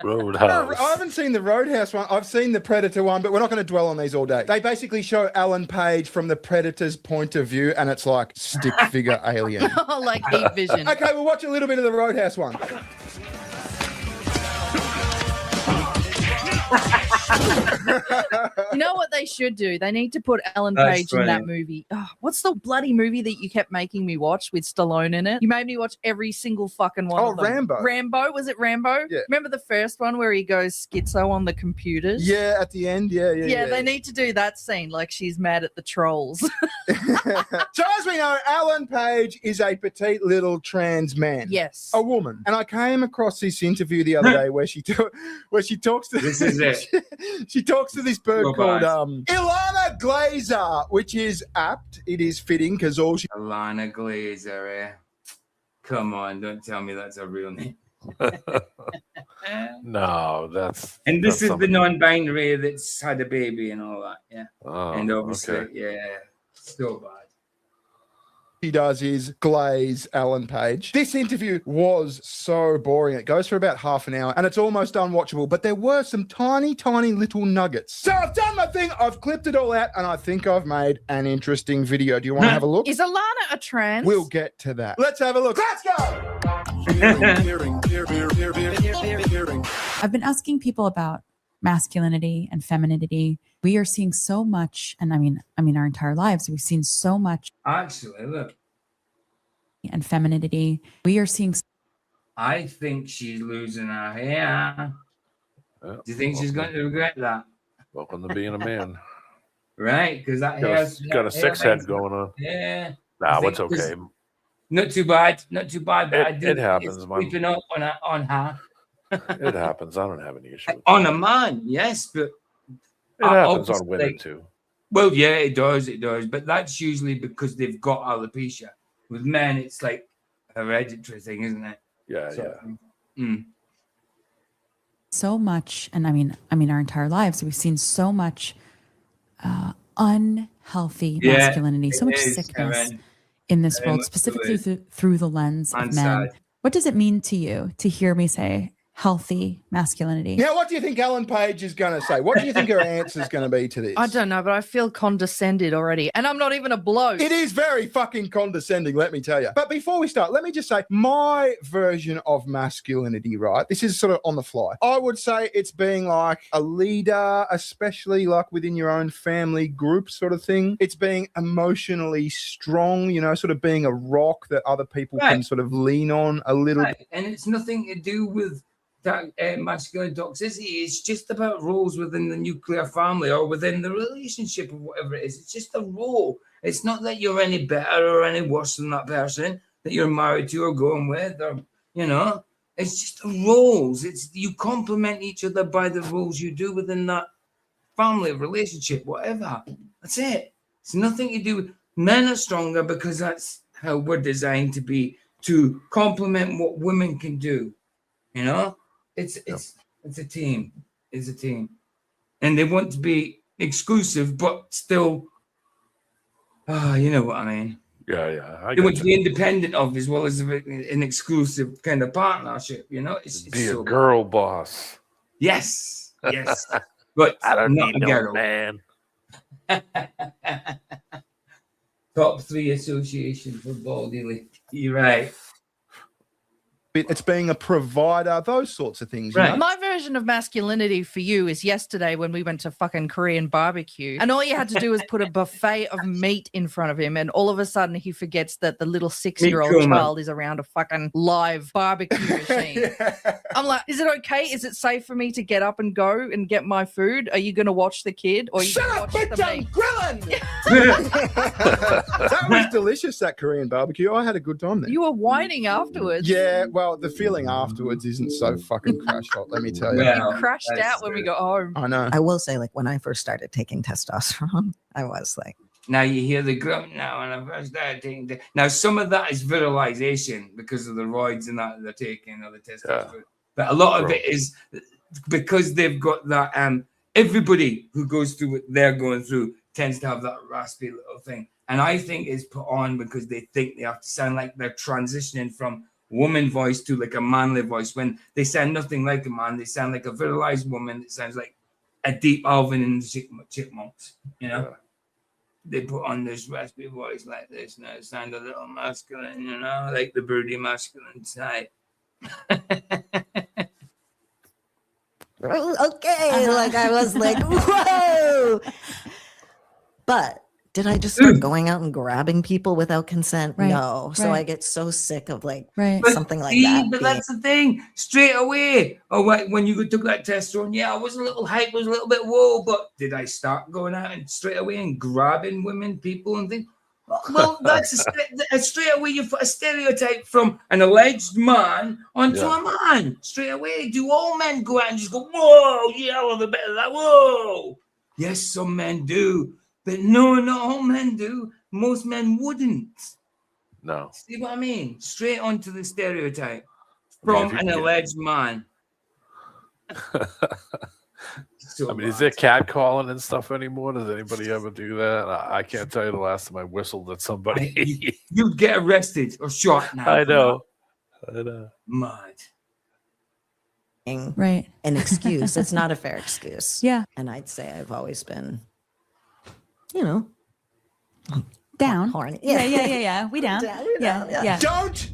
Roadhouse. I haven't seen the Roadhouse one. I've seen the Predator one, but we're not going to dwell on these all day. They basically show Alan Page from the Predator's point of view, and it's like stick figure alien. Like Heat Vision. Okay, we'll watch a little bit of the Roadhouse one. You know what they should do? They need to put Ellen That's Page in that movie. Oh, what's the bloody movie that you kept making me watch with Stallone in it? You made me watch every single fucking one of them. Rambo. Rambo? Was it Rambo? Yeah. Remember the first one where he goes schizo on the computers? Yeah, at the end. Yeah. They need to do that scene like she's mad at the trolls. So as we know, Alan Page is a petite little trans man. Yes. A woman. And I came across this interview the other day where she talks to This is it. she talks to this bird Go called back. Ilana Glazer, which is apt. It is fitting because all she Alana Glazer, Come on, don't tell me that's a real name. No, that's. And this that's is something- the non-binary that's had a baby and all that, yeah. Oh, And obviously, okay. yeah, so bad. does is glaze Alan Page. This interview was so boring. It goes for about half an hour and it's almost unwatchable, but there were some tiny, tiny little nuggets. So I've done my thing. I've clipped it all out and I think I've made an interesting video. Do you want to have a look? Is Alana a trans? We'll get to that. Let's have a look. Let's go. I've been asking people about masculinity and femininity. We are seeing so much, and I mean our entire lives, we've seen so much. Actually, look. And femininity. We are seeing. I think she's losing her hair. Yeah, Do you think she's going to regret that? Welcome to being a man. Right, because that hair's got a six head going on. Yeah. Nah, I it's think okay. Not too bad. Not too bad. But I do It happens, it's man. creeping up on her. It happens. I don't have any issue. On a man, yes, but It happens on obviously- women too. Well, yeah, it does, but that's usually because they've got alopecia. With men, it's like a hereditary thing, isn't it? Yeah, So much, and I mean our entire lives, we've seen so much unhealthy masculinity, so much sickness in this world, specifically through the lens of men. What does it mean to you to hear me say healthy masculinity? Now, what do you think Ellen Page is going to say? What do you think her answer is going to be to this? I don't know, but I feel condescended already. And I'm not even a bloke. It is very fucking condescending, let me tell you. But before we start, let me just say my version of masculinity, right? This is sort of on the fly. I would say it's being like a leader, especially like within your own family group sort of thing. It's being emotionally strong, you know, sort of being a rock that other people can sort of lean on a little bit. And it's nothing to do with that masculine toxicity. It's just about roles within the nuclear family or within the relationship or whatever it is. It's just a role. It's not that you're any better or any worse than that person that you're married to or going with, or you know. It's just roles. It's you complement each other by the roles you do within that family relationship, whatever. That's it. It's nothing to do with men are stronger because that's how we're designed to be, to complement what women can do. You know. It's a team. It's a team. And they want to be exclusive, but still, you know what I mean. Yeah. They want to be independent of as well as an exclusive kind of partnership, you know? It's Be so a girl boss. Yes. But I don't not need a no girl. man. Top 3 association for body. You're right. It's being a provider, those sorts of things. Right. You know? My version of masculinity for you is yesterday when we went to fucking Korean barbecue, and all you had to do was put a buffet of meat in front of him, and all of a sudden he forgets that the little 6-year-old child is around a fucking live barbecue machine. I'm like, is it okay? Is it safe for me to get up and go and get my food? Are you going to watch the kid? Or are you Shut gonna up, watch bitch, the I'm meat? grilling! That was delicious, that Korean barbecue. I had a good time there. You were whining afterwards. Yeah, well, the feeling afterwards isn't so fucking crash hot, let me tell you. You crashed out when we got home. I know. I will say, like, when I first started taking testosterone, I was like, now you hear the grunt now, and I first started taking. Now some of that is virilization because of the roids and that they're taking, or the testosterone. But a lot of it is because they've got that. Everybody who goes through what they're going through tends to have that raspy little thing, and I think it's put on because they think they have to sound like they're transitioning from woman voice to like a manly voice. When they sound nothing like a man, they sound like a virilized woman. It sounds like a deep Alvin and the Chipmunks, you know. Yeah. They put on this raspy voice like this, and it sounds a little masculine, you know, like the broody masculine type. Okay, like I was like, whoa. But did I just start going out and grabbing people without consent? Right. No. So Right. I get so sick of like Right. something like that. But being- that's the thing, straight away. Oh, when you took that testosterone, yeah, I was a little hype, was a little bit whoa, but did I start going out and straight away and grabbing women, people, and things? Well, that's straight away. You put a stereotype from an alleged man onto a man. Straight away, do all men go out and just go, whoa, yeah, I love a bit of that, whoa? Yes, some men do. But no, not all men do. Most men wouldn't. No. See what I mean? Straight onto the stereotype from an alleged man. I mean, is there catcalling and stuff anymore? Does anybody ever do that? I can't tell you the last time I whistled at somebody. You'd get arrested or shot now. I know. Mad. Right. An excuse. It's not a fair excuse. Yeah. And I'd say I've always been, you know, down. horny. Yeah. We down. Yeah. Don't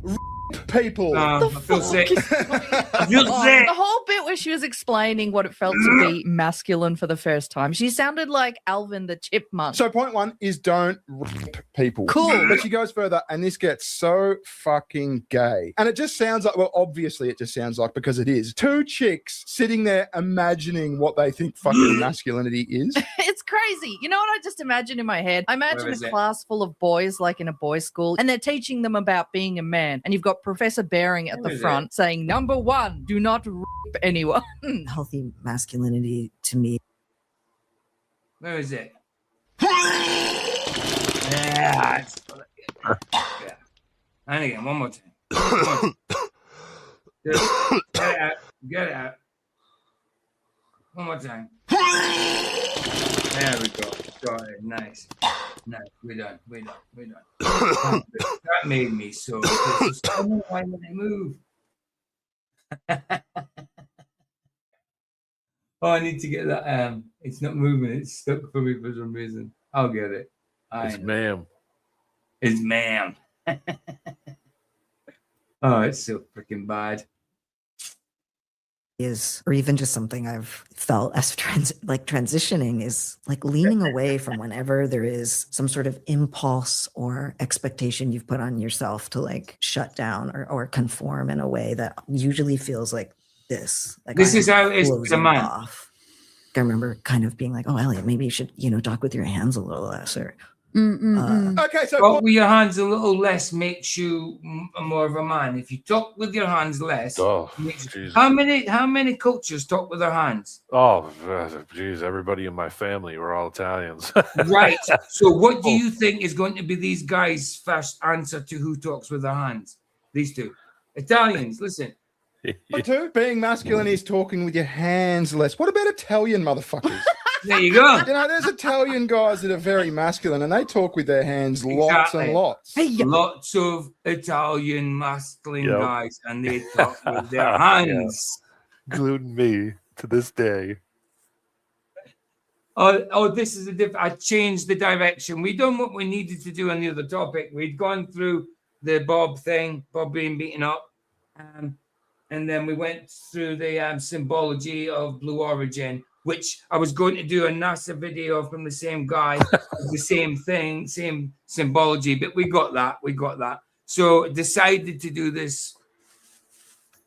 people. I feel sick. The whole bit where she was explaining what it felt to be masculine for the first time, she sounded like Alvin the Chipmunk. So point one is don't rape people. Cool. But she goes further, and this gets so fucking gay. And it just sounds like, well, obviously it just sounds like, because it is, two chicks sitting there imagining what they think fucking masculinity is. It's crazy. You know what I just imagine in my head? I imagine Where is a it? class full of boys, like in a boys' school, and they're teaching them about being a man. And you've got Professor Baring at Where the is front saying, number one, do not rape anyone. Healthy masculinity to me. Where is it? Yeah. Yeah. And again, one more time. Get it out. Get it out. One more time. There we go. Got it. Nice. Nice. We're done. That made me so. Why would I move? Oh, I need to get that. It's not moving. It's stuck for me for some reason. I'll get it. It's ma'am. It's ma'am. Oh, it's so freaking bad. Is, or even just something I've felt as transitioning is like leaning away from whenever there is some sort of impulse or expectation you've put on yourself to like shut down or conform in a way that usually feels like this. Like This is how it is with a closing man. off. I remember kind of being like, oh, Elliot, maybe you should, talk with your hands a little less, or Okay, so talk with your hands a little less makes you more of a man. If you talk with your hands less, Jesus. how many cultures talk with their hands? Oh, geez, everybody in my family, we're all Italians. Right. So what do you think is going to be these guys' first answer to who talks with their hands? These two. Italians, listen. What two? Being masculine is talking with your hands less. What about Italian motherfuckers? There you go. There's Italian guys that are very masculine and they talk with their hands lots and lots. Lots of Italian masculine guys, and they talk with their hands. Including me to this day. Oh, this is I changed the direction. We done what we needed to do on the other topic. We'd gone through the Bob thing, Bob being beaten up. And then we went through the symbology of Blue Origin, which I was going to do a NASA video from the same guy, the same thing, same symbology, but we got that. So decided to do this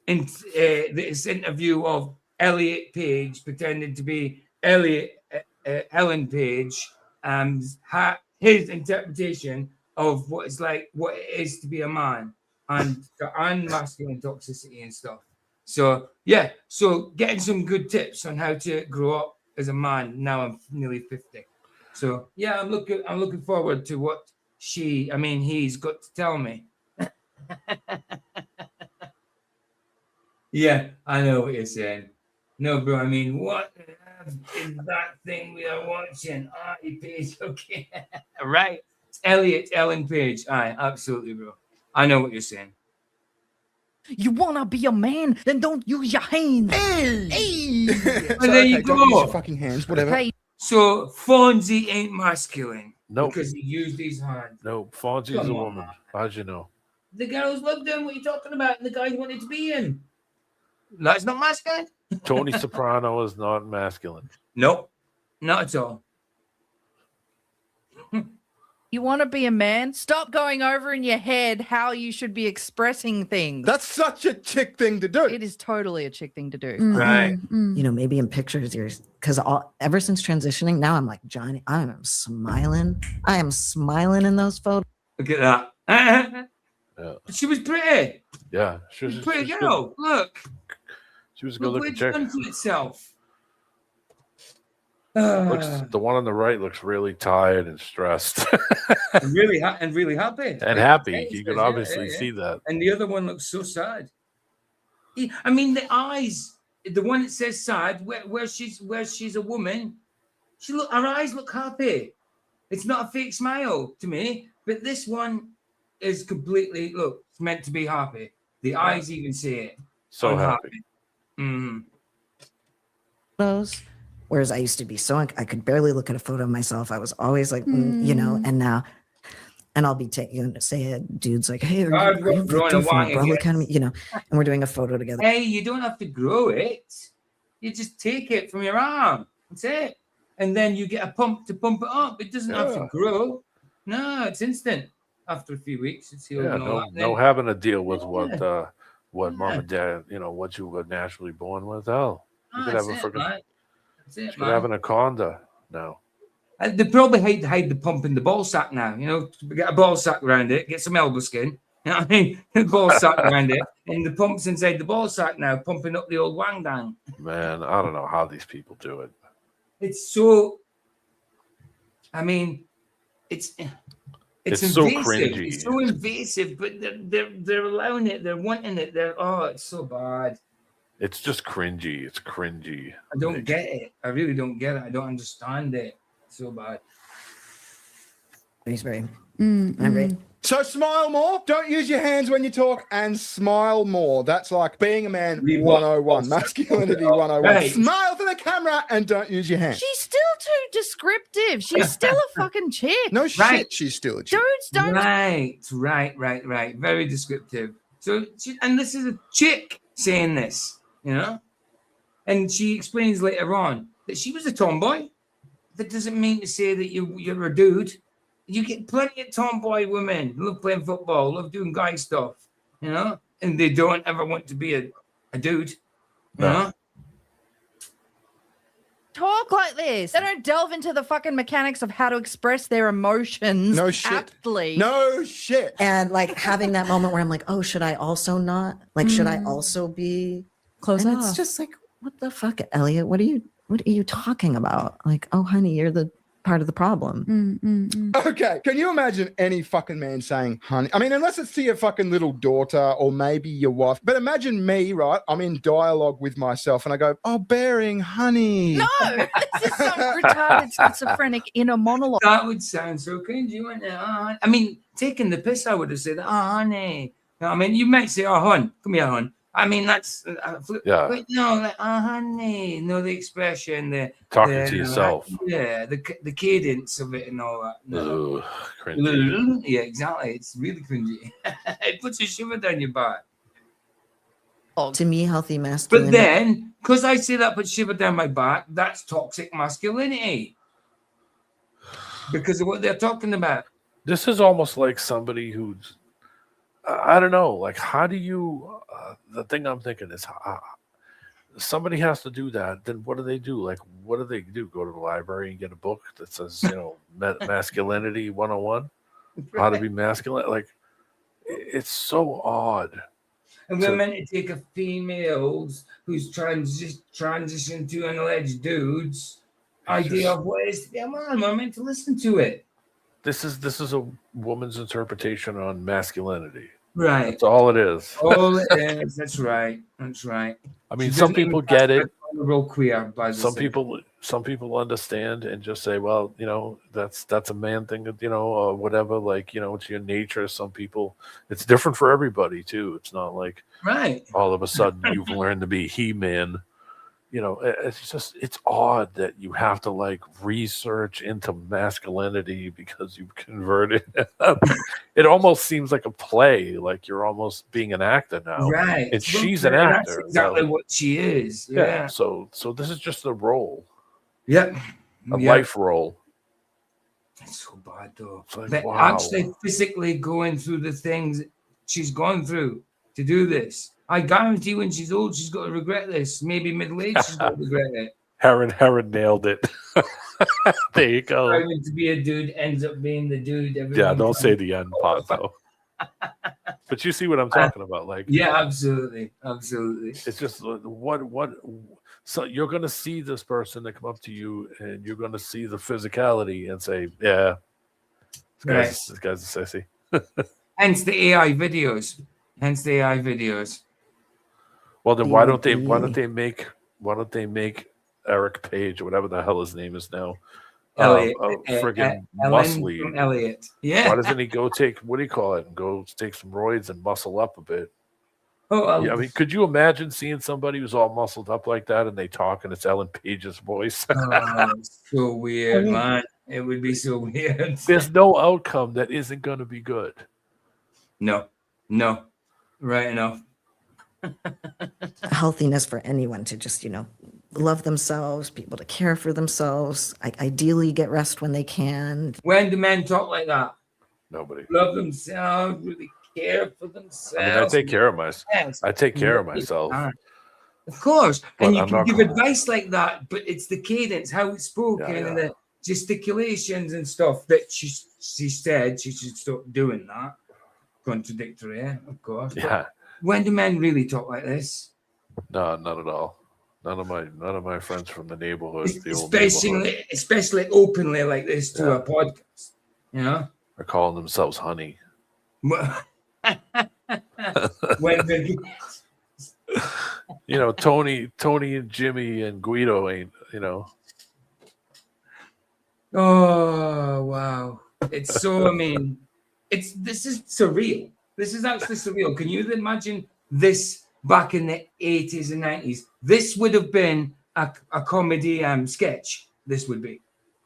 interview of Elliot Paige pretending to be Ellen Page, his interpretation of what it is to be a man and masculine toxicity and stuff. So yeah, getting some good tips on how to grow up as a man. Now I'm nearly 50. So yeah, I'm looking forward to what he's got to tell me. Yeah, I know what you're saying. No, bro, I mean, what is that thing we are watching? Elliot Paige, okay. Right. It's Ellen Page. Aye, absolutely, bro. I know what you're saying. You wanna be a man? Then don't use your hands. Hey! Well, there you go. Don't use your fucking hands, whatever. Okay. So Fonzie ain't masculine. Nope. Because he used his hands. No, Fonzie's a woman. How'd you know? The girls loved him. What are you talking about? And the guys wanted to be him. That's not masculine. Tony Soprano is not masculine. Nope, not at all. You want to be a man? Stop going over in your head how you should be expressing things. That's such a chick thing to do. It is totally a chick thing to do. Right. You know, maybe in pictures, because ever since transitioning, now I'm like, Johnny, I am smiling. I am smiling in those photos. Look at that. Yeah. She was pretty. Yeah, she was Pretty girl. Look. She was a good-looking chick. Done to itself. The one on the right looks really tired and stressed. and really happy. And happy. You can obviously see that. And the other one looks so sad. I mean, the eyes, the one that says sad, where she's a woman, her eyes look happy. It's not a fake smile to me, but this one is completely, look, it's meant to be happy. The eyes even say it. So happy. Mm-hmm. Those, whereas I used to be I could barely look at a photo of myself. I was always like, you know, and now, and I'll be say a dude's like, hey, are you from Umbrella Academy? You know, and we're doing a photo together. Hey, you don't have to grow it. You just take it from your arm. That's it. And then you get a pump to pump it up. It doesn't have to grow. No, it's instant. After a few weeks, it's healed. No having to deal with what mom and dad, you know, what you were naturally born with. You could have a freaking. You could have an anaconda now. They probably hide the pump in the ball sack now. You know, get a ball sack around it, get some elbow skin. You know what I mean? The ball sack around it, and the pump's inside the ball sack now, pumping up the old wang dang. Man, I don't know how these people do it. It's so. I mean, it's so invasive. cringy. It's so invasive, but they're allowing it. They're wanting it. It's so bad. It's just cringy. It's cringy. I don't get it. I really don't get it. I don't understand it. It's so bad. He's very angry. So smile more. Don't use your hands when you talk, and smile more. That's like being a man 101. Masculinity 101. Right. Smile for the camera and don't use your hands. She's still too descriptive. She's still a fucking chick. No shit, she's still a chick. Dudes don't. Right. Very descriptive. So, and this is a chick saying this, you know? And she explains later on that she was a tomboy. That doesn't mean to say that you're a dude. You get plenty of tomboy women who love playing football, love doing guy stuff, you know? And they don't ever want to be a dude, you know? Talk like this. They don't delve into the fucking mechanics of how to express their emotions aptly. No shit. And like having that moment where I'm like, oh, should I also not? Like, should I also be close and off? It's just like, what the fuck, Elliot? What are you talking about? Like, oh, honey, you're the part of the problem. Okay, can you imagine any fucking man saying honey? I mean, unless it's to your fucking little daughter or maybe your wife. But imagine me, right? I'm in dialogue with myself and I go, oh, bearing honey. No, this is some retarded schizophrenic inner monologue. That would sound so cringy, wouldn't it? I mean, taking the piss, I would have said, oh, honey. I mean, you might say, oh, hon, come here, hon. I mean, that's but no, like, oh, honey, no, the expression, talking to yourself, the cadence of it and all that. No. Ugh, cringy. Yeah, exactly. It's really cringy. It puts a shiver down your back. To me, healthy masculinity. But then, because I say that, put shiver down my back, that's toxic masculinity. Because of what they're talking about. This is almost like somebody who's, I don't know, like, how do you, the thing I'm thinking is, somebody has to do that. Then what do they do? Like, what do they do? Go to the library and get a book that says, Masculinity 101? How to be masculine? Like, it's so odd. And we're meant to take a female's who's transitioned to an alleged dude's idea of what it is to be a man. We're meant to listen to it. This is a woman's interpretation on masculinity. Right. That's all it is. All it is. That's right. That's right. I mean, some people get it. Real queer, some people understand and just say, well, that's a man thing, or whatever. Like, it's your nature. Some people, it's different for everybody too. It's not like all of a sudden you've learned to be He-Man. It's odd that you have to like research into masculinity because you've converted. It almost seems like a play, like you're almost being an actor now. Right. And she's an actor. That's exactly what she is. Yeah. So this is just a role. Yep. A life role. It's so bad though. Like, but wow. Actually physically going through the things she's gone through to do this. I guarantee when she's old, she's got to regret this. Maybe middle-aged, she's got to regret it. Heron nailed it. There you go. Trying to be a dude ends up being the dude. Don't say the end part though. But you see what I'm talking about, like. Yeah, absolutely. It's just what. So you're going to see this person that come up to you, and you're going to see the physicality and say, "Yeah, this guy's a sissy." Hence the AI videos. Well, then why don't they make Eric Paige, or whatever the hell his name is now, Elliot, friggin' muscly? From Elliot. Yeah. Why doesn't he go take, what do you call it, and go take some roids and muscle up a bit? Oh, I mean, could you imagine seeing somebody who's all muscled up like that and they talk and it's Ellen Page's voice? It's so weird, man. It would be so weird. There's no outcome that isn't going to be good. No. Right enough. Healthiness for anyone to just, love themselves, people to care for themselves, ideally get rest when they can. When do men talk like that? Nobody. Love themselves, really care for themselves. I mean, I take care of myself. I take care of myself. Of course. But and you I'm can not give gonna- advice like that, but it's the cadence, how it's spoken, and the gesticulations and stuff that she said she should stop doing that. Contradictory, of course. Yeah. But when do men really talk like this? No, not at all. None of my friends from the neighborhood, the old neighborhood, especially openly like this to a podcast. are calling themselves honey. Tony and Jimmy and Guido ain't, Oh wow. It's so this is surreal. This is actually surreal. Can you imagine this back in the 80s and 90s? This would have been a comedy sketch. This would be,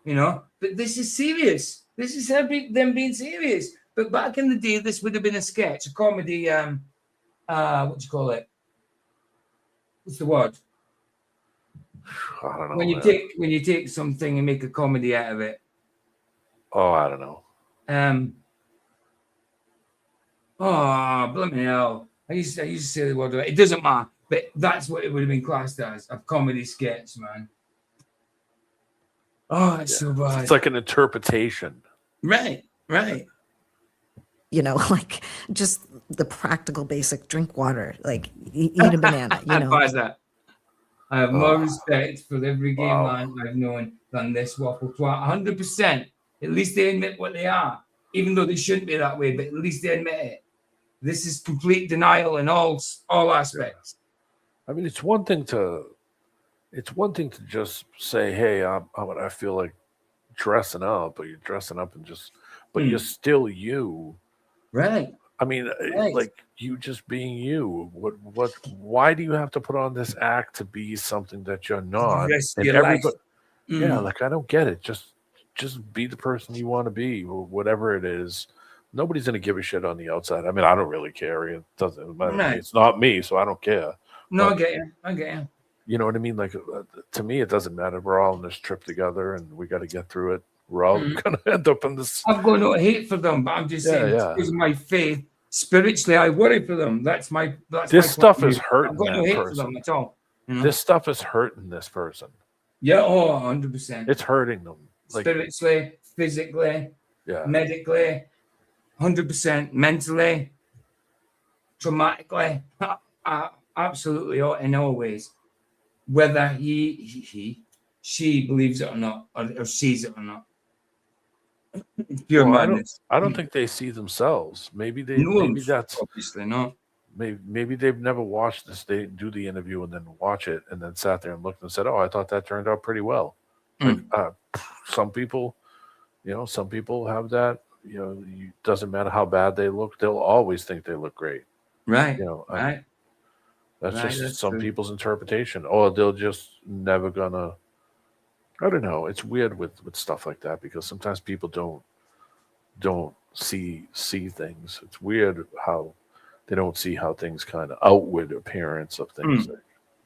but this is serious. This is them being serious. But back in the day, this would have been a sketch, a comedy. What do you call it? What's the word? I don't know. When you take something and make a comedy out of it. Oh, I don't know. Oh, bloody hell. I used to say the word. It doesn't matter, but that's what it would have been classed as, a comedy sketch, man. Oh, it's so bad. It's like an interpretation. Right. Like just the practical basic drink water, like eat a banana, Why that? I have more respect for every gay man I've known than this waffle twat. 100%. At least they admit what they are, even though they shouldn't be that way, but at least they admit it. This is complete denial in all aspects. I mean, it's one thing to just say, "Hey, I feel like dressing up," but you're dressing up and but you're still you, right? I mean, like you just being you. Why do you have to put on this act to be something that you're not? And everybody, like I don't get it. Just be the person you want to be, or whatever it is. nobody's going to give a shit on the outside. I mean, I don't really care. It doesn't matter. Right. It's not me, so I don't care. No, But, I get you. You know what I mean? Like, to me, it doesn't matter. We're all on this trip together, and we got to get through it. We're all going to end up in this. I've got no hate for them, but I'm just saying, because of my faith, spiritually, I worry for them. That's this stuff is hurting I've got no that hate person. for them at all. You know? This stuff is hurting this person. Yeah, 100%. It's hurting them. Like, spiritually, physically, yeah, medically, 100%, mentally, traumatically, absolutely, in all ways. Whether she believes it or not, or sees it or not. Pure madness. I don't think they see themselves. Maybe that's obviously not. Maybe they've never watched this. They do the interview and then watch it and then sat there and looked and said, "Oh, I thought that turned out pretty well." Like, some people have that. You know, it doesn't matter how bad they look; they'll always think they look great. Right. You know, right. That's some people's interpretation. Or they'll just never gonna. I don't know. It's weird with stuff like that because sometimes people don't see things. It's weird how they don't see how things kind of outward appearance of things.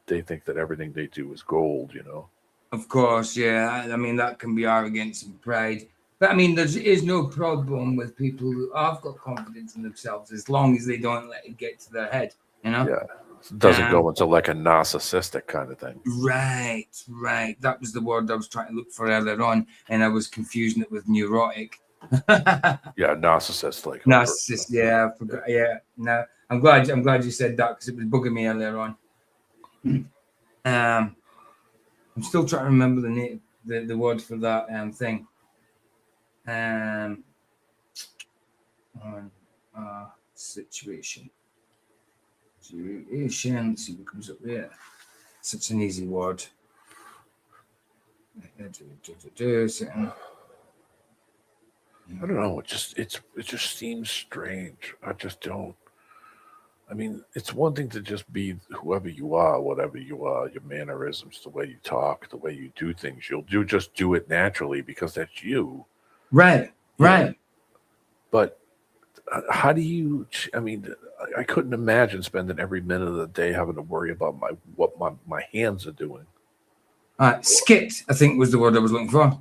They think that everything they do is gold, you know. Of course, yeah. I mean, that can be arrogance and pride. But I mean, there is no problem with people who have got confidence in themselves as long as they don't let it get to their head, you know? Yeah. It doesn't go into like a narcissistic kind of thing. Right. That was the word I was trying to look for earlier on, and I was confusing it with neurotic. Yeah, narcissist, like narcissist. Yeah, I forgot. Yeah, no, I'm glad you said that because it was bugging me earlier on. I'm still trying to remember the name, the word for that thing. Situation. Let's see what comes up there. Such an easy word. I don't know. It just seems strange. I just don't. I mean, it's one thing to just be whoever you are, whatever you are, your mannerisms, the way you talk, the way you do things. You'll just do it naturally because that's you. Right. But how do you? I mean, I couldn't imagine spending every minute of the day having to worry about what my hands are doing. Skit, I think was the word I was looking for.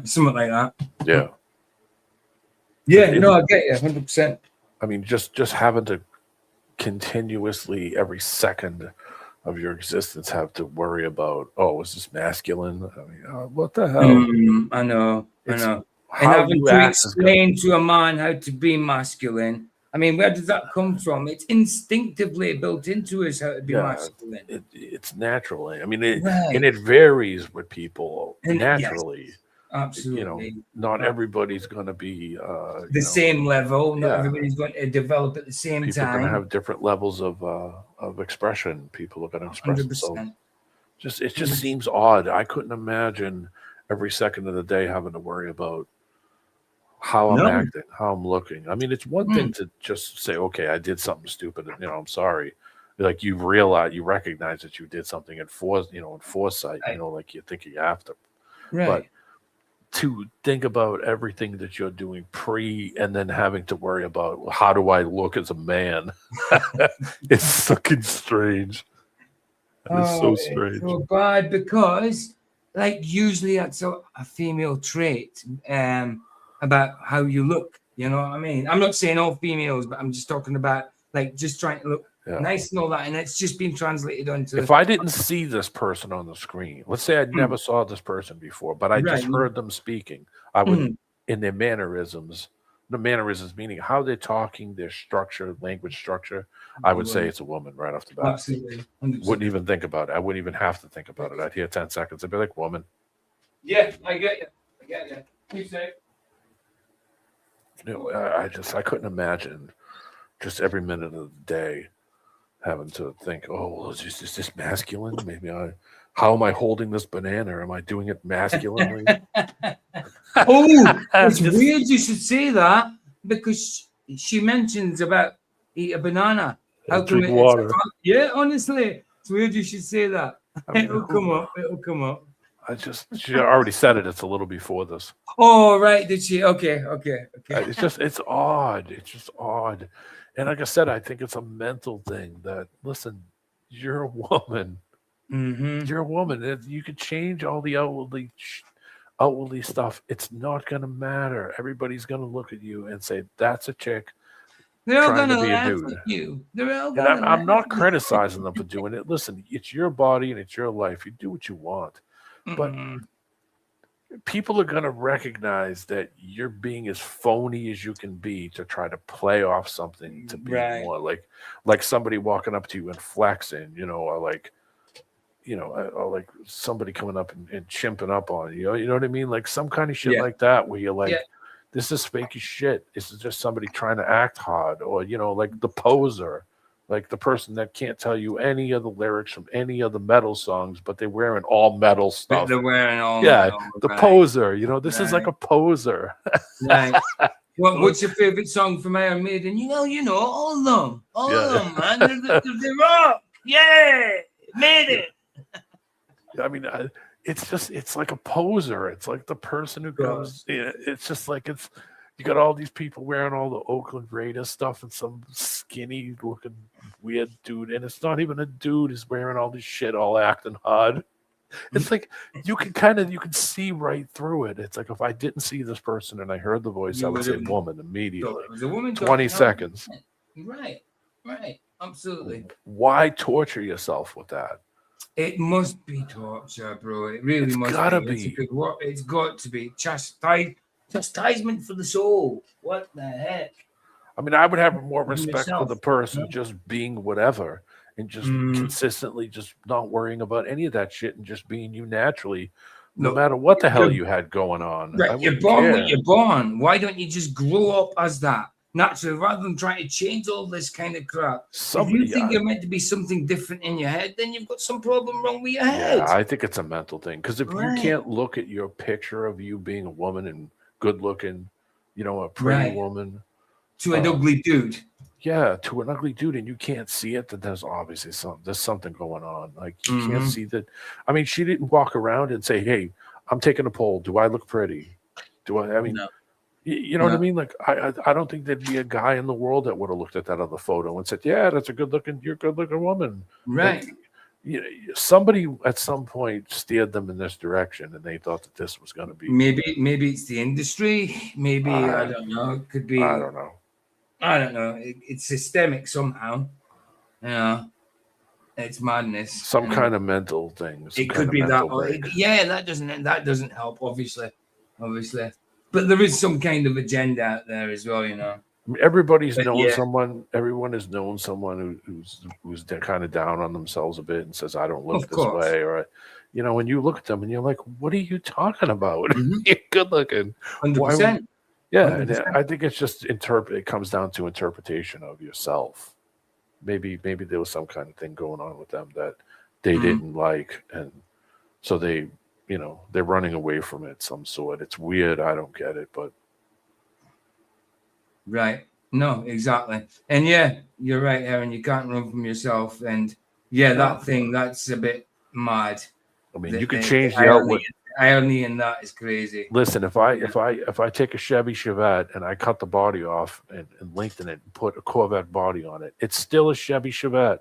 Something like that. Yeah. Yeah, I get you 100%. I mean, just having to continuously every second of your existence have to worry about, is this masculine? I mean, what the hell? I know. And having to explain to a man how to be masculine. I mean, where does that come from? It's instinctively built into us how to be masculine. It's natural. I mean, and it varies with people naturally. Yes, absolutely. You know, not everybody's going to be the same level. Not everybody's going to develop at the same time. People are going to have different levels of expression. People are going to express 100%. themselves. It just seems odd. I couldn't imagine every second of the day having to worry about how I'm acting, how I'm looking. I mean, it's one thing to just say, okay, I did something stupid, and I'm sorry. Like you recognize that you did something in foresight, like you're thinking after. Right. But to think about everything that you're doing pre and then having to worry about how do I look as a man, it's fucking strange. It's so strange. It's so bad because, like, usually that's a female trait. About how you look, you know what I mean? I'm not saying all females, but I'm just talking about like just trying to look nice and all that, and it's just been translated onto. If I didn't see this person on the screen, let's say I never saw this person before, but I just heard them speaking, I would, in their mannerisms, the mannerisms meaning how they're talking, their structure, language structure, I would say it's a woman right off the bat. Absolutely. 100%. Wouldn't even think about it. I wouldn't even have to think about it. I'd hear 10 seconds. I'd be like, woman. Yeah, I get you. You say. I couldn't imagine just every minute of the day having to think, is this masculine? How am I holding this banana? Am I doing it masculinely? It's weird you should say that because she mentions about eat a banana. How drink water. Yeah, honestly, it's weird you should say that. It'll come up. She already said it. It's a little before this. Oh, right. Did she? Okay. It's odd. It's just odd. And like I said, I think it's a mental thing that, listen, you're a woman. Mm-hmm. You're a woman. You could change all the outwardly stuff. It's not going to matter. Everybody's going to look at you and say, that's a chick. They're all going to laugh at you. They're all going to I'm not criticizing them for doing it. Listen, it's your body and it's your life. You do what you want. But people are going to recognize that you're being as phony as you can be to try to play off something to be more like somebody walking up to you and flexing, or like somebody coming up and chimping up on you. You know what I mean? Like some kind of shit like that where you're like, this is fake as shit. This is just somebody trying to act hard, or like the poser. Like the person that can't tell you any of the lyrics from any of the metal songs, but they're wearing all metal stuff. They're wearing all metal. The poser. This is like a poser. Right. What's your favorite song from Iron Maiden? All of them. All of them, man. They're rock. Yeah. Made it. I mean, it's like a poser. It's like the person who goes, it's just like you got all these people wearing all the Oakland Raiders stuff and some skinny looking weird dude. And it's not even a dude who's wearing all this shit, all acting hard. It's like you can see right through it. It's like if I didn't see this person and I heard the voice, I would say woman immediately. It was a woman. 20 seconds. Right. Absolutely. Why torture yourself with that? It must be torture, bro. It really must be. It's got to be chastisement for the soul. What the heck? I mean, I would have more respect for the person just being whatever and just consistently just not worrying about any of that shit and just being you naturally, no matter what the hell you had going on. Right, you're born what you're born. Why don't you just grow up as that? Naturally, rather than trying to change all this kind of crap. If you think you're meant to be something different in your head, then you've got some problem wrong with your head. Yeah, I think it's a mental thing. Because if you can't look at your picture of you being a woman and good looking, a pretty woman. To an ugly dude. Yeah, to an ugly dude, and you can't see it, then there's obviously something going on. Like you can't see that. I mean, she didn't walk around and say, hey, I'm taking a poll. Do I look pretty? No. You know what I mean? Like, I don't think there'd be a guy in the world that would have looked at that other photo and said, yeah, you're a good looking woman. Right. Like, somebody at some point steered them in this direction and they thought that this was going to be. Maybe it's the industry. Maybe, I don't know. It could be. I don't know. It's systemic somehow. It's madness. Some kind of mental thing. It could be that. That doesn't help, obviously. But there is some kind of agenda out there as well, Everybody's known someone. Everyone has known someone who's kind of down on themselves a bit and says, "I don't look this way," or when you look at them and you're like, "What are you talking about? You're good looking." 100%. Yeah, 100%. And I think it's just it comes down to interpretation of yourself. Maybe there was some kind of thing going on with them that they didn't like, and so they. They're running away from it some sort. It's weird. I don't get it, but. Right. No, exactly. And you're right, Aaron. You can't run from yourself. And that's a bit mad. I mean, you can change the outward. Irony in that is crazy. Listen, if I take a Chevy Chevette and I cut the body off and lengthen it and put a Corvette body on it, it's still a Chevy Chevette.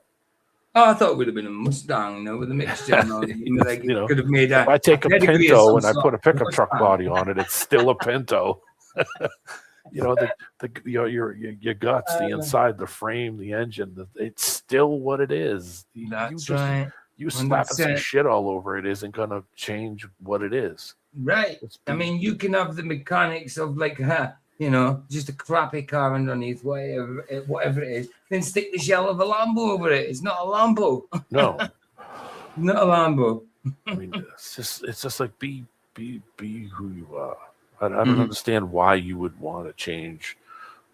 Oh, I thought it would have been a Mustang, with a mixture. Could have made if I take a Pinto and I put a pickup truck body on it, it's still a Pinto. Your guts, the inside, the frame, the engine, it's still what it is. That's right. You slapping some shit all over it isn't going to change what it is. Right. I mean, you can have the mechanics of just a crappy car underneath, whatever it is. Then stick the shell of a Lambo over it. It's not a Lambo. No. Not a Lambo. I mean, it's just like be who you are. I don't understand why you would want to change.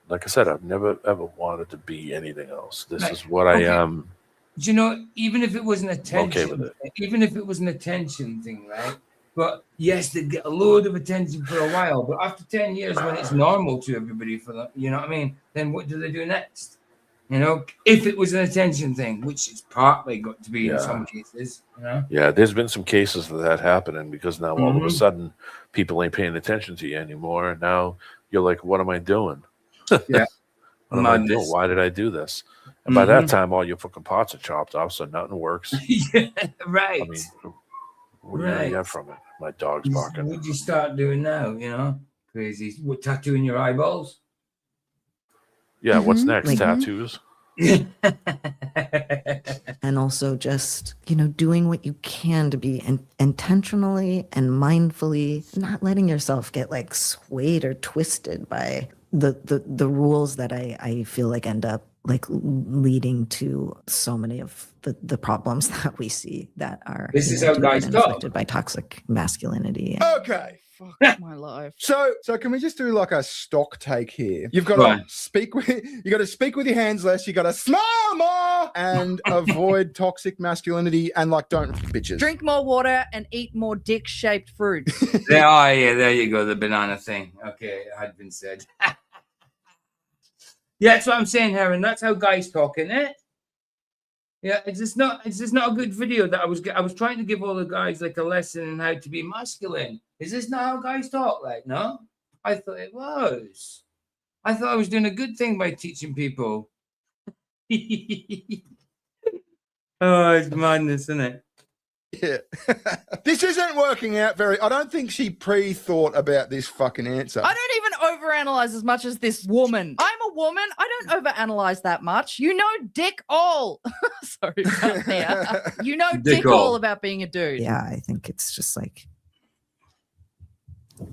Like I said, I've never ever wanted to be anything else. This is what I am. Even if it was an attention, even if it was an attention thing, right? But yes, they get a load of attention for a while. But after 10 years, when it's normal to everybody for them, you know what I mean? Then what do they do next? You know, if it was an attention thing, which it's partly got to be in some cases, you know? Yeah, there's been some cases of that happening because now all of a sudden people ain't paying attention to you anymore. And now you're like, what am I doing? Yeah. What am I doing? Why did I do this? And by that time, all your fucking parts are chopped off, so nothing works. Yeah, right. I mean, what are you going to get from it? My dog's barking. What would you start doing now, you know? Crazy. What, tattooing your eyeballs? Yeah, what's next? Like, tattoos? And also just, you know, doing what you can to be intentionally and mindfully, not letting yourself get like swayed or twisted by the rules that I feel like end up like leading to so many of the problems that we see that are inflicted by toxic masculinity. Okay. Fuck my life. So can we just do like a stock take here? You've got to speak with your hands less. You got to smile more and avoid toxic masculinity and like don't bitches. Drink more water and eat more dick-shaped fruit. There you go. The banana thing. Okay, it had been said. Yeah, that's what I'm saying, Heron. That's how guys talk, isn't it? Yeah, it's just not a good video that I was trying to give all the guys like a lesson in how to be masculine. Is this not how guys talk? Like, no? I thought it was. I thought I was doing a good thing by teaching people. Oh, it's madness, isn't it? Yeah. This isn't working out very. I don't think she pre-thought about this fucking answer. I don't even overanalyze as much as this woman. I'm a woman. I don't overanalyze that much. You know, dick all. Sorry about that. You know, dick all about being a dude. Yeah, I think it's just like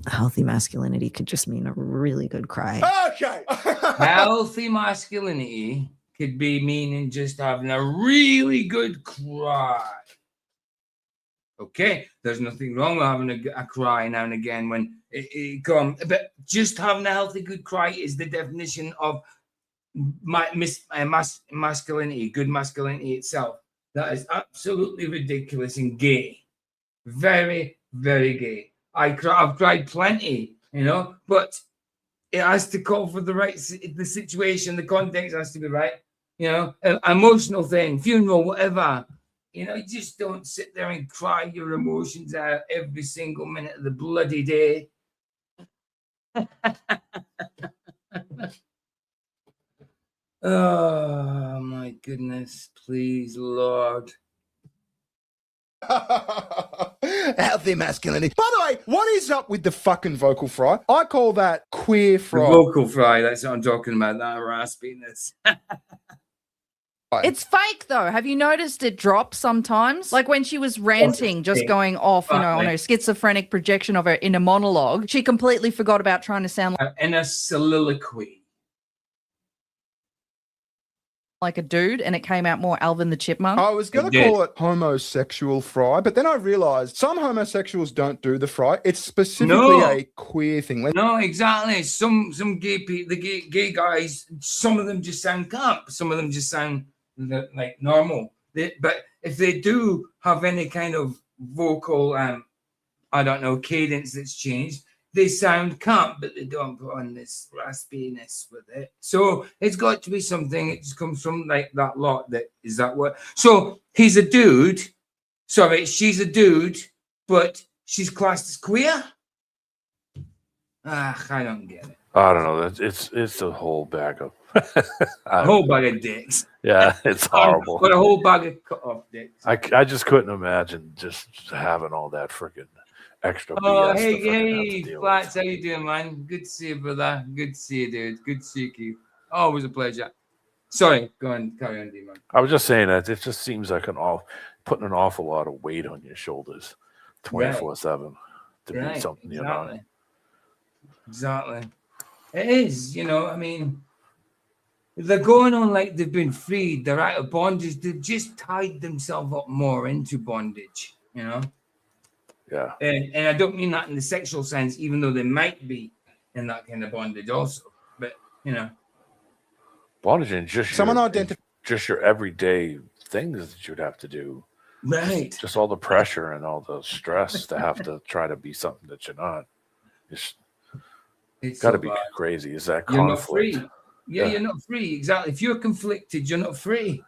healthy masculinity could just mean a really good cry. Okay. Healthy masculinity could be meaning just having a really good cry. Okay, there's nothing wrong with having a cry now and again when it comes, but just having a healthy, good cry is the definition of masculinity, good masculinity itself. That is absolutely ridiculous and gay. Very, very gay. I've cried plenty, you know, but it has to call for the situation, the context has to be right, you know, an emotional thing, funeral, whatever. You know, you just don't sit there and cry your emotions out every single minute of the bloody day. Oh, my goodness. Please, Lord. Healthy masculinity. By the way, what is up with the fucking vocal fry? I call that queer fry. The vocal fry, that's what I'm talking about, that raspiness. It's fake though. Have you noticed it drops sometimes? Like when she was ranting, just going off, you know, on her schizophrenic projection of her inner monologue, she completely forgot about trying to sound in a soliloquy. Like a dude, and it came out more Alvin the Chipmunk. I was going to call it homosexual fry, but then I realized some homosexuals don't do the fry. It's specifically a queer thing. No, exactly. Some gay people, the gay guys, some of them just sound camp. Some of them just sound like normal. But if they do have any kind of vocal, I don't know, cadence that's changed, they sound camp, but they don't put on this raspiness with it. So it's got to be something. It just comes from like that lot. That is that what? So he's a dude. Sorry, she's a dude, but she's classed as queer. I don't get it. I don't know. It's a whole bag of a whole bag of dicks. Yeah, it's horrible. But a whole bag of cut off dicks. I just couldn't imagine just having all that freaking extra. Oh, BS hey, Flats, how you doing, man? Good to see you, brother. Good to see you, dude. Good to see you, Keith. Always a pleasure. Sorry, go on, carry on, D-man. I was just saying that it just seems like putting an awful lot of weight on your shoulders 24/7 to be something you're not. Exactly. It is, you know, I mean, they're going on like they've been freed. They're out of bondage. They've just tied themselves up more into bondage, you know? Yeah. And I don't mean that in the sexual sense, even though they might be in that kind of bondage also. But, you know. Bondage and just your everyday things that you'd have to do. Right. Just all the pressure and all the stress to have to try to be something that you're not. It's got to be crazy. Is that conflict? You're not free. Yeah, you're not free. Exactly. If you're conflicted, you're not free.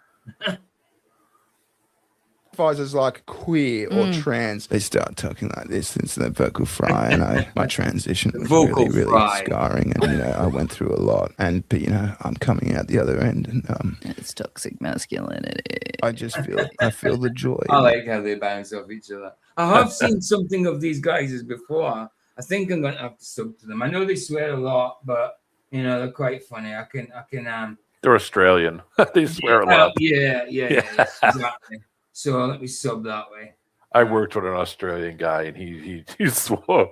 As like queer or trans, they start talking like this since the vocal fry, and my transition was really scarring, and I went through a lot, but I'm coming out the other end, and it's toxic masculinity. I feel the joy. I like how they bounce off each other. I have seen something of these guys before. I think I'm gonna have to sub to them. I know they swear a lot, but they're quite funny. I can. They're Australian. They swear a lot. Yeah, exactly. So let me sub that way. I worked with an Australian guy, and he swore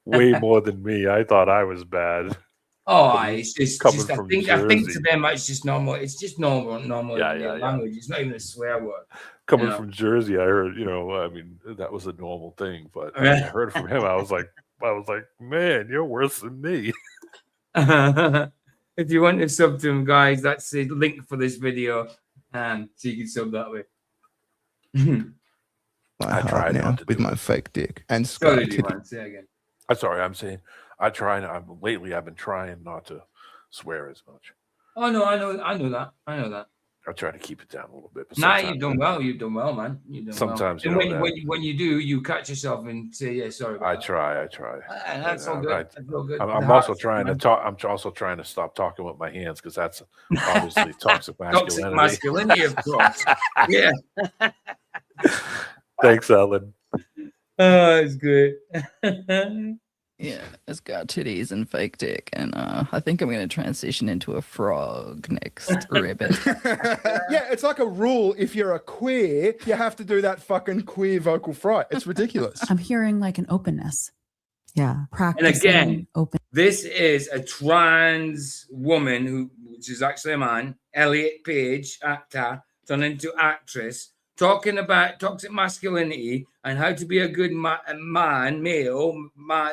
way more than me. I thought I was bad. Oh, it's just I think to them it's just normal. It's just normal language. It's not even a swear word. Coming from Jersey, I heard, I mean, that was a normal thing. But when I heard from him, I was like, man, you're worse than me. If you want to sub to him, guys, that's the link for this video, so you can sub that way. I tried now with my fake dick and Say again. I'm sorry. I'm saying lately I've been trying not to swear as much. Oh no, I know that. I try to keep it down a little bit. But you've done well. You've done well, man. Sometimes when you do, you catch yourself and say, "Yeah, sorry." I try. That's all good. That's all good. I'm also trying to talk. I'm also trying to stop talking with my hands because that's obviously toxic masculinity. Toxic masculinity, of course. Yeah. Thanks, Ellen. Oh, it's good. Yeah, it's got titties and fake dick, and I think I'm going to transition into a frog next ribbon. Yeah, it's like a rule. If you're a queer, you have to do that fucking queer vocal fry. It's ridiculous. I'm hearing like an openness. Yeah, practicing. And again, open. This is a trans woman which is actually a man, Elliot Paige, actor, turned into actress, talking about toxic masculinity and how to be a good man,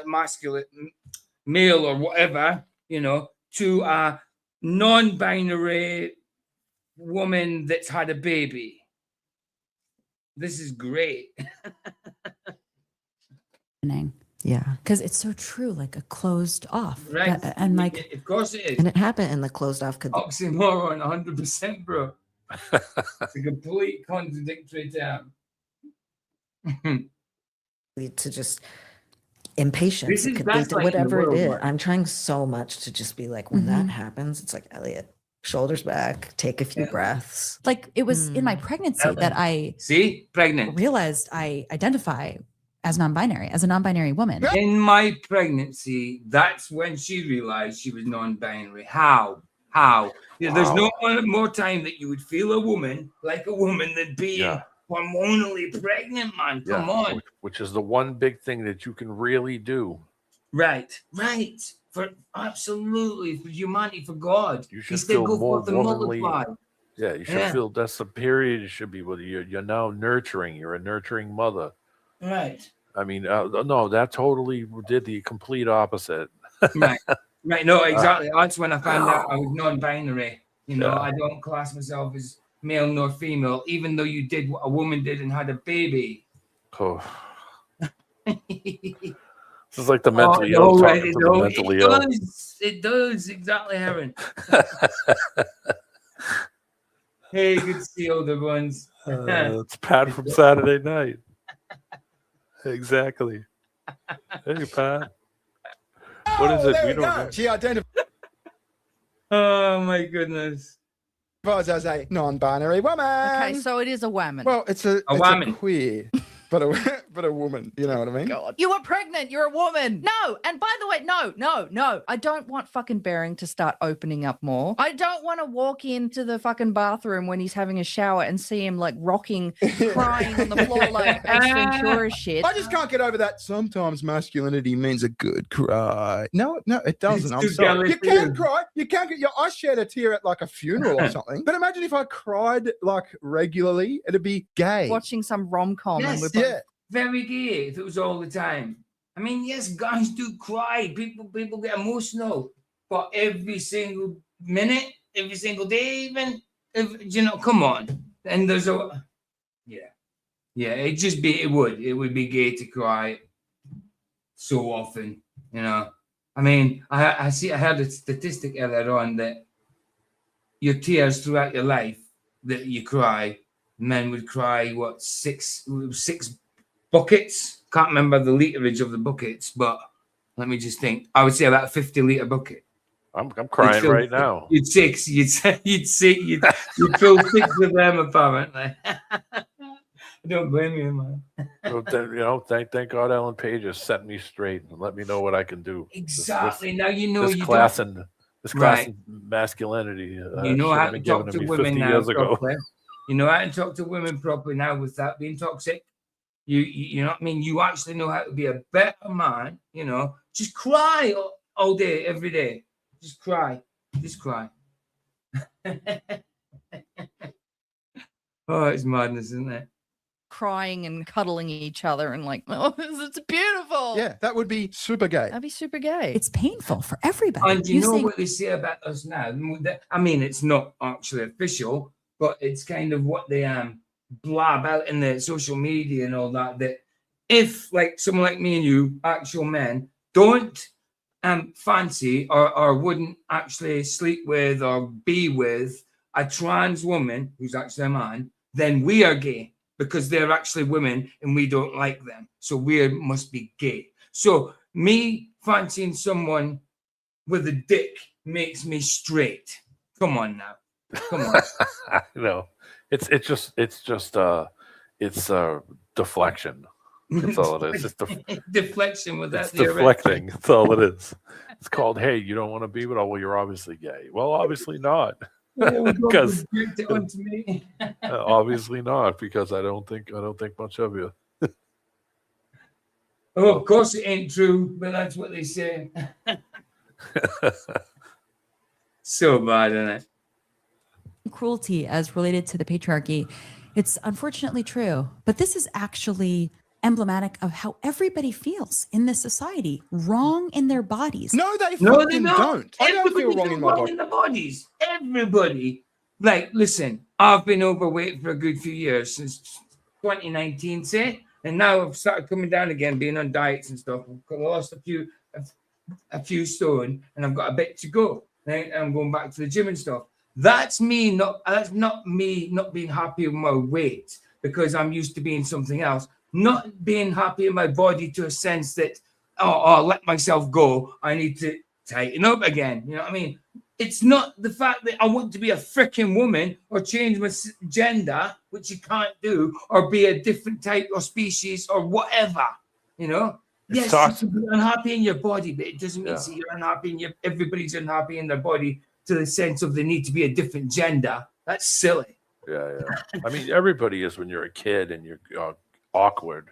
masculine, male or whatever, to a non-binary woman that's had a baby. This is great. Yeah, because it's so true, like a closed off, right? And like, of course it is, and it happened in the closed off. Oxymoron, 100%, bro. It's a complete contradictory term. Lead to just impatience. It could lead to whatever it is. I'm trying so much to just be like, when that happens, it's like, Elliot, shoulders back, take a few breaths. Like it was in my pregnancy that I realized I identify as non-binary, as a non-binary woman. In my pregnancy, that's when she realized she was non-binary. How? There's no more time that you would feel a woman like a woman than being hormonally pregnant, man. Come on. Which is the one big thing that you can really do. Right. For absolutely, for humanity, for God. You should feel more womanly. Yeah, you should feel that's the period. You should be with you. You're now nurturing. You're a nurturing mother. Right. I mean, no, that totally did the complete opposite. Right. No, exactly. That's when I found out I was non-binary. I don't class myself as male nor female, even though you did what a woman did and had a baby. Oh. This is like the mentally ill talking to the mentally ill. It does, exactly, Aaron. Hey, good to see all the ones. It's Pat from Saturday night. Exactly. Hey, Pat. What is it? We don't know. She identifies. Oh my goodness. As a non-binary woman. Okay, so it is a woman. Well, it's a woman. Queer, but a woman. You know what I mean? God. You were pregnant. You're a woman. No. And by the way, no. I don't want fucking Bering to start opening up more. I don't want to walk into the fucking bathroom when he's having a shower and see him like rocking, crying on the floor like Ace Ventura shit. I just can't get over that. Sometimes masculinity means a good cry. No, it doesn't. I'm sorry. You can cry. You can get. I shed a tear at like a funeral or something. But imagine if I cried like regularly, it'd be gay. Watching some rom-com. Yes, very gay if it was all the time. I mean, yes, guys do cry. People get emotional, but every single minute, every single day, even come on. And there's it would be gay to cry so often. I mean, I heard a statistic earlier on that your tears throughout your life that you cry, men would cry, what, six buckets? Can't remember the literage of the buckets, but let me just think. I would say about a 50-liter bucket. I'm crying right now. You'd fill 6 of them apparently. I don't blame you, man. Well, thank God Ellen Paige has set me straight and let me know what I can do. Exactly. Now you know this you class don't. This class in masculinity. You know how to talk to women now. Ago. You know how to talk to women properly now without being toxic. You know what I mean? You actually know how to be a better man. You know, just cry all day, every day. Just cry. Just cry. Oh, it's madness, isn't it? Crying and cuddling each other and like, oh, it's beautiful. Yeah, that would be super gay. That'd be super gay. It's painful for everybody. And you know what they say about us now? I mean, it's not actually official, but it's kind of what they blab out in the social media and all that. That if like someone like me and you, actual men, don't fancy or wouldn't actually sleep with or be with a trans woman who's actually a man, then we are gay. Because they're actually women and we don't like them. So we must be gay. So me fancying someone with a dick makes me straight. Come on now. Come on. No, it's deflection. That's all it is. It's deflection without the deflecting. That's all it is. It's called, hey, you don't want to be with, oh, well, you're obviously gay. Well, obviously not. Because obviously not, because I don't think much of you. Oh, of course it ain't true, but that's what they say. So bad, isn't it? Cruelty as related to the patriarchy, it's unfortunately true, but this is actually emblematic of how everybody feels in this society, wrong in their bodies. No, they don't. I don't feel wrong in my body. In the bodies. Everybody. Like, listen, I've been overweight for a good few years, since 2019, say, and now I've started coming down again, being on diets and stuff. I've lost a few stone, and I've got a bit to go. Right? I'm going back to the gym and stuff. That's not me not being happy with my weight because I'm used to being something else. Not being happy in my body to a sense that, I'll let myself go. I need to tighten up again. You know what I mean? It's not the fact that I want to be a freaking woman or change my gender, which you can't do, or be a different type or species or whatever. You know? Yes, you can be unhappy in your body, but it doesn't mean you're unhappy everybody's unhappy in their body to the sense of they need to be a different gender. That's silly. Yeah. I mean, everybody is when you're a kid and you're awkward.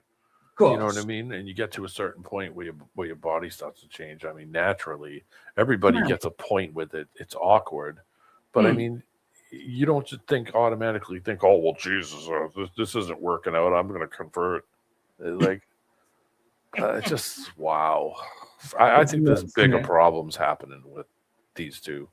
You know what I mean? And you get to a certain point where your body starts to change. I mean, naturally, everybody gets a point with it. It's awkward. But I mean, you don't just automatically think, oh, well, Jesus, this isn't working out. I'm going to convert. Like, just, wow. I think there's bigger problems happening with these two.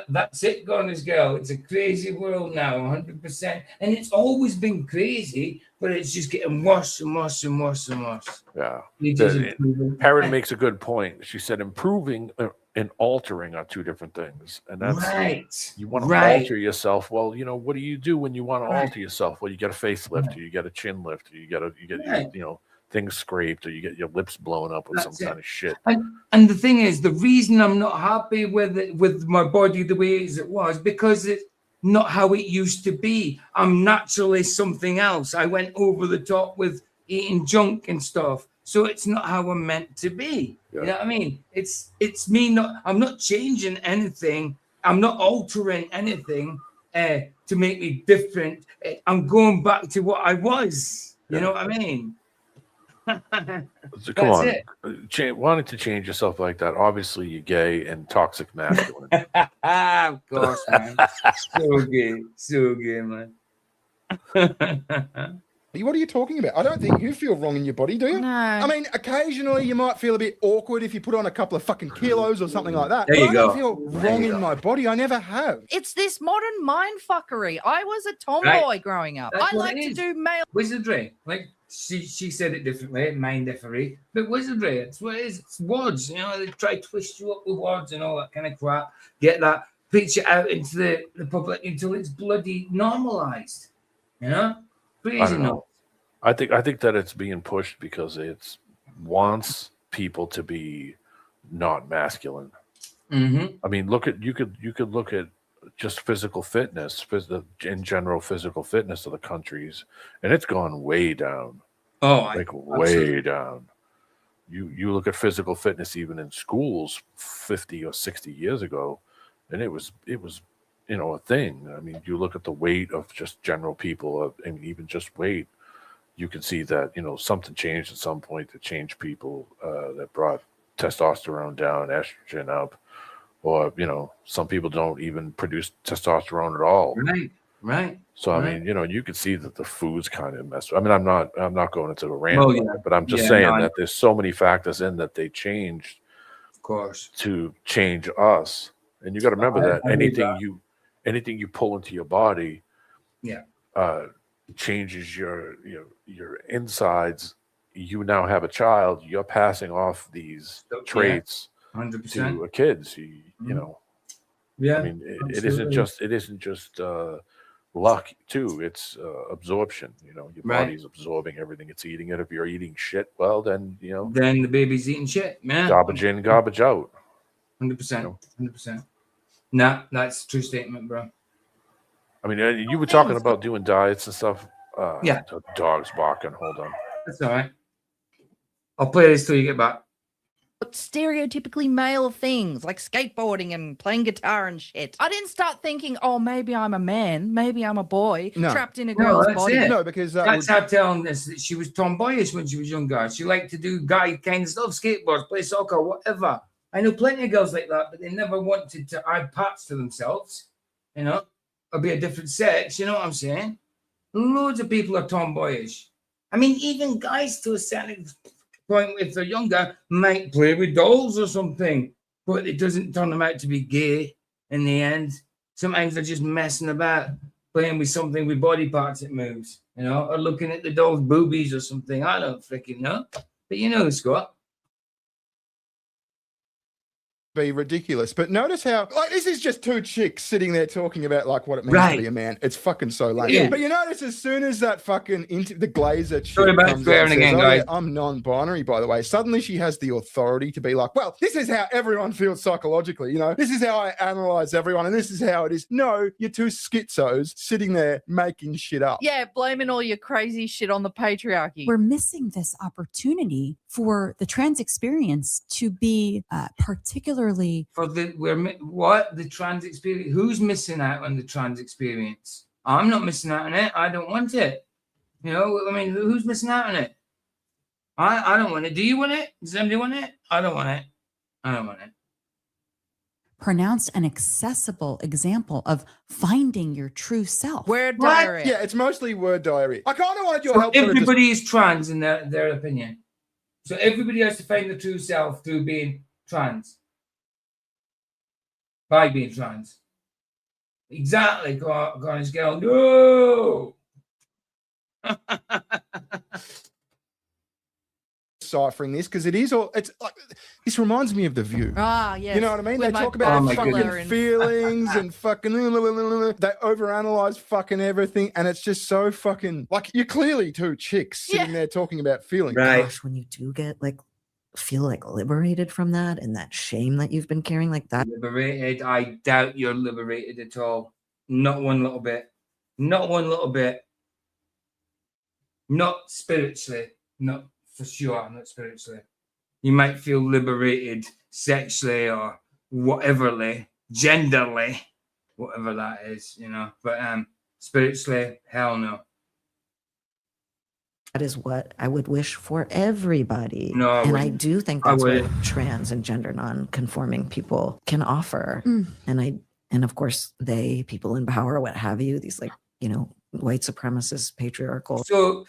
That's it, Goner's girl. It's a crazy world now, 100%. And it's always been crazy, but it's just getting worse and worse and worse and worse. Yeah. Perrin makes a good point. She said improving and altering are two different things. And that's right. You want to alter yourself. Well, you know, what do you do when you want to alter yourself? Well, you get a facelift, or you get a chin lift, or you get you know, things scraped, or you get your lips blown up with some kind of shit. And the thing is, the reason I'm not happy with my body the way it was, because it's not how it used to be. I'm naturally something else. I went over the top with eating junk and stuff. So it's not how I'm meant to be. Yeah. You know what I mean? It's me I'm not changing anything. I'm not altering anything to make me different. I'm going back to what I was. You know what I mean? So come on, wanting to change yourself like that. Obviously, you're gay and toxic masculine. Of course, man. So gay, man. What are you talking about? I don't think you feel wrong in your body, do you? No. I mean, occasionally you might feel a bit awkward if you put on a couple of fucking kilos or something like that. There you I go. don't feel wrong in my body. I never have. It's this modern mind fuckery. I was a tomboy growing up. That's I what like it to is. do male Wizardry. Like she said it differently, mind-effery. But wizardry, it's what it is. It's words, you know, they try to twist you up with words and all that kind of crap. Get that picture out into the public until it's bloody normalized. You know? Crazy I don't enough. know. I think that it's being pushed because it wants people to be not masculine. Mm-hmm. I mean, you could look at just physical fitness, in general physical fitness of the countries, and it's gone way down. Oh, way down. You look at physical fitness even in schools 50 or 60 years ago, and it was a thing. I mean, you look at the weight of just general people, and even just weight, you can see that something changed at some point to change people that brought testosterone down, estrogen up, or some people don't even produce testosterone at all. Right. So I mean, you can see that the food's kind of messed. I mean, I'm not going into a rant, but I'm just saying that there's so many factors in that they changed, of course, to change us. And you got to remember that anything you pull into your body, changes your insides. You now have a child. You're passing off these traits 100%. to kids. You know. Yeah. I mean, it isn't just luck too. It's absorption. Your body's absorbing everything it's eating. And if you're eating shit, well, then then the baby's eating shit, man. Garbage in, garbage out. 100%. 100%. Nah, that's a true statement, bro. I mean, you were talking about doing diets and stuff. Yeah. The dog's barking. Hold on. That's all right. I'll play this till you get back. Stereotypically male things like skateboarding and playing guitar and shit. I didn't start thinking, oh, maybe I'm a man, maybe I'm a boy trapped in a girl's body. It. No, because that's her telling us that she was tomboyish when she was younger. She liked to do guy kind of stuff, skateboards, play soccer, whatever. I know plenty of girls like that, but they never wanted to add parts to themselves, or be a different sex. You know what I'm saying? Loads of people are tomboyish. I mean, even guys to a certain point, if they're younger, might play with dolls or something, but it doesn't turn them out to be gay in the end. Sometimes they're just messing about, playing with something with body parts that moves, or looking at the doll's boobies or something. I don't freaking know. But you know, Scott. Be ridiculous, but notice how this is just two chicks sitting there talking about what it means to be a man. It's fucking so lame. Yeah. But you notice as soon as that fucking the Glazer chick Sorry about comes swearing and says, again, guys. Yeah, I'm non-binary, by the way. Suddenly she has the authority to be like, well, this is how everyone feels psychologically. This is how I analyze everyone, and this is how it is. No, you're two schizos sitting there making shit up. Yeah, blaming all your crazy shit on the patriarchy. We're missing this opportunity for the trans experience to be particularly for the trans experience. Who's missing out on the trans experience? I'm not missing out on it. I don't want it. I mean, who's missing out on it? I don't want it. Do you want it? Does anybody want it? I don't want it. I don't want it. Pronounced an accessible example of finding your true self. Word diarrhea. Yeah, it's mostly word diarrhea. I kind of wanted your help. Everybody is trans in their opinion. So everybody has to find the true self through being trans. By being trans. Exactly, Garnish Girl. No! Deciphering this because it's like this reminds me of The View. Yes. You know what I mean? With they talk about fucking feelings and fucking they overanalyze fucking everything, and it's just so fucking you're clearly two chicks sitting there talking about feelings. Right. Gosh, when you do get feel liberated from that and that shame that you've been carrying like that. Liberated? I doubt you're liberated at all. Not one little bit. Not one little bit. Not spiritually. Not for sure. Not spiritually. You might feel liberated sexually or whateverly, genderly, whatever that is, But spiritually, hell no. That is what I would wish for everybody. No, I do think that's what trans and gender non-conforming people can offer. And of course, people in power, what have you, these white supremacist, patriarchal. So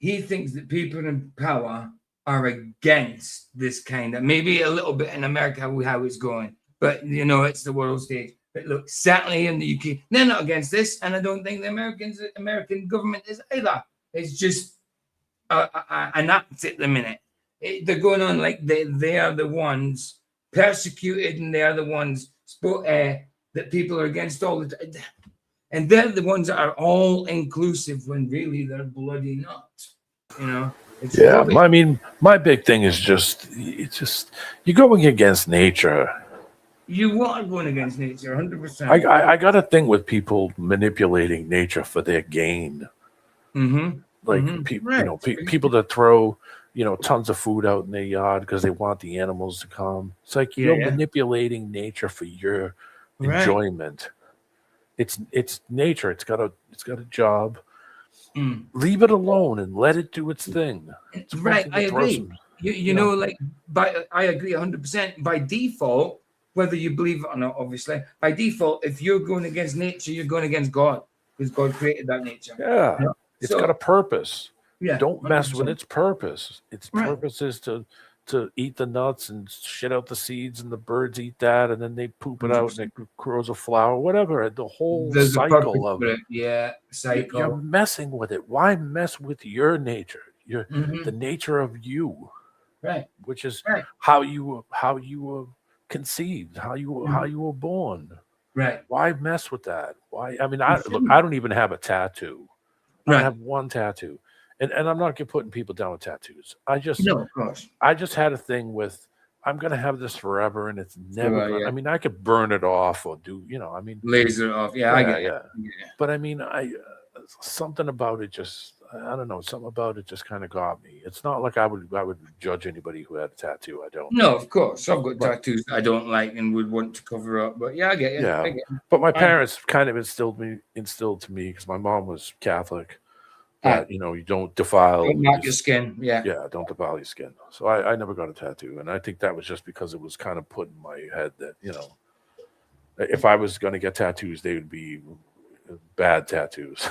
he thinks that people in power are against this kind of, maybe a little bit in America how it's going, but you know, it's the world stage. But look, certainly in the UK, they're not against this, and I don't think the American government is either. It's just an act at the minute. They're going on like they are the ones persecuted, and they are the ones that people are against all the time. And they're the ones that are all inclusive when really they're bloody not. You know? It's rubbish. I mean, my big thing is you're going against nature. You are going against nature, 100%. I got a thing with people manipulating nature for their gain. Mm-hmm. Like people that throw tons of food out in their yard because they want the animals to come. It's like you're manipulating nature for your enjoyment. It's nature. It's got a job. Leave it alone and let it do its thing. Right, I agree. You know, like I agree 100%. By default, whether you believe it or not, obviously, by default, if you're going against nature, you're going against God, because God created that nature. Yeah, you know? It's got a purpose. Yeah, don't mess 100%. With its purpose. Its right. purpose is to eat the nuts and shit out the seeds, and the birds eat that, and then they poop it 100%. Out, and it grows a flower, whatever. The whole cycle of it. Yeah, cycle. You're messing with it. Why mess with your nature? The nature of you, right? Which is how you were conceived, how you were born, right? Why mess with that? Why? I mean, I don't even have a tattoo. I have one tattoo. And I'm not putting people down with tattoos. No, of course. I just had a thing with, I'm going to have this forever, and it's never gonna, I mean, I could burn it off or do, I mean. Laser it off. Yeah, I get it. Yeah. But I mean, something about it just, I don't know, something about it just kind of got me. It's not like I would judge anybody who had a tattoo. I don't. No, of course. I've got tattoos that I don't like and would want to cover up. But yeah, I get it. Yeah. I get it. But my parents kind of instilled to me, because my mom was Catholic, that you don't defile. Don't mark your skin. Yeah. Yeah, don't defile your skin. So I never got a tattoo, and I think that was just because it was kind of put in my head that if I was going to get tattoos, they would be bad tattoos.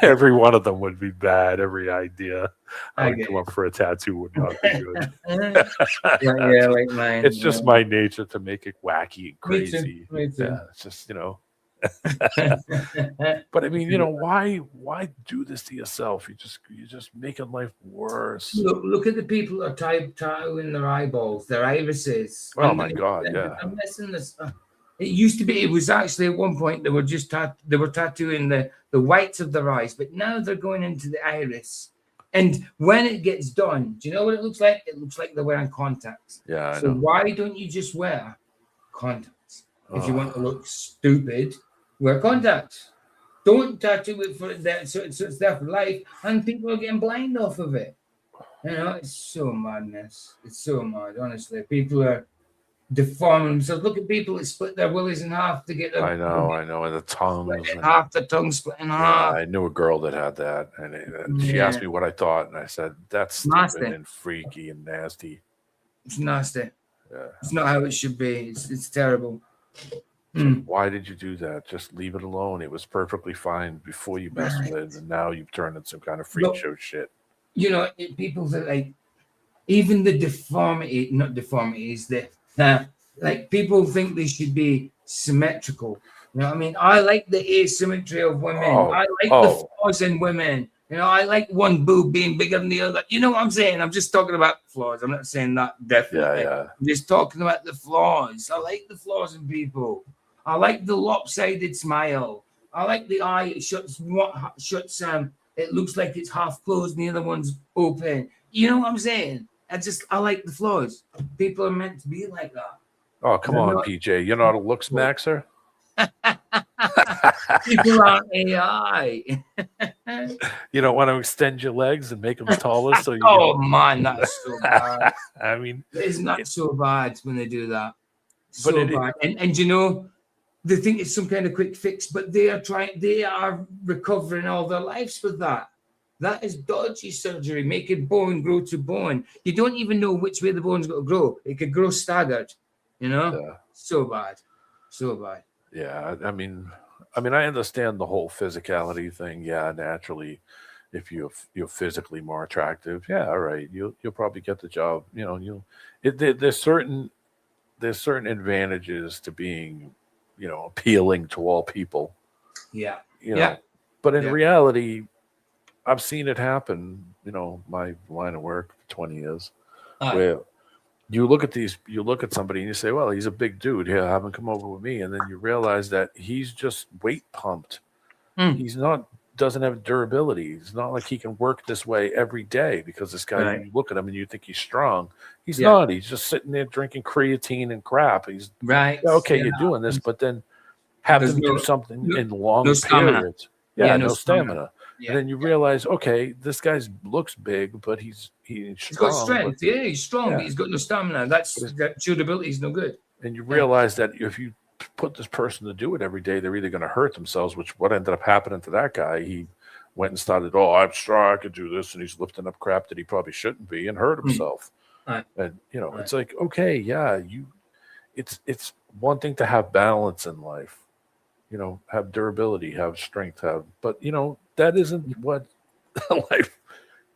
Every one of them would be bad. Every idea I would come up for a tattoo would not be good. Like mine. It's just my nature to make it wacky and crazy. Me too. Yeah, it's just But I mean, why do this to yourself? You're just making life worse. Look at the people that are tattooing their eyeballs, their irises. Oh my God! Yeah, I'm missing this. It used to be. It was actually at one point they were just they were tattooing the whites of their eyes, but now they're going into the iris. And when it gets done, do you know what it looks like? It looks like they're wearing contacts. Yeah. So why don't you just wear contacts? If you want to look stupid, wear contacts. Don't tattoo it for that, so it's there for life, and people are getting blind off of it. It's so madness. It's so mad, honestly. People are deforming themselves. Look at people that split their willies in half to get. I know, and the tongues. Half the tongue split in half. I knew a girl that had that, and she asked me what I thought, and I said that's stupid and freaky and nasty. It's nasty. Yeah. It's not how it should be. It's terrible. So why did you do that? Just leave it alone. It was perfectly fine before you messed with it, and now you've turned it some kind of freak show shit. People that even the not deformities, like people think they should be symmetrical. You know what I mean? I like the asymmetry of women. I like the flaws in women. I like one boob being bigger than the other. You know what I'm saying? I'm just talking about flaws. I'm not saying that definitely. Yeah. I'm just talking about the flaws. I like the flaws in people. I like the lopsided smile. I like the eye. It shuts. It looks like it's half closed and the other one's open. You know what I'm saying? I like the flaws. People are meant to be like that. Oh, come on, PJ. You're not a looks maxer? People aren't AI. You don't want to extend your legs and make them taller? So man, that's so bad. I mean, it's not so bad when they do that. So bad. And they think it's some kind of quick fix, but they are recovering all their lives with that. That is dodgy surgery, making bone grow to bone. You don't even know which way the bone's got to grow. It could grow staggered, So bad. So bad. Yeah, I mean, I understand the whole physicality thing. Yeah, naturally, if you're physically more attractive, yeah, all right, you'll probably get the job. You know, there's certain advantages to being, appealing to all people. Yeah. But in reality, I've seen it happen. My line of work for 20 years, where you look at somebody and you say, well, he's a big dude. Here, have him come over with me. And then you realize that he's just weight pumped. He's doesn't have durability. It's not like he can work this way every day, because this guy, you look at him and you think he's strong. He's not. He's just sitting there drinking creatine and crap. He's you're doing this, but then have him do something in long periods. No stamina. And then you realize, okay, this guy looks big, but he's strong. He's got strength. He's strong, but he's got no stamina. That durability is no good. And you realize that if you put this person to do it every day, they're either going to hurt themselves, which what ended up happening to that guy. He went and started, I'm strong, I could do this, and he's lifting up crap that he probably shouldn't be, and hurt himself. And it's like, okay, it's one thing to have balance in life, have durability, have strength, but that isn't what life.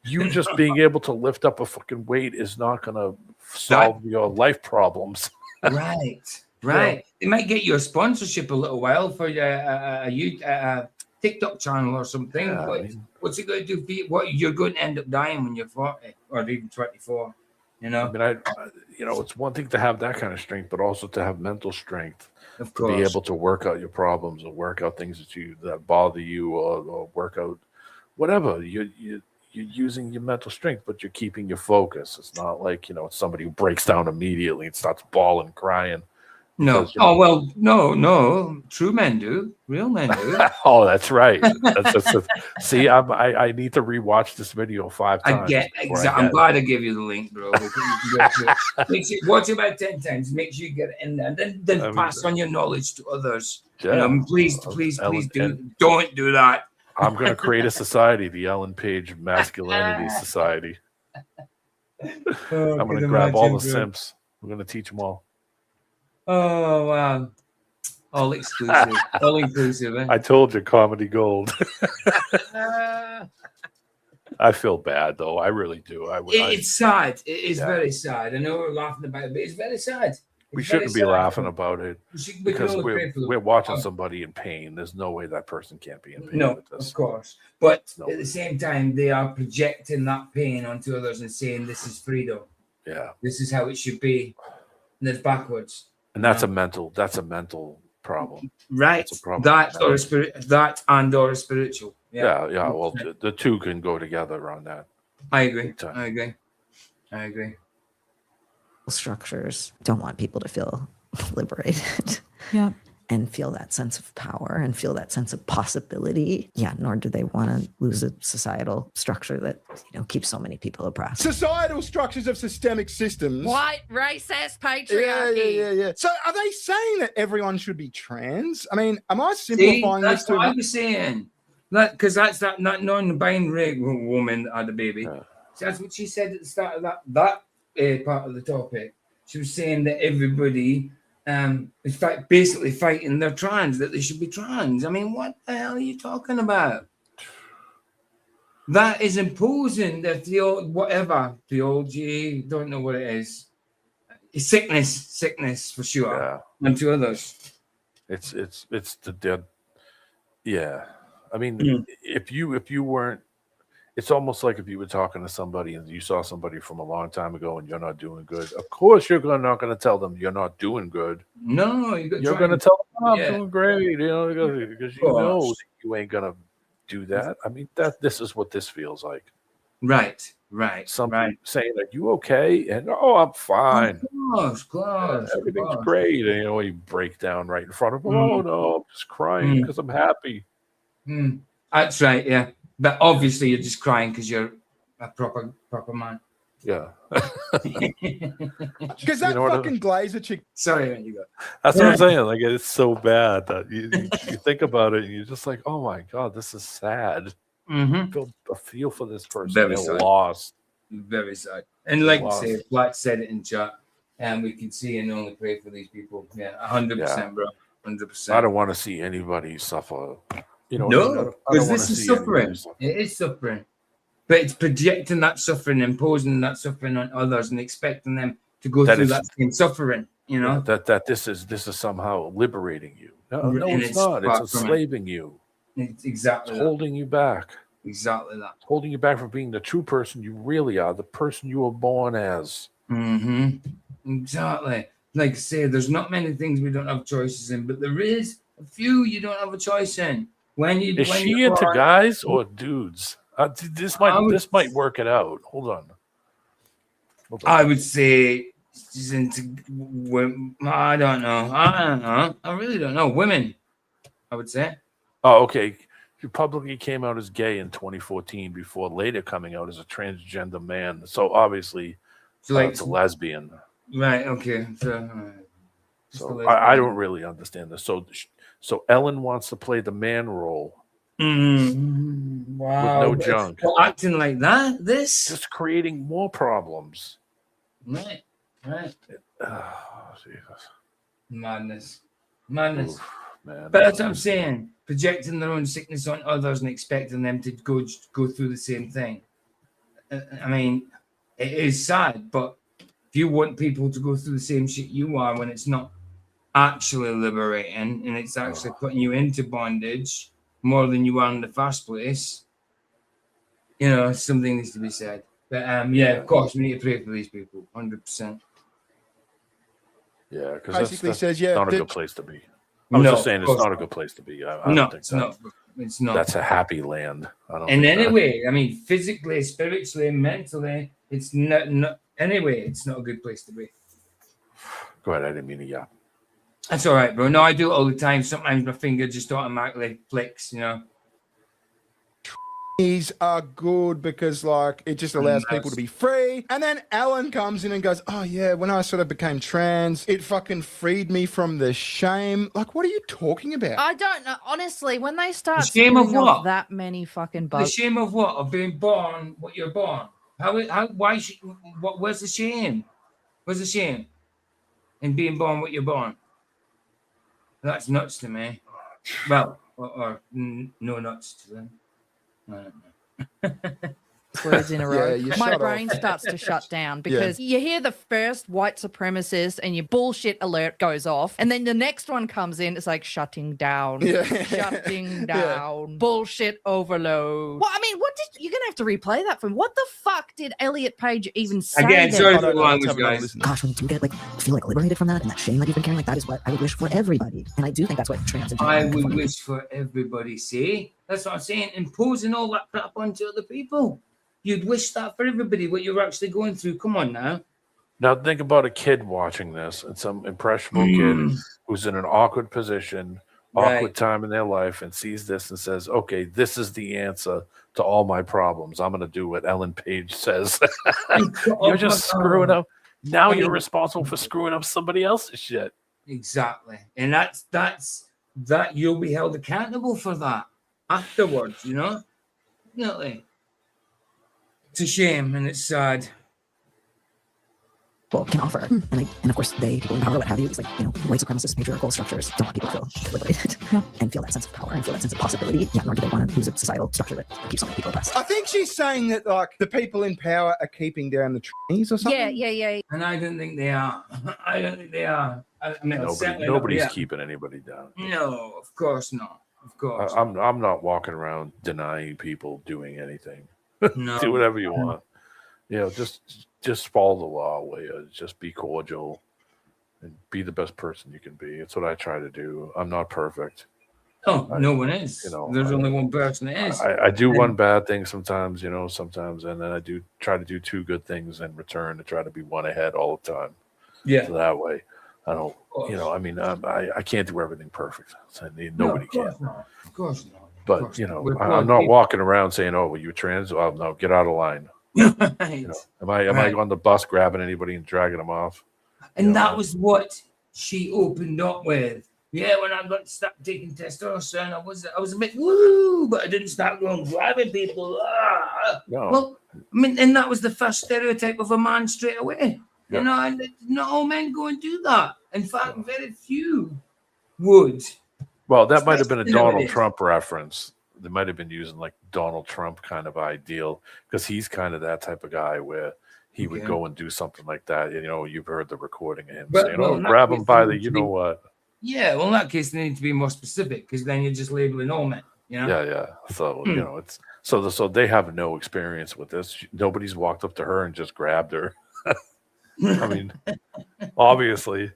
You just being able to lift up a fucking weight is not going to solve your life problems. Right. They might get you a sponsorship a little while for a TikTok channel or something. What's it going to do for you? What you're going to end up dying when you're 40 or even 24. It's one thing to have that kind of strength, but also to have mental strength. Of course. To be able to work out your problems, or work out things that bother you, or work out whatever. You're using your mental strength, but you're keeping your focus. It's not like it's somebody who breaks down immediately and starts bawling, crying. No. Because, no. True men do. Real men do. Oh, that's right. See, I need to rewatch this video 5 times. I'm glad I gave you the link, bro. Watch it about 10 times. Make sure you get it in there, and then pass on your knowledge to others. Please don't do that. I'm going to create a society, the Ellen Paige Masculinity Society. I'm going to grab all the simps. I'm going to teach them all. Oh, wow. All exclusive. All inclusive. Eh? I told you, comedy gold. I feel bad, though. I really do. It's sad. It is very sad. I know we're laughing about it, but it's very sad. We shouldn't be laughing about it, because we're watching somebody in pain. There's no way that person can't be in pain. No, of course. But at the same time, they are projecting that pain onto others and saying, this is freedom. Yeah. This is how it should be. And it's backwards. And that's a mental problem. Right. That's a problem. That and or a spiritual. Yeah. Well, the two can go together on that. I agree. Structures don't want people to feel liberated. And feel that sense of power and feel that sense of possibility. Nor do they want to lose a societal structure that keeps so many people oppressed. Societal structures of systemic systems. White, racist, patriarchy. Yeah. So are they saying that everyone should be trans? I mean, am I simplifying this that's too what much? I was saying. Because that's that non-binary woman that had a baby. So that's what she said at the start of that part of the topic. She was saying that everybody is basically fighting their trans, that they should be trans. I mean, what the hell are you talking about? That is imposing the theology, don't know what it is. It's sickness for sure, and to others. It's the dead. Yeah, I mean, if you weren't, it's almost like if you were talking to somebody and you saw somebody from a long time ago and you're not doing good. Of course, you're not going to tell them you're not doing good. No, you're going to tell them, I'm doing great, because you know you ain't going to do that. I mean, this is what this feels like. Right. Somebody saying, "Are you okay?" And I'm fine. Of course. Everything's great. And you break down right in front of them. Oh no, I'm just crying because I'm happy. That's right. Yeah. But obviously, you're just crying because you're a proper man. Yeah. Because that fucking Glazer chick. Sorry, you go. That's what I'm saying. Like, it's so bad that you think about it and you're just like, oh my God, this is sad. I feel for this person. Very They're sad. lost. Very sad. And like you say, Black said it in chat, and we can see and only pray for these people. Yeah, 100%, bro. 100%. I don't want to see anybody suffer. You know, no, because this is suffering. It is suffering. But it's projecting that suffering, imposing that suffering on others and expecting them to go through that same suffering, you know? Yeah, that this is somehow liberating you. No, it's not. It's enslaving you. It's exactly holding you back. Exactly that. It's holding you back from being the true person you really are, the person you were born as. Exactly. Like I say, there's not many things we don't have choices in, but there is a few you don't have a choice in. Is she into guys or dudes? This might work it out. Hold on. I would say she's into women. I don't know. I really don't know. Women, I would say. Oh, okay. She publicly came out as gay in 2014 before later coming out as a transgender man. So obviously, it's a lesbian. Right. Okay. So I don't really understand this. So Ellen wants to play the man role. Wow. With no junk. Well, acting like that, just creating more problems. Right. Oh, Jesus. Madness. Man, but that's what I'm saying. Projecting their own sickness on others and expecting them to go through the same thing. I mean, it is sad, but if you want people to go through the same shit you are when it's not actually liberating and it's actually putting you into bondage more than you are in the first place, you know, something needs to be said. But of course, we need to pray for these people, 100%. Yeah, because basically that's not a good place to be. I was just saying it's not a good place to be. I don't think so. It's not. That's a happy land. Anyway, I mean, physically, spiritually, mentally, it's not. Anyway, it's not a good place to be. Go ahead. I didn't mean to yap. That's all right, bro. No, I do it all the time. Sometimes my finger just automatically flicks, you know. These are good because, like, it just allows people to be free. And then Alan comes in and goes, oh, yeah, when I sort of became trans, it fucking freed me from the shame. Like, what are you talking about? I don't know. Honestly, when they start the shame of what? Off that many fucking bugs. The shame of what? Of being born what you're born. Where's the shame? Where's the shame in being born what you're born? That's nuts to me. Well, or no nuts to them. Words in a row. My brain starts to shut down because you hear the first white supremacist and your bullshit alert goes off, and then the next one comes in. It's like shutting down, shutting down, bullshit overload. Well, I mean, you're gonna have to replay that from? What the fuck did Elliot Page even say? Again, sorry for the language, guys. Gosh, when you do get feel liberated from that and that shame that you've been carrying, like that is what I would wish for everybody, and I do think that's what trans. I would wish for everybody. See, that's what I'm saying. Imposing all that crap onto other people. You'd wish that for everybody, what you're actually going through. Come on now. Now think about a kid watching this and some impressionable kid who's in an awkward position, awkward time in their life and sees this and says, okay, this is the answer to all my problems. I'm going to do what Ellen Page says. You're just screwing up. Now you're responsible for screwing up somebody else's shit. Exactly. And that's that you'll be held accountable for that afterwards, you know? Definitely. It's a shame and it's sad. Well, can offer, and of course, people in power, what have you, these like white supremacist patriarchal structures don't want people to feel liberated and feel that sense of power and feel that sense of possibility. Yeah, nor do they want to use a societal structure that keeps so many people oppressed. I think she's saying that like the people in power are keeping down the trees or something. Yeah. And I don't think they are. I mean, nobody's keeping anybody down. No, of course not. Of course. I'm not walking around denying people doing anything. No. Do whatever you want. Just follow the law. Just be cordial and be the best person you can be. It's what I try to do. I'm not perfect. Oh, no one is. There's only one person that is. I do one bad thing sometimes, and then I do try to do two good things in return to try to be one ahead all the time. Yeah. So that way, I don't. I can't do everything perfect. Nobody can. Of course not. But I'm not walking around saying, "Oh, well, you're trans." Oh no, get out of line. Right. Am I on the bus grabbing anybody and dragging them off? And that was what she opened up with. Yeah, when I got stopped taking testosterone, I was a bit woo, but I didn't start going grabbing people. No. Well, I mean, and that was the first stereotype of a man straight away. Yeah. And not all men go and do that. In fact, very few would. Well, that might have been a Especially Donald nowadays. Trump reference. They might have been using like Donald Trump kind of ideal because he's kind of that type of guy where he would go and do something like that. You know, you've heard the recording of him saying, Well, "Oh, in that grab case, him by they the need you to know be- what." Yeah, well, in that case, they need to be more specific because then you're just labeling all men. You know? Yeah. So you know, it's so they have no experience with this. Nobody's walked up to her and just grabbed her. I mean, obviously,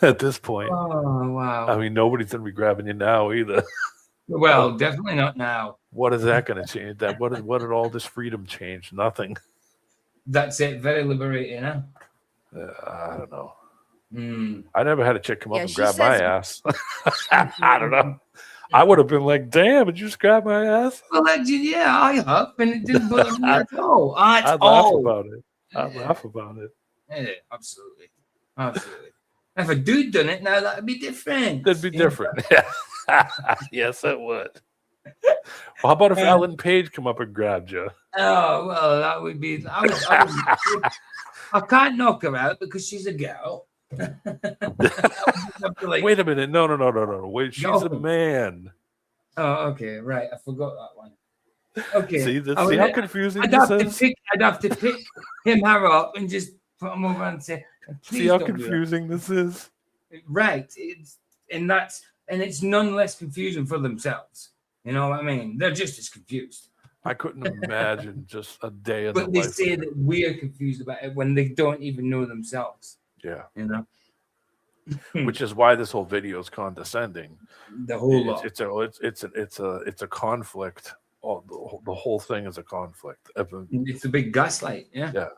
at this point. Oh wow! I mean, nobody's gonna be grabbing you now either. Well, definitely not now. What is that going to change? That what did all this freedom change? Nothing. That's it. Very liberating, huh? I don't know. Mm. I never had a chick come up Yeah, and she grab my says- ass. I don't know. I would have been like, "Damn, did you just grab my ass?" Well, yeah, I have, and it didn't bother me at all. I'd At laugh all. about it. I'd laugh about it. Yeah, absolutely. If a dude done it, now that'd be different. That'd be different. Yes, it would. Well, how about if Elliot Paige come up and grabbed you? Oh well, that would be. I can't knock her out because she's a girl. Wait a minute. No. Wait, she's a man. Oh, okay, right. I forgot that one. Okay. See how confusing I'd this have is? I'd have to pick her up and just put him over and say, "Please See how don't do that." confusing this is? Right. It's none less confusion for themselves. You know what I mean? They're just as confused. I couldn't imagine just a day in But the they life. say that we're confused about it when they don't even know themselves. Yeah. You know? Which is why this whole video is condescending. The whole lot. It's a conflict. Oh, the whole thing is a conflict. It's a big gaslight. Yeah. Yeah.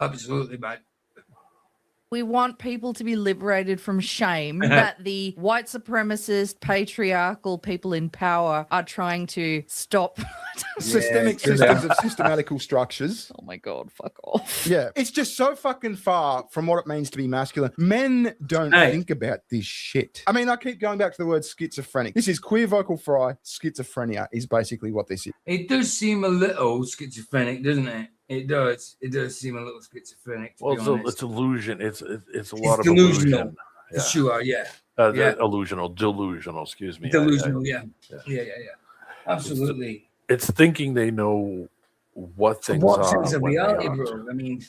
Absolutely, man. We want people to be liberated from shame that the white supremacist, patriarchal people in power are trying to stop. Systemic systems of systematical structures. Oh my God, fuck off. Yeah. It's just so fucking far from what it means to be masculine. Men don't think about this shit. I mean, I keep going back to the word schizophrenic. This is queer vocal fry. Schizophrenia is basically what this is. It does seem a little schizophrenic, doesn't it? It does. It does seem a little schizophrenic. To be honest. It's illusion. It's a lot of delusional. illusion. For sure, yeah. Delusional. Excuse me. Delusional, yeah. Absolutely. It's thinking they know what things What are. sense of when they reality, aren't. bro? I mean,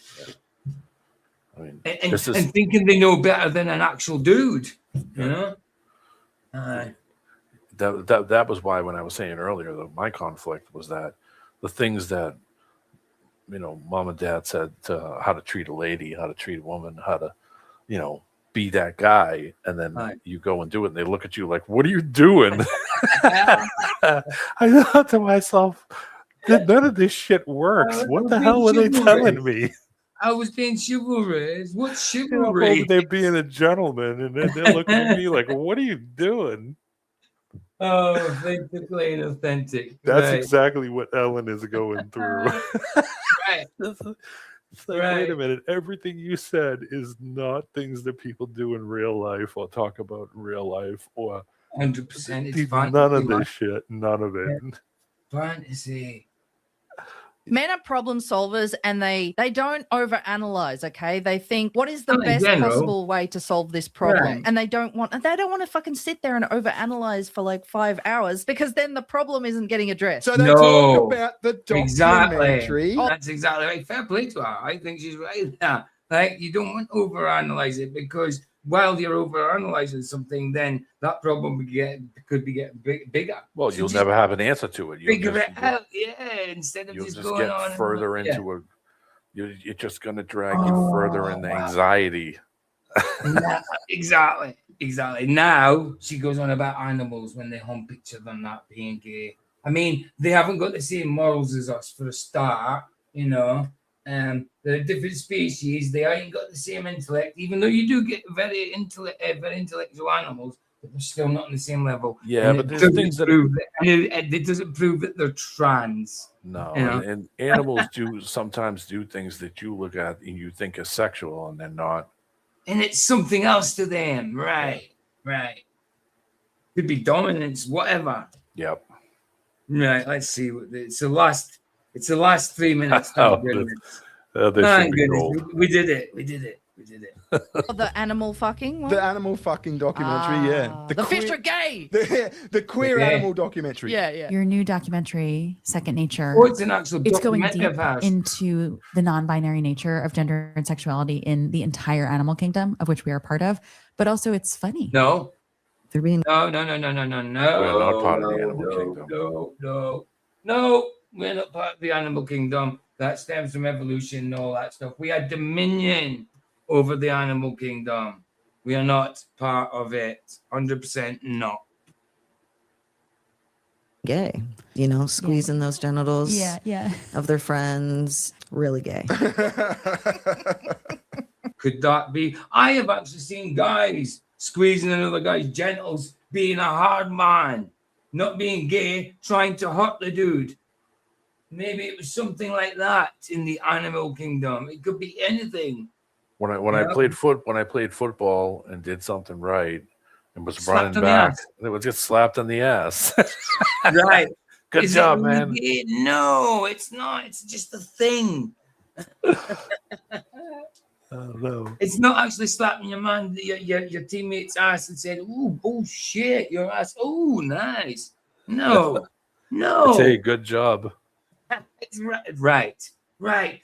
this is and thinking they know better than an actual dude, you know? That was why when I was saying earlier that my conflict was that the things that mom and dad said how to treat a lady, how to treat a woman, how to be that guy, and then you go and do it and they look at you like, what are you doing? I thought to myself, none of this shit works. What the hell were they telling me? I was being chivalrous. What's chivalry? They're being a gentleman, and then they're looking at me like, what are you doing? Oh, authentically and authentic. That's exactly what Ellen is going through. Right. It's like, wait a minute. Everything you said is not things that people do in real life or talk about in real life or 100%. It's none of this shit. None of it. Fantasy. Men are problem solvers and they don't overanalyze, okay? They think, what is the best possible way to solve this problem? Right. And they don't want to fucking sit there and overanalyze for like 5 hours because then the problem isn't getting addressed. So they talk about the documentary. That's exactly right. Fair play to her. I think she's right there. Like, you don't want to overanalyze it because while you're overanalyzing something, then that problem could be getting bigger. Well, you'll never have an answer to it. Figure it out, instead of just going on. You'll just get further into you're just going to drag you further in the anxiety. Exactly. Now she goes on about animals when they hump each other and that being gay. I mean, they haven't got the same morals as us for a start, They're different species. They ain't got the same intellect, even though you do get very intellectual animals, but they're still not on the same level. Yeah, and but there's things that it doesn't prove that they're trans. No, and animals sometimes do things that you look at and you think is sexual, and they're not. And it's something else to them, right? Could be dominance, whatever. Yep. Right. Let's see. It's the last 3 minutes. Thank goodness. We did it. We did it. Oh, the animal fucking one? The animal fucking documentary, yeah. The fish are gay. The queer animal documentary. Yeah. Your new documentary, Second Nature. Oh, it's an actual It's going documentary deep of ours. into the non-binary nature of gender and sexuality in the entire animal kingdom, of which we are part of. But also, it's funny. No. They're being No. We're not part of the animal kingdom. No, we're not part of the animal kingdom. That stems from evolution and all that stuff. We had dominion over the animal kingdom. We are not part of it. 100% not. gay, squeezing those genitals of their friends. Really gay. Could that be? I have actually seen guys squeezing another guy's genitals, being a hard man, not being gay, trying to hurt the dude. Maybe it was something like that in the animal kingdom. It could be anything. I played football and did something right and was running Slapped on the back, ass. it was just slapped on the ass. Right. Good Is job, it man. really gay? No, it's not. It's just a thing. Oh, no. It's not actually slapping your teammate's ass and saying, "Ooh, oh shit, your ass. Oh, nice." No. I'd say good job. It's right.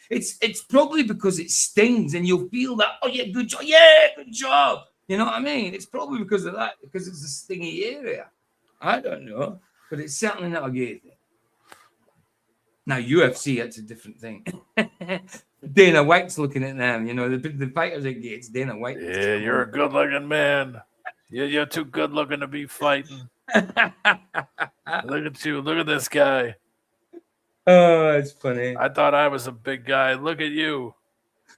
It's probably because it stings and you'll feel that. Oh yeah, good job. Yeah, good job. You know what I mean? It's probably because of that, because it's a stingy area. I don't know, but it's certainly not a gay thing. Now UFC, it's a different thing. Dana White's looking at them. The fighters are gay. It's Dana White. Yeah, you're a good-looking man. You're too good-looking to be fighting. Look at you. Look at this guy. Oh, it's funny. I thought I was a big guy. Look at you.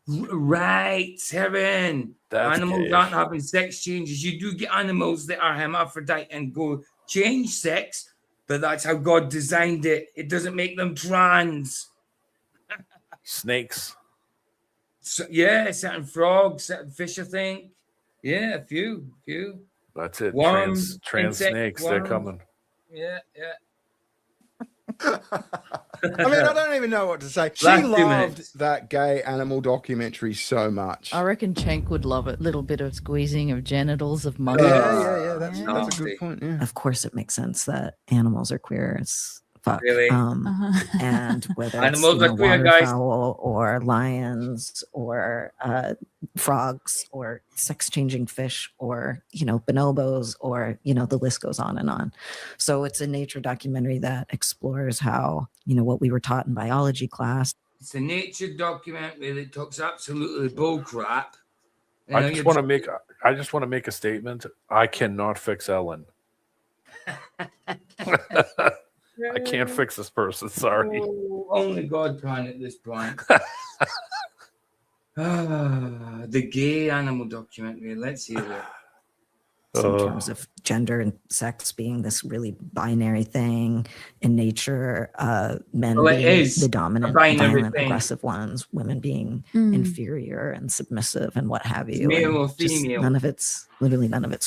Right, Heaven. That's Animals gay. aren't having sex changes. You do get animals that are hermaphrodite and go change sex, but that's how God designed it. It doesn't make them trans. Snakes. So, yeah, certain frogs, certain fish, I think. Yeah, a few. That's it. Worms, trans insect snakes, worms. they're coming. Yeah. I mean, I don't even know what to say. She Last 2 loved minutes. that gay animal documentary so much. I reckon Cenk would love it. Little bit of squeezing of genitals of monkeys. Yeah. That's a good point. Yeah. Of course, it makes sense that animals are queer as fuck. Really? And whether Animals it's are queer, guys. waterfowl or lions or frogs or sex-changing fish or bonobos or the list goes on and on. So it's a nature documentary that explores how what we were taught in biology class. It's a nature documentary that talks absolutely bull crap. I just want to make a statement. I cannot fix Ellen. I can't fix this person. Sorry. Oh, only God can at this point. The gay animal documentary. Let's hear it. In terms of gender and sex being this really binary thing in nature, men being the dominant, violent, aggressive ones, women being inferior and submissive and what have you. Male or female. None of it's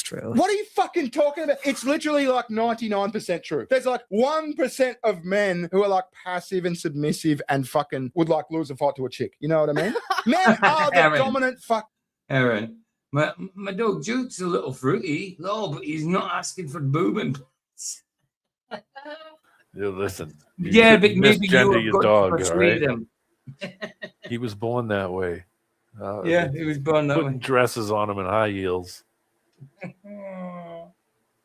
true. What are you fucking talking about? It's literally like 99% true. There's like 1% of men who are like passive and submissive and fucking would like lose a fight to a chick. You know what I mean? Men are the dominant fuck. Aaron, my dog Juke's a little fruity, but he's not asking for boobing. Listen. Yeah, but maybe misgender you your dog, all persuade right? him. He was born that way. Yeah, he was born that putting way. dresses on him and high heels.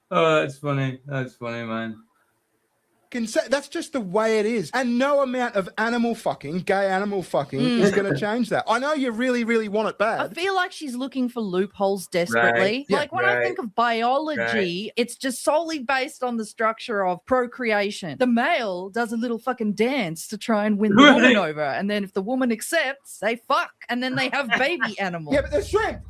Oh, that's funny. That's funny, man. That's just the way it is. And no amount of gay animal fucking is going to change that. I know you really, really want it bad. I feel like she's looking for loopholes desperately. Right. Like when I think of biology, it's just solely based on the structure of procreation. The male does a little fucking dance to try and win the woman over. And then if the woman accepts, they fuck. And then they have baby animals. Yeah, but the shrimp.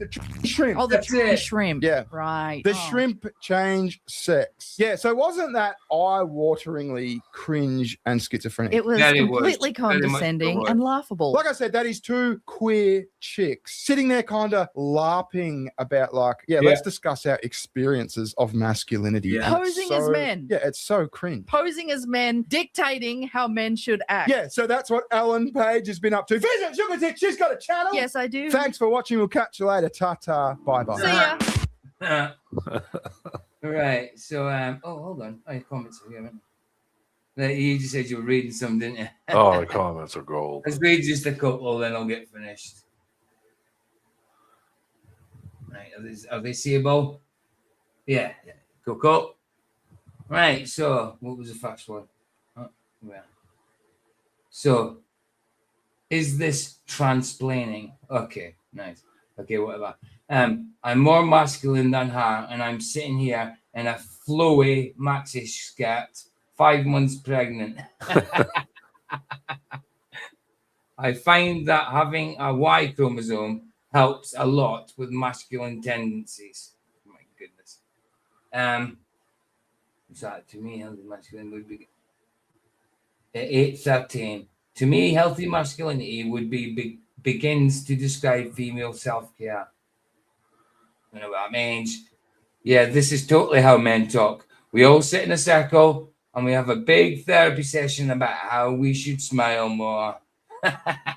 Oh, the shrimp. Yeah. Right. The shrimp change sex. Yeah, so wasn't that eye-watering terrifyingly cringe and schizophrenic. It was completely condescending and laughable. Like I said, that is two queer chicks sitting there kind of LARPing about let's discuss our experiences of masculinity. Yeah. Posing as men. Yeah, it's so cringe. Posing as men, dictating how men should act. Yeah, so that's what Ellen Paige has been up to. Visit Sugar Tick, she's got a channel. Yes, I do. Thanks for watching. We'll catch you later. Ta-ta. Bye-bye. See ya. Right, so hold on. I have comments here. You just said you were reading some, didn't you? Oh, the comments are gold. Let's read just a couple, then I'll get finished. Right, are they seeable? Yeah. Cool. Right, so what was the first one? So, is this transplaining? Okay, nice. Okay, whatever. I'm more masculine than her, and I'm sitting here in a flowy maxi skirt, 5 months pregnant. I find that having a Y chromosome helps a lot with masculine tendencies. Oh my goodness. So to me, healthy masculinity would be at 8:13. To me, healthy masculinity would be begins to describe female self-care. You know what I mean? Yeah, this is totally how men talk. We all sit in a circle and we have a big therapy session about how we should smile more. I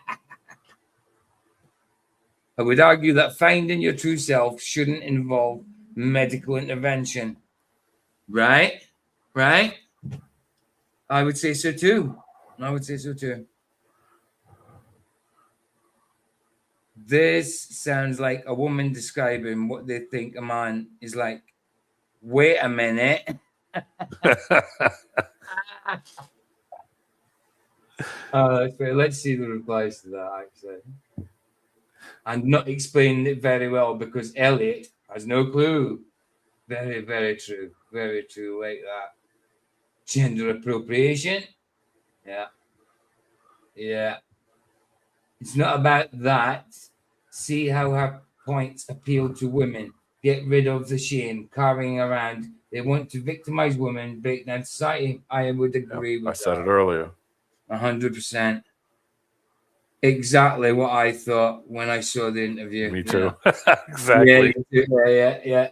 would argue that finding your true self shouldn't involve medical intervention. Right? I would say so too. This sounds like a woman describing what they think a man is like. Wait a minute. That's fair. Let's see the replies to that, actually. I'm not explaining it very well because Elliot has no clue. Very, very true. Very true, like that. Gender appropriation. Yeah. It's not about that. See how her points appeal to women. Get rid of the shame carrying around. They want to victimize women, break down society. I would agree with that. I said it earlier. 100%. Exactly what I thought when I saw the interview. Me too. Exactly. Yeah.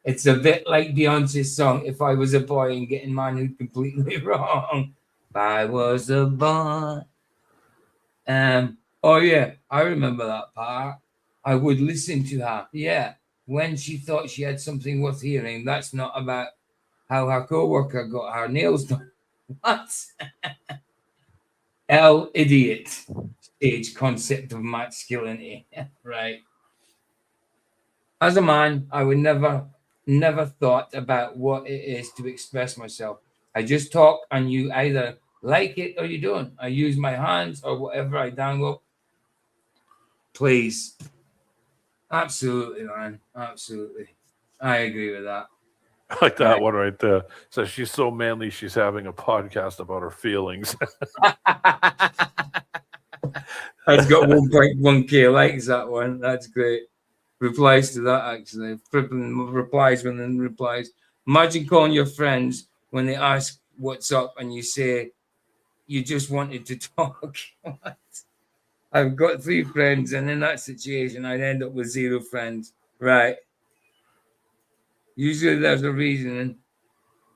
It's a bit like Beyonce's song, If I Was a Boy, and getting manhood completely wrong. If I was a boy. Oh, yeah, I remember that part. I would listen to her. Yeah, when she thought she had something worth hearing. That's not about how her co-worker got her nails done. What? Idiot. Stage concept of masculinity. Right. As a man, I would never thought about what it is to express myself. I just talk and you either like it or you don't. I use my hands or whatever I download. Please. Absolutely, man. Absolutely. I agree with that. I like that one right there. So she's so manly, she's having a podcast about her feelings. I've got 1.1k likes, that one. That's great. Replies to that, actually. Replies when then replies. Imagine calling your friends when they ask what's up and you say you just wanted to talk. What? I've got 3 friends, and in that situation, I'd end up with 0 friends. Right. Usually there's a reason.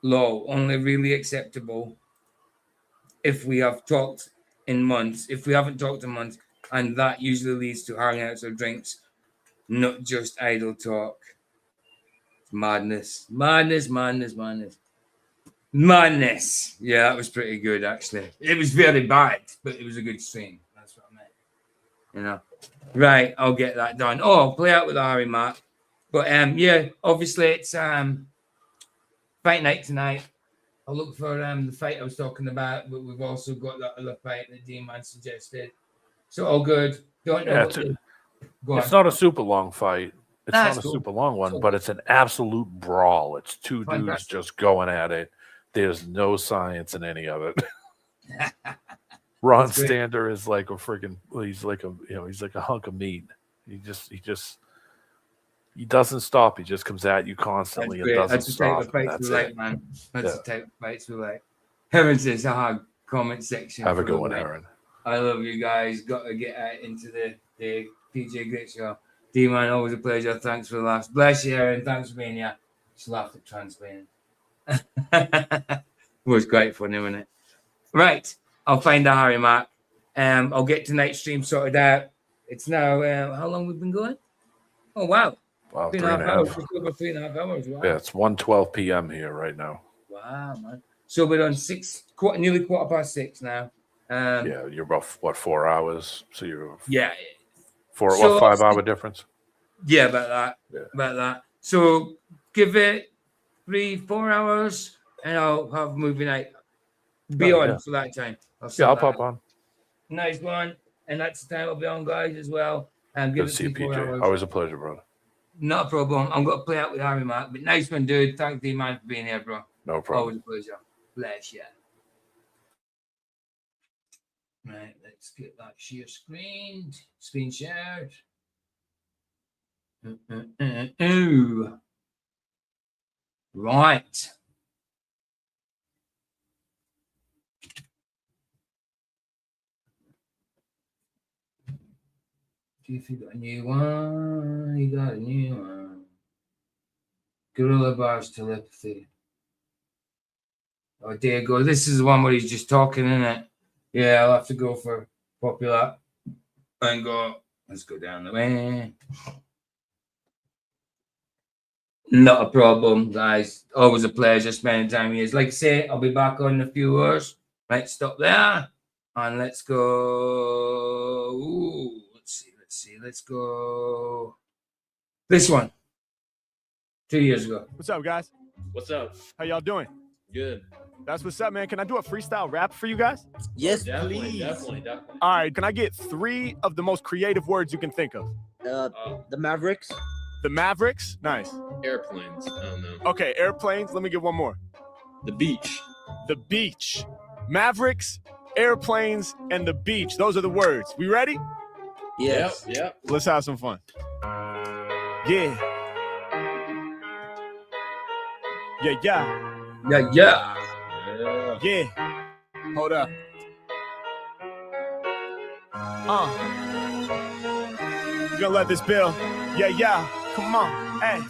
Low, only really acceptable if we have talked in months. If we haven't talked in months, and that usually leads to hangouts or drinks, not just idle talk. Madness. Yeah, that was pretty good, actually. It was very bad, but it was a good stream. That's what I meant. You know. Right, I'll get that done. Oh, I'll play out with Ari, Mark. But yeah, obviously it's fight night tonight. I'll look for the fight I was talking about, but we've also got that other fight that D-Man suggested. So all good. Don't know. It's not a super long fight. It's not a super long one, but it's an absolute brawl. It's 2 dudes just going at it. There's no science in any of it. Ron Stander is like a freaking. He's like a hunk of meat. He doesn't stop. He just comes at you constantly and doesn't stop. That's the type of fights we like, man. That's the type of fights we like. Heaven says, comment section. Have a good one, Aaron. I love you guys. Got to get out into the PJ Grit show. D-Man, always a pleasure. Thanks for the laughs. Bless you, Aaron. Thanks for being here. Just laughed at translating. It was great fun, wasn't it? Right. I'll find a Harry Mark. I'll get tonight's stream sorted out. It's now, how long we've been going? Oh, wow. Wow, 3.5 hours. Just over 3.5 hours. Wow. Yeah, it's 1:12 p.m. here right now. Wow, man. So we're on nearly 6:15 now. Yeah, you're about, what, 4 hours? So you're... Yeah. 5 hour difference? Yeah, about that. Yeah. About that. So give it 3-4 hours and I'll have movie night. Be on for that time. I'll pop on. Nice one. And that's the time I'll be on, guys, as well. And Good give to see you, it 3-4 PJ. hours. Always a pleasure, brother. Not a problem. I'm going to play out with Harry Mark. But nice one, dude. Thanks, D-Man, for being here, bro. No problem. Always a pleasure. Bless you. Right, let's get that share screen shared. Ooh. Right. If you got a new one, you got a new one. Gorilla Bars Telepathy. Oh, there you go. This is the one where he's just talking, isn't it? Yeah, I'll have to go for popular and go. Let's go down the way. Not a problem, guys. Always a pleasure spending time here. Like I say, I'll be back on in a few hours. Right, stop there. And let's go. Ooh, let's see. Let's go. This one. 2 years ago. What's up, guys? What's up? How y'all doing? Good. That's what's up, man. Can I do a freestyle rap for you guys? Yes, definitely, please. Definitely. All right. Can I get 3 of the most creative words you can think of? The Mavericks. The Mavericks? Nice. Airplanes. I don't know. Okay, airplanes. Let me get one more. The beach. The beach. Mavericks, airplanes, and the beach. Those are the words. We ready? Yes. Yep. Let's have some fun. Yeah. Yeah. Hold up. You gonna let this build? Yeah. Come on. Hey.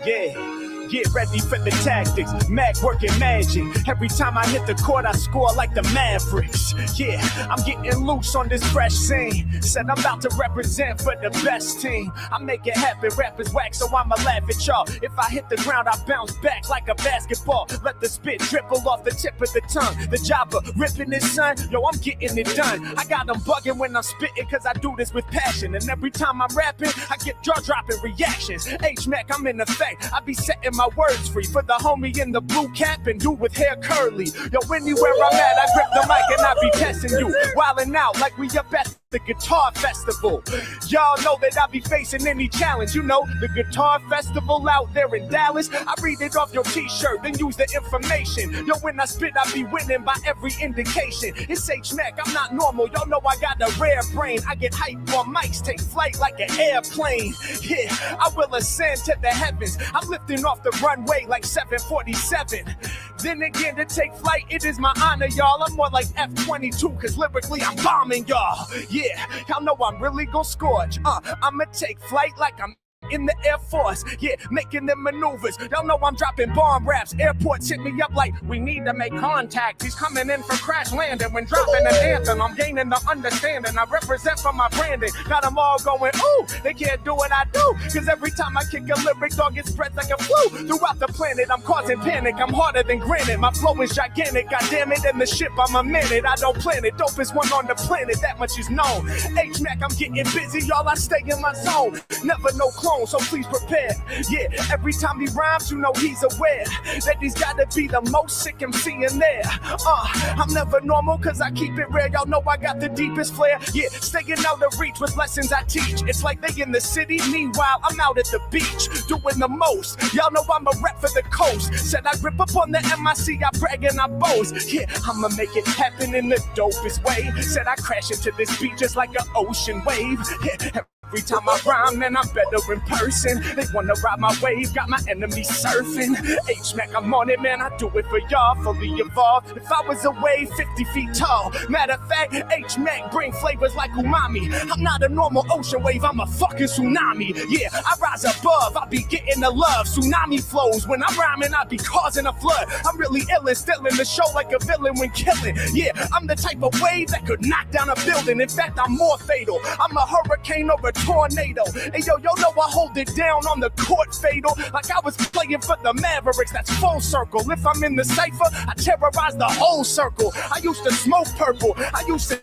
Yeah. Get ready for the tactics, Mac working magic. Every time I hit the court, I score like the Mavericks. Yeah, I'm getting loose on this fresh scene. Said I'm about to represent for the best team. I make it happen, rappers whack, so I'ma laugh at y'all. If I hit the ground, I bounce back like a basketball. Let the spit dribble off the tip of the tongue. The jobber ripping his son, yo, I'm getting it done. I got them bugging when I'm spitting, cause I do this with passion. And every time I'm rapping, I get jaw-dropping reactions. H-Mac, I'm in effect. I be setting my words free for the homie in the blue cap and dude with hair curly. Yo, anywhere I'm at, I grip the mic and I be testing you. Wildin' out like we up at the Guitar Festival. Y'all know that I be facing any challenge. You know, the Guitar Festival out there in Dallas. I read it off your t-shirt, then use the information. Yo, when I spit, I be winning by every indication. It's H-Mac, I'm not normal. Y'all know I got a rare brain. I get hype on mics, take flight like an airplane. Yeah, I will ascend to the heavens. I'm lifting off the runway like 747. Then again, to take flight, it is my honor, y'all. I'm more like F-22, cause lyrically I'm bombing y'all. Yeah, y'all know I'm really gonna scorch. I'ma take flight like I'm in the Air Force, yeah, making them maneuvers. Y'all know I'm dropping bomb raps. Airports hit me up like, we need to make contact. He's coming in for crash landing. When dropping an anthem, I'm gaining the understanding. I represent for my branding. Got them all going, ooh, they can't do what I do. Cause every time I kick a lyric, dog, it spreads like a flu. Throughout the planet, I'm causing panic. I'm harder than granite. My flow is gigantic, god damn it. And the ship, I'm a minute. I don't plan it. Dopest one on the planet, that much is known. H-Mac, I'm getting busy, y'all. I stay in my zone. Never no clone. So please prepare. Yeah, every time he rhymes, you know he's aware that he's gotta be the most sick MC in there. I'm never normal cause I keep it rare. Y'all know I got the deepest flair. Yeah, staying out of reach with lessons I teach. It's like they in the city, meanwhile I'm out at the beach doing the most. Y'all know I'm a rep for the coast. Said I grip up on the MIC, I brag and I boast. Yeah, I'ma make it happen in the dopest way. Said I crash into this beat just like an ocean wave. Yeah, Every time I rhyme, man, I'm better in person. They wanna ride my wave, got my enemies surfing. H-Mac, I'm on it, man, I do it for y'all, fully evolved. If I was a wave 50 feet tall, matter of fact, H-Mac bring flavors like umami. I'm not a normal ocean wave, I'm a fucking tsunami. Yeah, I rise above, I be getting the love. Tsunami flows, when I'm rhyming, I be causing a flood. I'm really ill and still in the show like a villain when killing. Yeah, I'm the type of wave that could knock down a building. In fact, I'm more fatal. I'm a hurricane or a tornado. Hey, yo know I hold it down on the court fatal. Like I was playing for the Mavericks, that's full circle. If I'm in the cypher, I terrorize the whole circle. I used to smoke purple. I used to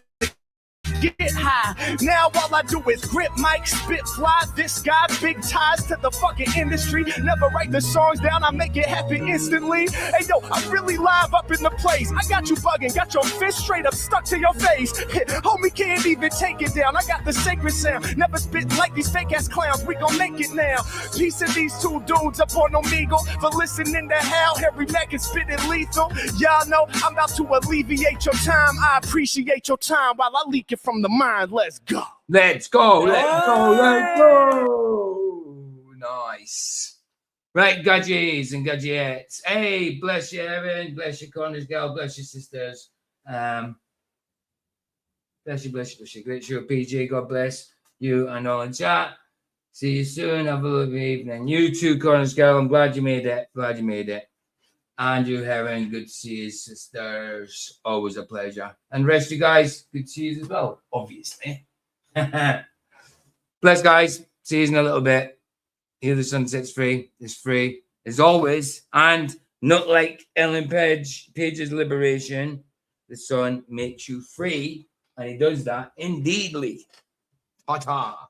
get high. Now all I do is grip mic, spit fly. This guy, big ties to the fucking industry. Never write the songs down, I make it happen instantly. Hey yo, I'm really live up in the place. I got you bugging, got your fist straight up stuck to your face. Homie can't even take it down. I got the sacred sound. Never spit like these fake ass clowns. We gon' make it now. Peace of these two dudes up on Omegle for listening to how Harry Mack is spitting lethal. Y'all know I'm about to alleviate your time. I appreciate your time while I leak it from the mind. Let's go. Let's go. Let's go. Let's go. Nice. Right, Gudgies and Gudgiettes. Hey, bless you, Evan. Bless you, Corners Girl. Bless you, sisters. Bless you. Great show, PJ. God bless you and all in chat. See you soon. Have a lovely evening. You too, Corners Girl. I'm glad you made it. Andrew Heron, good to see you, sisters. Always a pleasure. And rest you guys, good to see you as well, obviously. Bless, guys. See you in a little bit. Here the Sunset's free. It's free as always. And not like Ellen Page's Liberation, the sun makes you free. And he does that indeedly. Ta-ta.